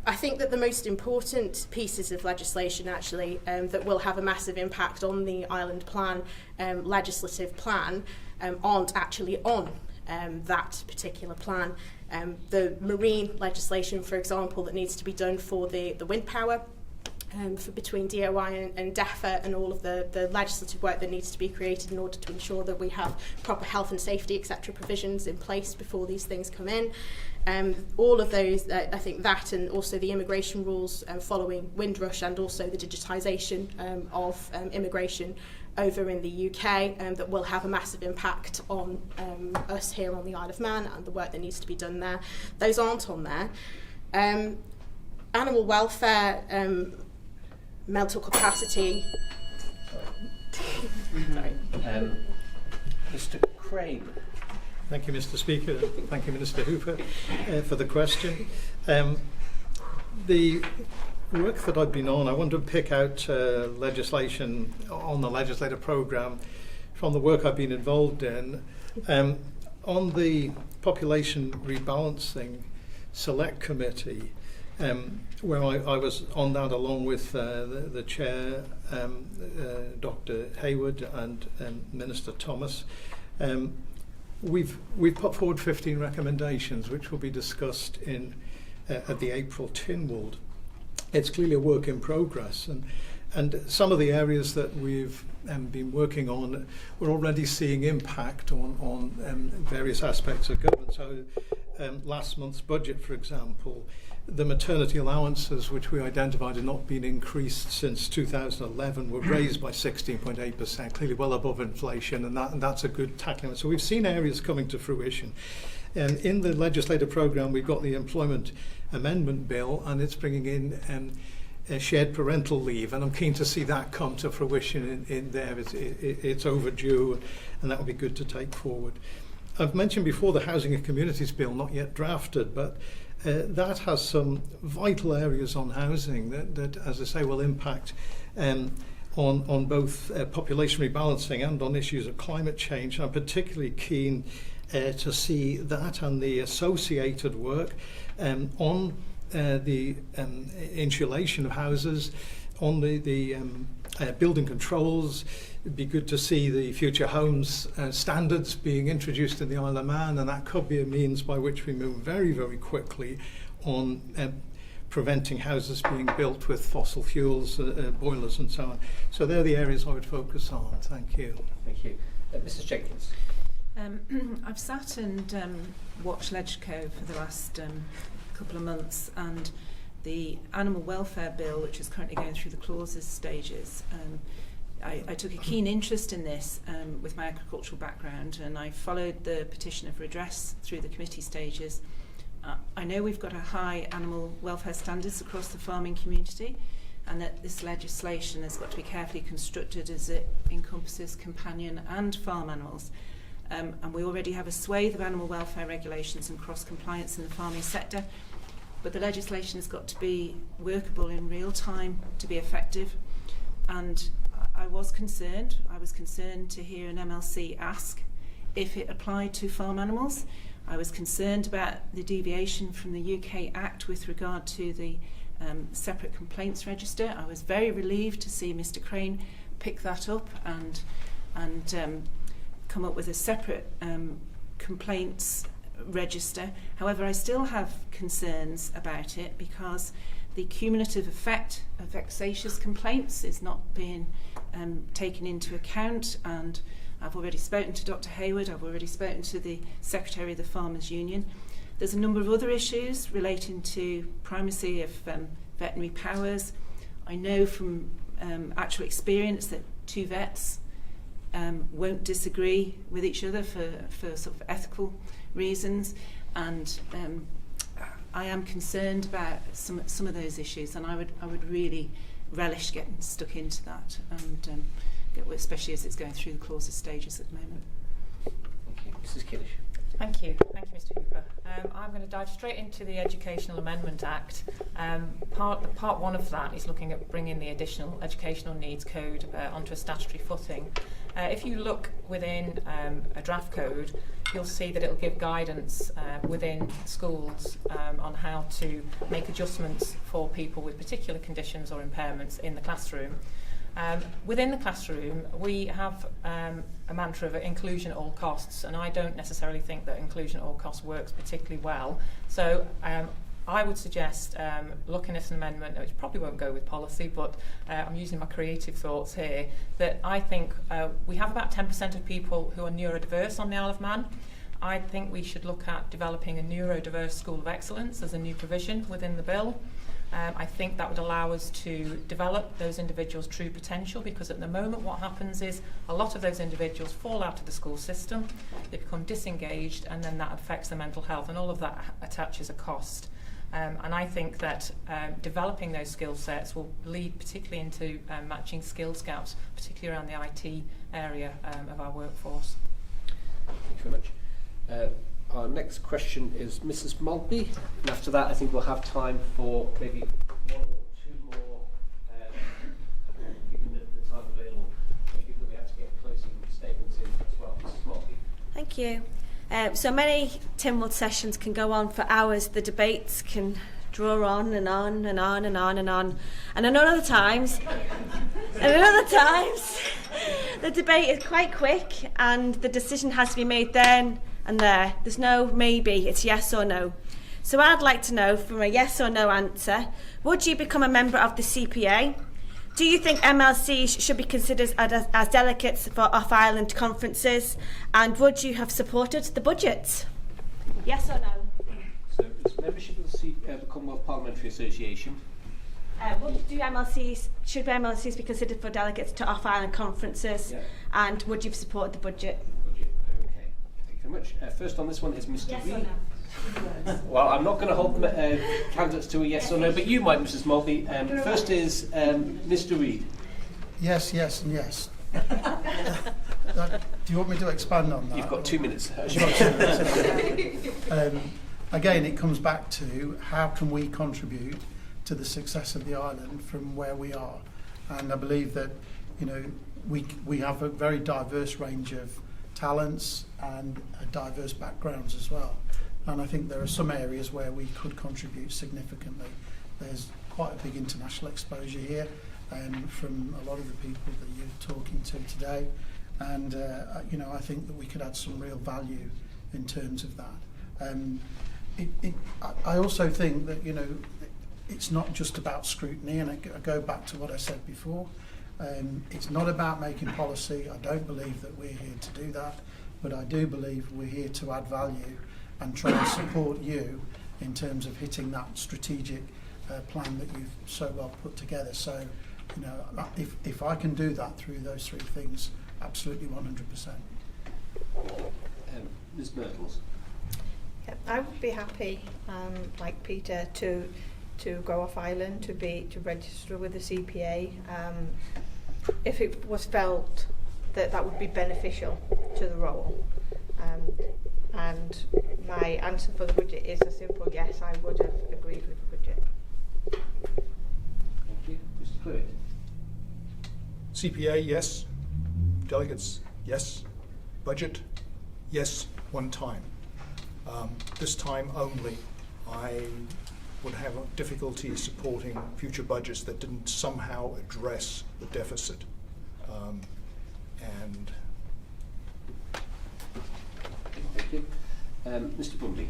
I think that the most important pieces of legislation actually that will have a massive impact on the Island Plan legislative plan aren't actually on that particular plan. The marine legislation, for example, that needs to be done for the wind power, for between DOI and DEFA, and all of the legislative work that needs to be created in order to ensure that we have proper health and safety, etc. provisions in place before these things come in. All of those, I think that, and also the immigration rules following Windrush, and also the digitisation of immigration over in the UK, that will have a massive impact on us here on the Isle of Man and the work that needs to be done there. Those aren't on there. Animal welfare, mental capacity. Sorry. Mr. Craine. Thank you, Mr. Speaker. Thank you, Minister Hooper, for the question. The work that I've been on, I want to pick out legislation on the legislative programme from the work I've been involved in. On the population rebalancing select committee, where I was on that along with the chair, Dr. Hayward, and Minister Thomas. We've put forward 15 recommendations which will be discussed in at the April Tynwald. It's clearly a work in progress, and some of the areas that we've been working on, we're already seeing impact on various aspects of government. So last month's budget, for example, the maternity allowances, which we identified had not been increased since 2011, were raised by 16.8%, clearly well above inflation, and that's a good tackling. So we've seen areas coming to fruition. In the legislative programme, we've got the Employment Amendment Bill, and it's bringing in shared parental leave, and I'm keen to see that come to fruition in there. It's overdue, and that would be good to take forward. I've mentioned before the Housing and Communities Bill, not yet drafted, but that has some vital areas on housing that, as I say, will impact on both population rebalancing and on issues of climate change. I'm particularly keen to see that and the associated work on the insulation of houses, on the building controls. It'd be good to see the future homes standards being introduced in the Isle of Man, and that could be a means by which we move very, very quickly on preventing houses being built with fossil fuels, boilers and so on. So they're the areas I would focus on. Thank you. Thank you. Mrs. Jenkins. I've sat and watched LegCo for the last couple of months, and the Animal Welfare Bill, which is currently going through the clauses stages, I took a keen interest in this with my agricultural background, and I followed the petition of redress through the committee stages. I know we've got a high animal welfare standards across the farming community, and that this legislation has got to be carefully constructed as it encompasses companion and farm animals. And we already have a swathe of animal welfare regulations and cross-compliance in the farming sector. but the legislation has got to be workable in real time to be effective. And I was concerned to hear an MLC ask if it applied to farm animals. I was concerned about the deviation from the UK Act with regard to the separate complaints register. I was very relieved to see Mr. Craine pick that up and come up with a separate complaints register. However, I still have concerns about it because the cumulative effect of vexatious complaints is not being taken into account, and I've already spoken to Dr. Hayward, I've already spoken to the Secretary of the Farmers Union. There's a number of other issues relating to primacy of veterinary powers. I know from actual experience that two vets won't disagree with each other for sort of ethical reasons, and I am concerned about some of those issues, and I would really relish getting stuck into that, and especially as it's going through the clauses stages at the moment. Thank you. Mrs. Kinnish. Thank you, Mr. Hooper. I'm going to dive straight into the Educational Amendment Act. Part one of that is looking at bringing the additional educational needs code onto a statutory footing. If you look within a draft code, you'll see that it'll give guidance within schools on how to make adjustments for people with particular conditions or impairments in the classroom. Within the classroom, we have a mantra of inclusion at all costs, and I don't necessarily think that inclusion at all costs works particularly well. So I would suggest looking at an amendment, which probably won't go with policy, but I'm using my creative thoughts here, that I think we have about 10% of people who are neurodiverse on the Isle of Man. I think we should look at developing a neurodiverse school of excellence as a new provision within the bill. I think that would allow us to develop those individuals' true potential, because at the moment what happens is a lot of those individuals fall out of the school system, they become disengaged, and then that affects their mental health, and all of that attaches a cost. And I think that developing those skill sets will lead particularly into matching skills gaps, particularly around the IT area of our workforce. Thank you very much. Our next question is Mrs. Maltby, and after that I think we'll have time for maybe one or two more, given the time available, given that we have to get closing statements in as well. Mrs. Maltby. Thank you. So many Tynwald sessions can go on for hours. The debates can draw on and on and on and on and on. And at other times, the debate is quite quick and the decision has to be made then and there. There's no maybe, it's yes or no. So I'd like to know from a yes or no answer, would you become a member of the CPA? Do you think MLCs should be considered as delegates for off-island conferences? And would you have supported the budget? Yes or no? So is membership of the Commonwealth Parliamentary Association? Should MLCs be considered for delegates to off-island conferences? Yeah. And would you have supported the budget? Okay, thank you very much. First on this one is Mr. Yes Reid. or no? Well, I'm not going to hold candidates to a yes or no, but you might, Mrs. Maltby. First is Mr. Reid. Yes, yes, and yes. Do you want me to expand on that? You've got 2 minutes. Again, it comes back to how can we contribute to the success of the island from where we are, and I believe that we have a very diverse range of talents and diverse backgrounds as well. And I think there are some areas where we could contribute significantly. There's quite a big international exposure here from a lot of the people that you're talking to today. And, I think that we could add some real value in terms of that. I also think that, it's not just about scrutiny, and I go back to what I said before. It's not about making policy. I don't believe that we're here to do that, but I do believe we're here to add value and try and support you in terms of hitting that strategic plan that you've so well put together. So, if I can do that through those three things, absolutely 100%. Ms. Birtles. Yeah, I would be happy, like Peter, to go off island, to register with the CPA, if it was felt that would be beneficial to the role. and my answer for the budget is a simple yes, I would have agreed with the budget. Thank you. Mr. Clueit. CPA, yes. Delegates, yes. Budget, yes, one time. This time only, I would have difficulty supporting future budgets that didn't somehow address the deficit. And thank you. Mr. Brumby.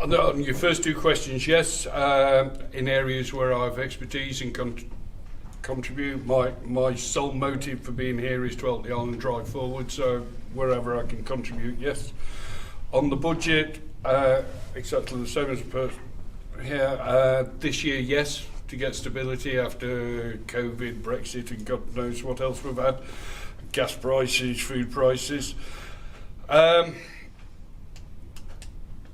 On your first two questions, yes. In areas where I have expertise and contribute, my sole motive for being here is to help the island drive forward. So wherever I can contribute, yes. On the budget, exactly the same as here. This year, yes, to get stability after COVID, Brexit, and God knows what else we've had. Gas prices, food prices.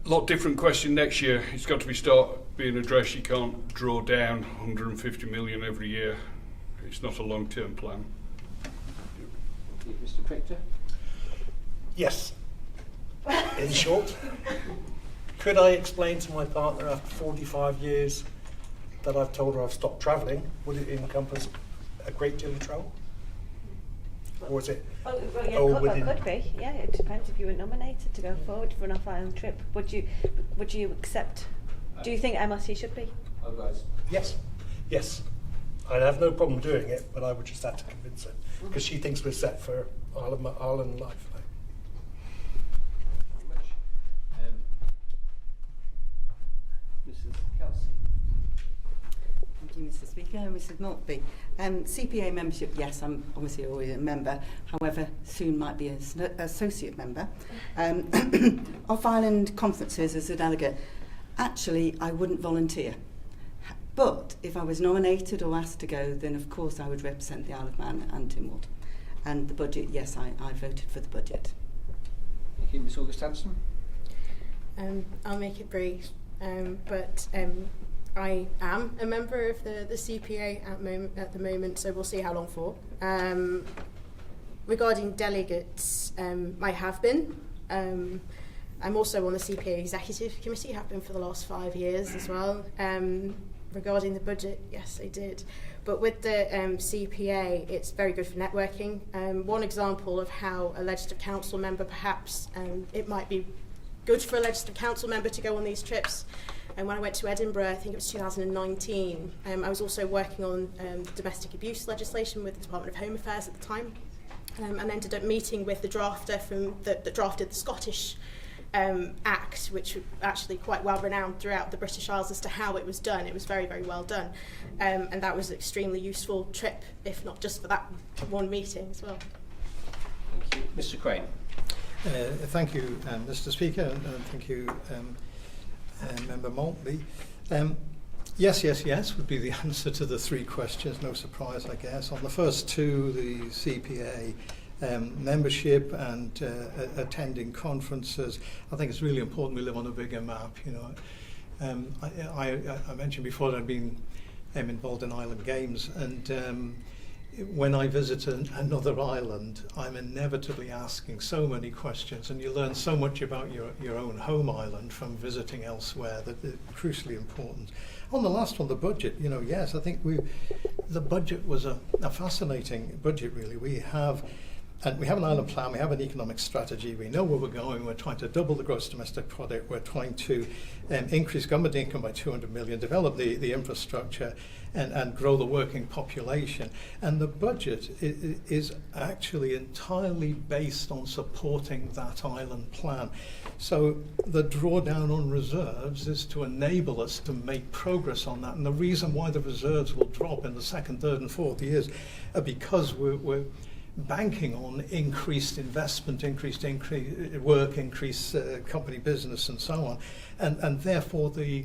Lot different question next year. It's got to start being addressed. You can't draw down 150 million every year. It's not a long-term plan. Mr. Prictor. Yes. In short, could I explain to my partner after 45 years that I've told her I've stopped travelling? Would it encompass a great deal of travel? Or is it? Could be. Yeah, it depends if you were nominated to go forward for an off-island trip. Would you accept? Do you think MLC should be? Oh, guys. Yes. I'd have no problem doing it, but I would just have to convince her because she thinks we're set for Ireland life. Mrs. Kelsey. Thank you, Mr. Speaker. Mrs. Maltby. CPA membership, yes, I'm obviously already a member, however, soon might be an associate member. Off-island conferences as a delegate, actually, I wouldn't volunteer. But if I was nominated or asked to go, then of course I would represent the Isle of Man and Tynwald. And the budget, yes, I voted for the budget. Thank you, Ms. August-Hanson. I'll make it brief, but I am a member of the CPA at the moment, so we'll see how long for. Regarding delegates, I have been. I'm also on the CPA Executive Committee, have been for the last 5 years as well. Regarding the budget, yes, I did. But with the CPA, it's very good for networking. One example of how a Legislative Council member, perhaps it might be good for a Legislative Council member to go on these trips. And when I went to Edinburgh, I think it was 2019, I was also working on domestic abuse legislation with the Department of Home Affairs at the time, and ended up meeting with the drafter that drafted the Scottish Act, which was actually quite well renowned throughout the British Isles as to how it was done. It was very, very well done. And that was an extremely useful trip, if not just for that one meeting as well. Thank you. Mr. Craine. Thank you, Mr. Speaker, and thank you, Member Maltby. Yes would be the answer to the 3 questions, no surprise, I guess. On the first 2, the CPA membership and attending conferences, I think it's really important we live on a bigger map. You know, I mentioned before that I've been involved in island games, and when I visit another island, I'm inevitably asking so many questions, and you learn so much about your own home island from visiting elsewhere that it's crucially important. On the last one, the budget, you know, yes, I think the budget was a fascinating budget, really. We have an island plan, we have an economic strategy, we know where we're going, we're trying to double the gross domestic product, we're trying to increase government income by 200 million, develop the infrastructure, and grow the working population. And the budget is actually entirely based on supporting that island plan. So the drawdown on reserves is to enable us to make progress on that. And the reason why the reserves will drop in the 2nd, 3rd and 4th years are because we're banking on increased investment, increased work, increased company business and so on. And therefore the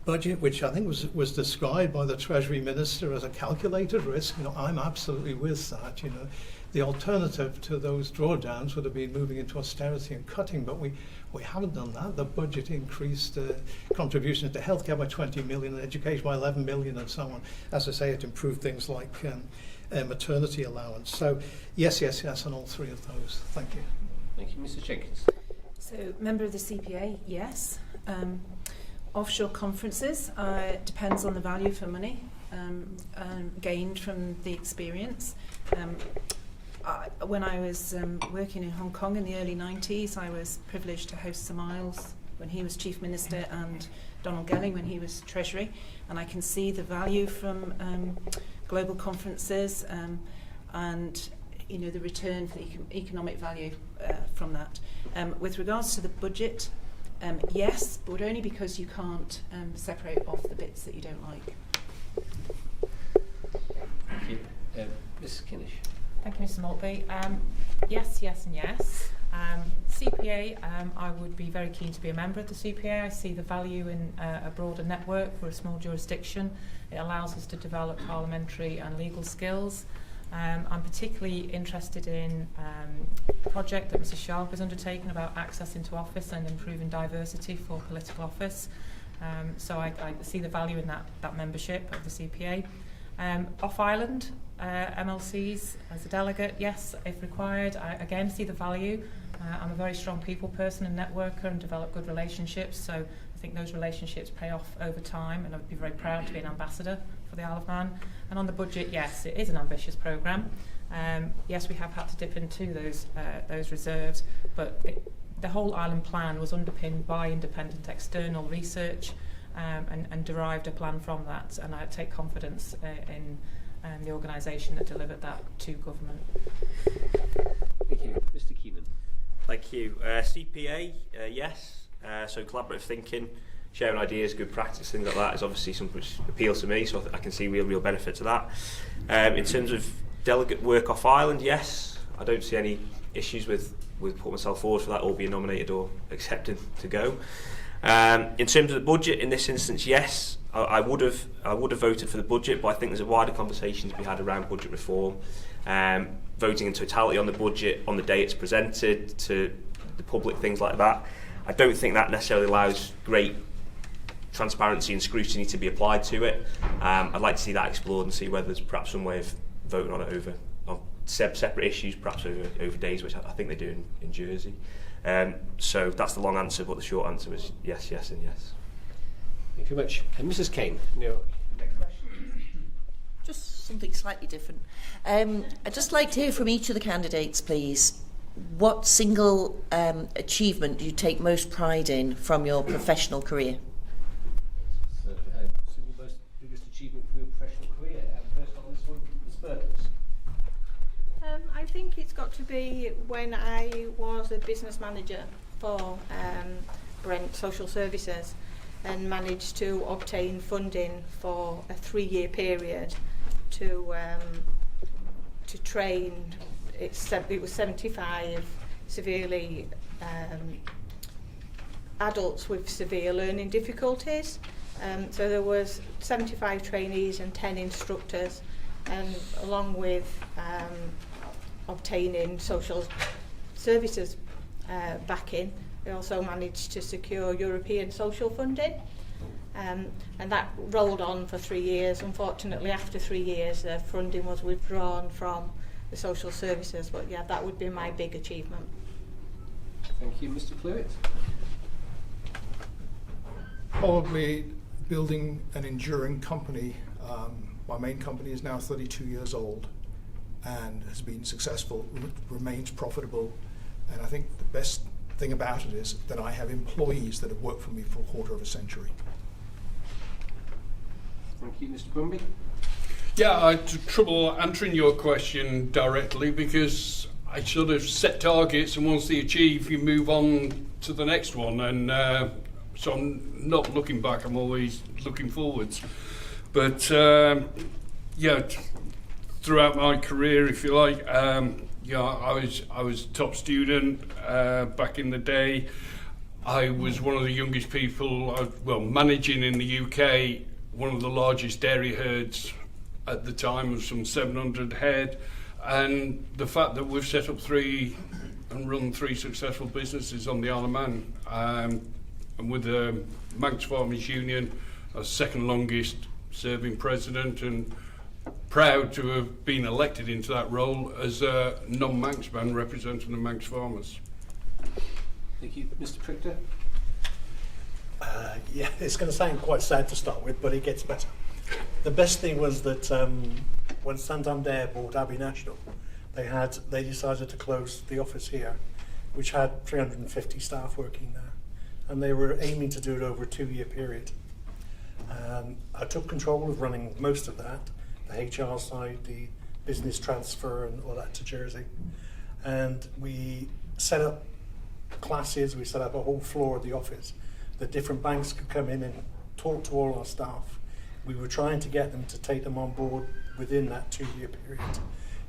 budget, which I think was described by the Treasury Minister as a calculated risk, you know, I'm absolutely with that. You know, the alternative to those drawdowns would have been moving into austerity and cutting, but we haven't done that. The budget increased contributions to healthcare by 20 million, education by 11 million, and so on. As I say, it improved things like maternity allowance. So yes on all 3 of those. Thank you. Thank you, Mrs Jenkins. So, member of the CPA, yes. Offshore conferences depends on the value for money gained from the experience. When I was working in Hong Kong in the early 90s, I was privileged to host Sir Miles when he was Chief Minister and Donald Gelling when he was Treasury, and I can see the value from global conferences and the return for the economic value from that. With regards to the budget, yes, but only because you can't separate off the bits that you don't like. Thank you. Mrs Kinnish. Thank you, Mr Maltby. Yes, yes and yes. CPA, I would be very keen to be a member of the CPA. I see the value in a broader network for a small jurisdiction. It allows us to develop parliamentary and legal skills. I'm particularly interested in a project that Mrs Sharp has undertaken about access into office and improving diversity for political office. So I see the value in that membership of the CPA. Off-island, MLCs as a delegate, yes, if required. I again see the value. I'm a very strong people person and networker and develop good relationships, so I think those relationships pay off over time, and I'd be very proud to be an ambassador for the Isle of Man. And on the budget, yes, it is an ambitious programme. Yes, we have had to dip into those reserves, but the whole island plan was underpinned by independent external research and derived a plan from that, and I take confidence in the organisation that delivered that to government. Thank you. Mr Keenan. Thank you. CPA, yes. So collaborative thinking, sharing ideas, good practice, things like that is obviously something which appeals to me, so I can see real benefit to that. In terms of delegate work off island, yes. I don't see any issues with putting myself forward for that or being nominated or accepted to go. In terms of the budget, in this instance, yes, I would have voted for the budget, but I think there's a wider conversation to be had around budget reform, voting in totality on the budget on the day it's presented to the public, things like that. I don't think that necessarily allows great transparency and scrutiny to be applied to it. I'd like to see that explored and see whether there's perhaps some way of voting on it on separate issues, perhaps over days, which I think they do in Jersey. So that's the long answer, but the short answer is yes, yes and yes. Thank you very much. And Mrs Cane, next question. Just something slightly different. I'd just like to hear from each of the candidates, please. What single achievement do you take most pride in from your professional career? So, single most biggest achievement from your professional career. First on this one, Ms Birtles. I think it's got to be when I was a business manager for Brent Social Services and managed to obtain funding for a 3-year period to train. It was 75 severely adults with severe learning difficulties. So there was 75 trainees and 10 instructors, and along with obtaining social services backing, we also managed to secure European social funding, and that rolled on for 3 years. Unfortunately, after 3 years, the funding was withdrawn from the social services, but yeah, that would be my big achievement. Thank you, Mr Clueit. Probably building an enduring company. My main company is now 32 years old and has been successful, remains profitable, and I think the best thing about it is that I have employees that have worked for me for a quarter of a century. Thank you, Mr Brumby. Yeah, I had trouble answering your question directly because I sort of set targets, and once they achieve, you move on to the next one. And so I'm not looking back; I'm always looking forwards. But yeah, throughout my career, if you like, yeah, I was top student back in the day. I was one of the youngest people, managing in the UK one of the largest dairy herds at the time of some 700 head, and the fact that we've set up and run three successful businesses on the Isle of Man, and with the Manx Farmers Union as second longest serving president, and proud to have been elected into that role as a non-Manx man representing the Manx farmers. Thank you. Mr. Prictor? Yeah, it's going to sound quite sad to start with, but it gets better. The best thing was that when Santander bought Abbey National, they decided to close the office here, which had 350 staff working there, and they were aiming to do it over a 2-year period. I took control of running most of that, the HR side, the business transfer and all that to Jersey, and we set up classes, we set up a whole floor of the office that different banks could come in and talk to all our staff. We were trying to get them to take them on board within that 2-year period.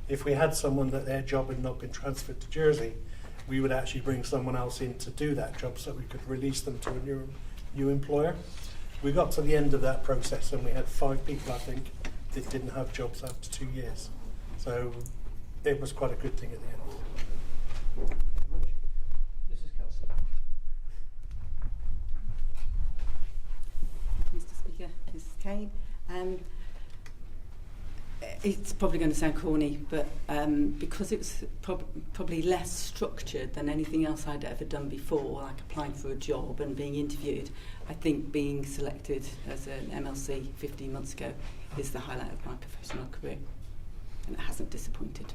If we had someone that their job had not been transferred to Jersey, we would actually bring someone else in to do that job so we could release them to a new employer. We got to the end of that process and we had 5 people, I think, that didn't have jobs after 2 years. So it was quite a good thing at the end. Mrs. Kelsey. Mr. Speaker, Mrs. Craine. It's probably going to sound corny, but because it was probably less structured than anything else I'd ever done before, like applying for a job and being interviewed, I think being selected as an MLC 15 months ago is the highlight of my professional career, and it hasn't disappointed.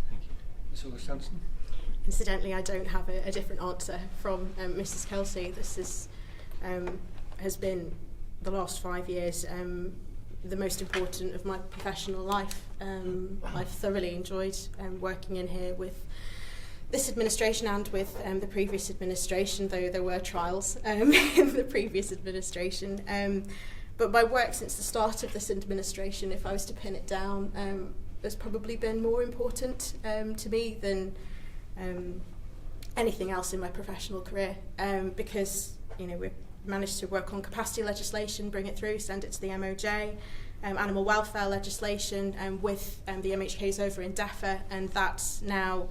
Thank you. Ms. August-Hanson? Incidentally, I don't have a different answer from Mrs. Kelsey. This is, has been the last 5 years the most important of my professional life. I've thoroughly enjoyed working in here with this administration and with the previous administration, though there were trials in the previous administration. But my work since the start of this administration, if I was to pin it down, has probably been more important to me than anything else in my professional career, because we've managed to work on capacity legislation, bring it through, send it to the MOJ, animal welfare legislation with the MHKs over in DEFA, and that's now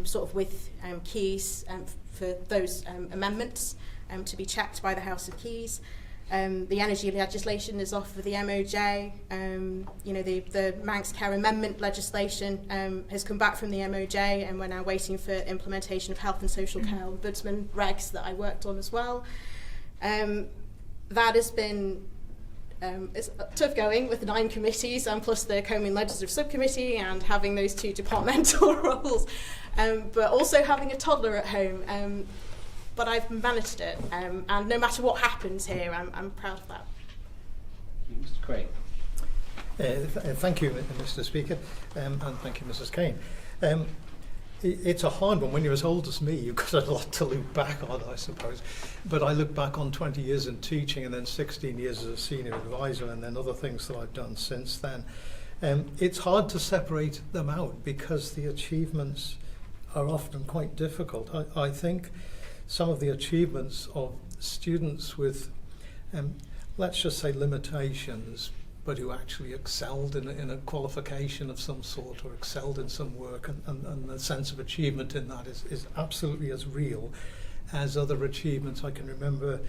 sort of with keys for those amendments to be checked by the House of Keys. The energy legislation is off with the MOJ. The Manx care amendment legislation has come back from the MOJ, and we're now waiting for implementation of health and social care ombudsman regs that I worked on as well. That has been it's tough going with 9 committees and plus the Combing Legislative Subcommittee and having those 2 departmental roles, but also having a toddler at home. But I've managed it, and no matter what happens here, I'm proud of that. Mr. Craine. Thank you, Mr. Speaker, and thank you, Mrs. Craine. It's a hard one. When you're as old as me, you've got a lot to look back on, I suppose. But I look back on 20 years in teaching and then 16 years as a senior advisor and then other things that I've done since then. It's hard to separate them out because the achievements are often quite difficult. I think some of the achievements of students with, let's just say, limitations, but who actually excelled in a qualification of some sort or excelled in some work, and the sense of achievement in that is absolutely as real as other achievements. I can remember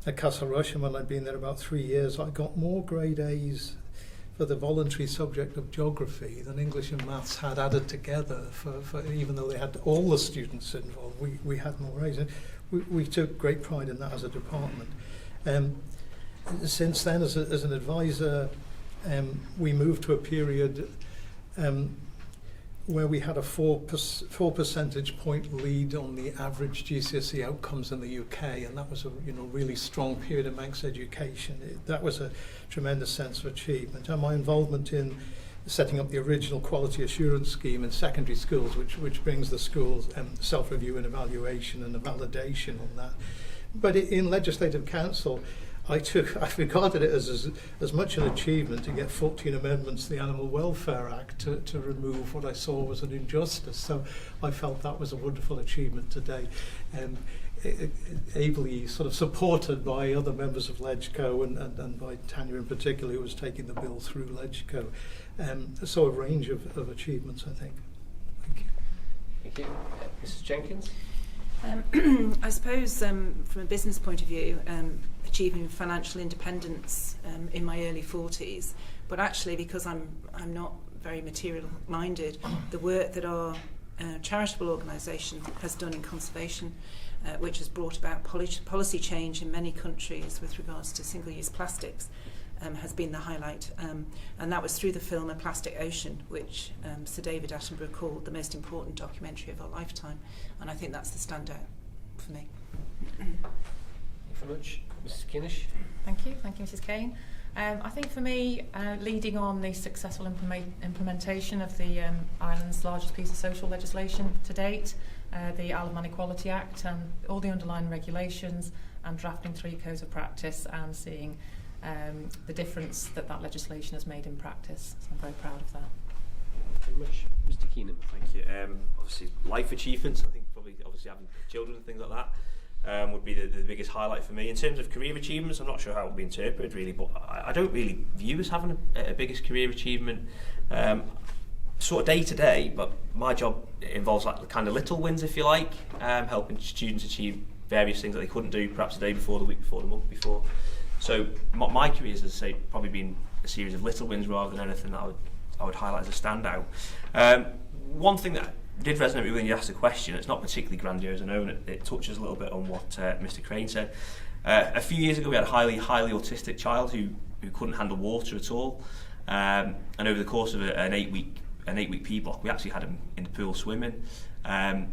at Castle Rushen, when I'd been there about 3 years, I got more grade A's for the voluntary subject of geography than English and maths had added together, for even though they had all the students involved, we had more A's. We took great pride in that as a department. Since then, as an advisor, we moved to a period where we had a 4 percentage point lead on the average GCSE outcomes in the UK, and that was a really strong period in Manx education. That was a tremendous sense of achievement. And my involvement in setting up the original quality assurance scheme in secondary schools, which brings the schools self-review and evaluation and a validation on that. But in Legislative Council, I regarded it as much an achievement to get 14 amendments to the Animal Welfare Act to remove what I saw was an injustice. So I felt that was a wonderful achievement today, ably sort of supported by other members of LegCo and by Tanya in particular, who was taking the bill through LegCo. So a range of achievements, I think. Thank you. Thank you. Mrs. Jenkins? I suppose from a business point of view, achieving financial independence in my early 40s, but actually because I'm not very material minded, the work that our charitable organisation has done in conservation, which has brought about policy change in many countries with regards to single-use plastics, has been the highlight. And that was through the film A Plastic Ocean, which Sir David Attenborough called the most important documentary of our lifetime. And I think that's the standout for me. Thank you very much. Mrs. Kinnish. Thank you, Mrs. Craine. I think for me, leading on the successful implementation of the island's largest piece of social legislation to date, the Isle of Man Equality Act and all the underlying regulations, and drafting 3 codes of practice and seeing the difference that legislation has made in practice. So I'm very proud of that. Thank you very much. Mr. Keenan. Thank you. Obviously, life achievements, I think probably having children and things like that would be the biggest highlight for me. In terms of career achievements, I'm not sure how it will be interpreted really, but I don't really view as having a biggest career achievement sort of day to day, but my job involves like the kind of little wins, if you like, helping students achieve various things that they couldn't do perhaps the day before, the week before, the month before. So my career has, as I say, probably been a series of little wins rather than anything that I would highlight as a standout. One thing that did resonate with me when you asked the question, it's not particularly grandiose, I know, and it touches a little bit on what Mr. Craine said. A few years ago we had a highly autistic child who couldn't handle water at all, and over the course of an 8-week P block we actually had him in the pool swimming.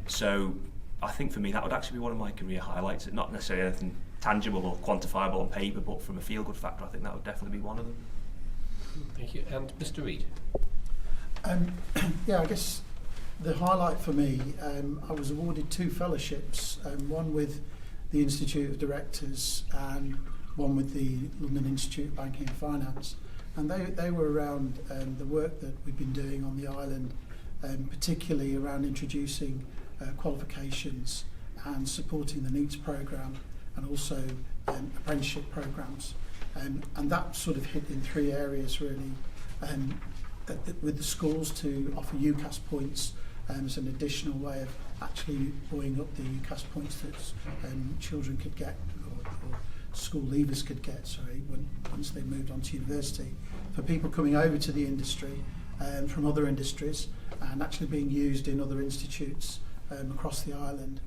So I think for me that would actually be one of my career highlights. It's not necessarily anything tangible or quantifiable on paper, but from a feel-good factor I think that would definitely be one of them. Thank you. And Mr. Reid. Yeah, I guess the highlight for me, I was awarded 2 fellowships, one with the Institute of Directors and one with the London Institute of Banking and Finance. And they were around the work that we've been doing on the island, particularly around introducing qualifications and supporting the NEETs programme and also apprenticeship programmes. And that sort of hit in 3 areas really, with the schools to offer UCAS points as an additional way of actually buoying up the UCAS points that children could get, or school leavers could get, once they moved on to university. For people coming over to the industry from other industries and actually being used in other institutes across the island.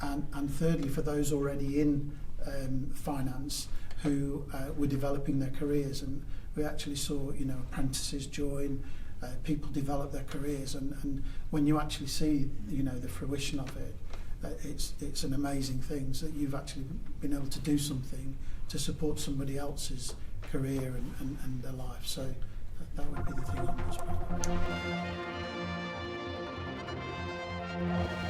And thirdly, for those already in finance who were developing their careers, and we actually saw apprentices join, people develop their careers, and when you actually see the fruition of it, it's an amazing thing that you've actually been able to do something to support somebody else's career and their life. So that would be the thing I'm most proud of.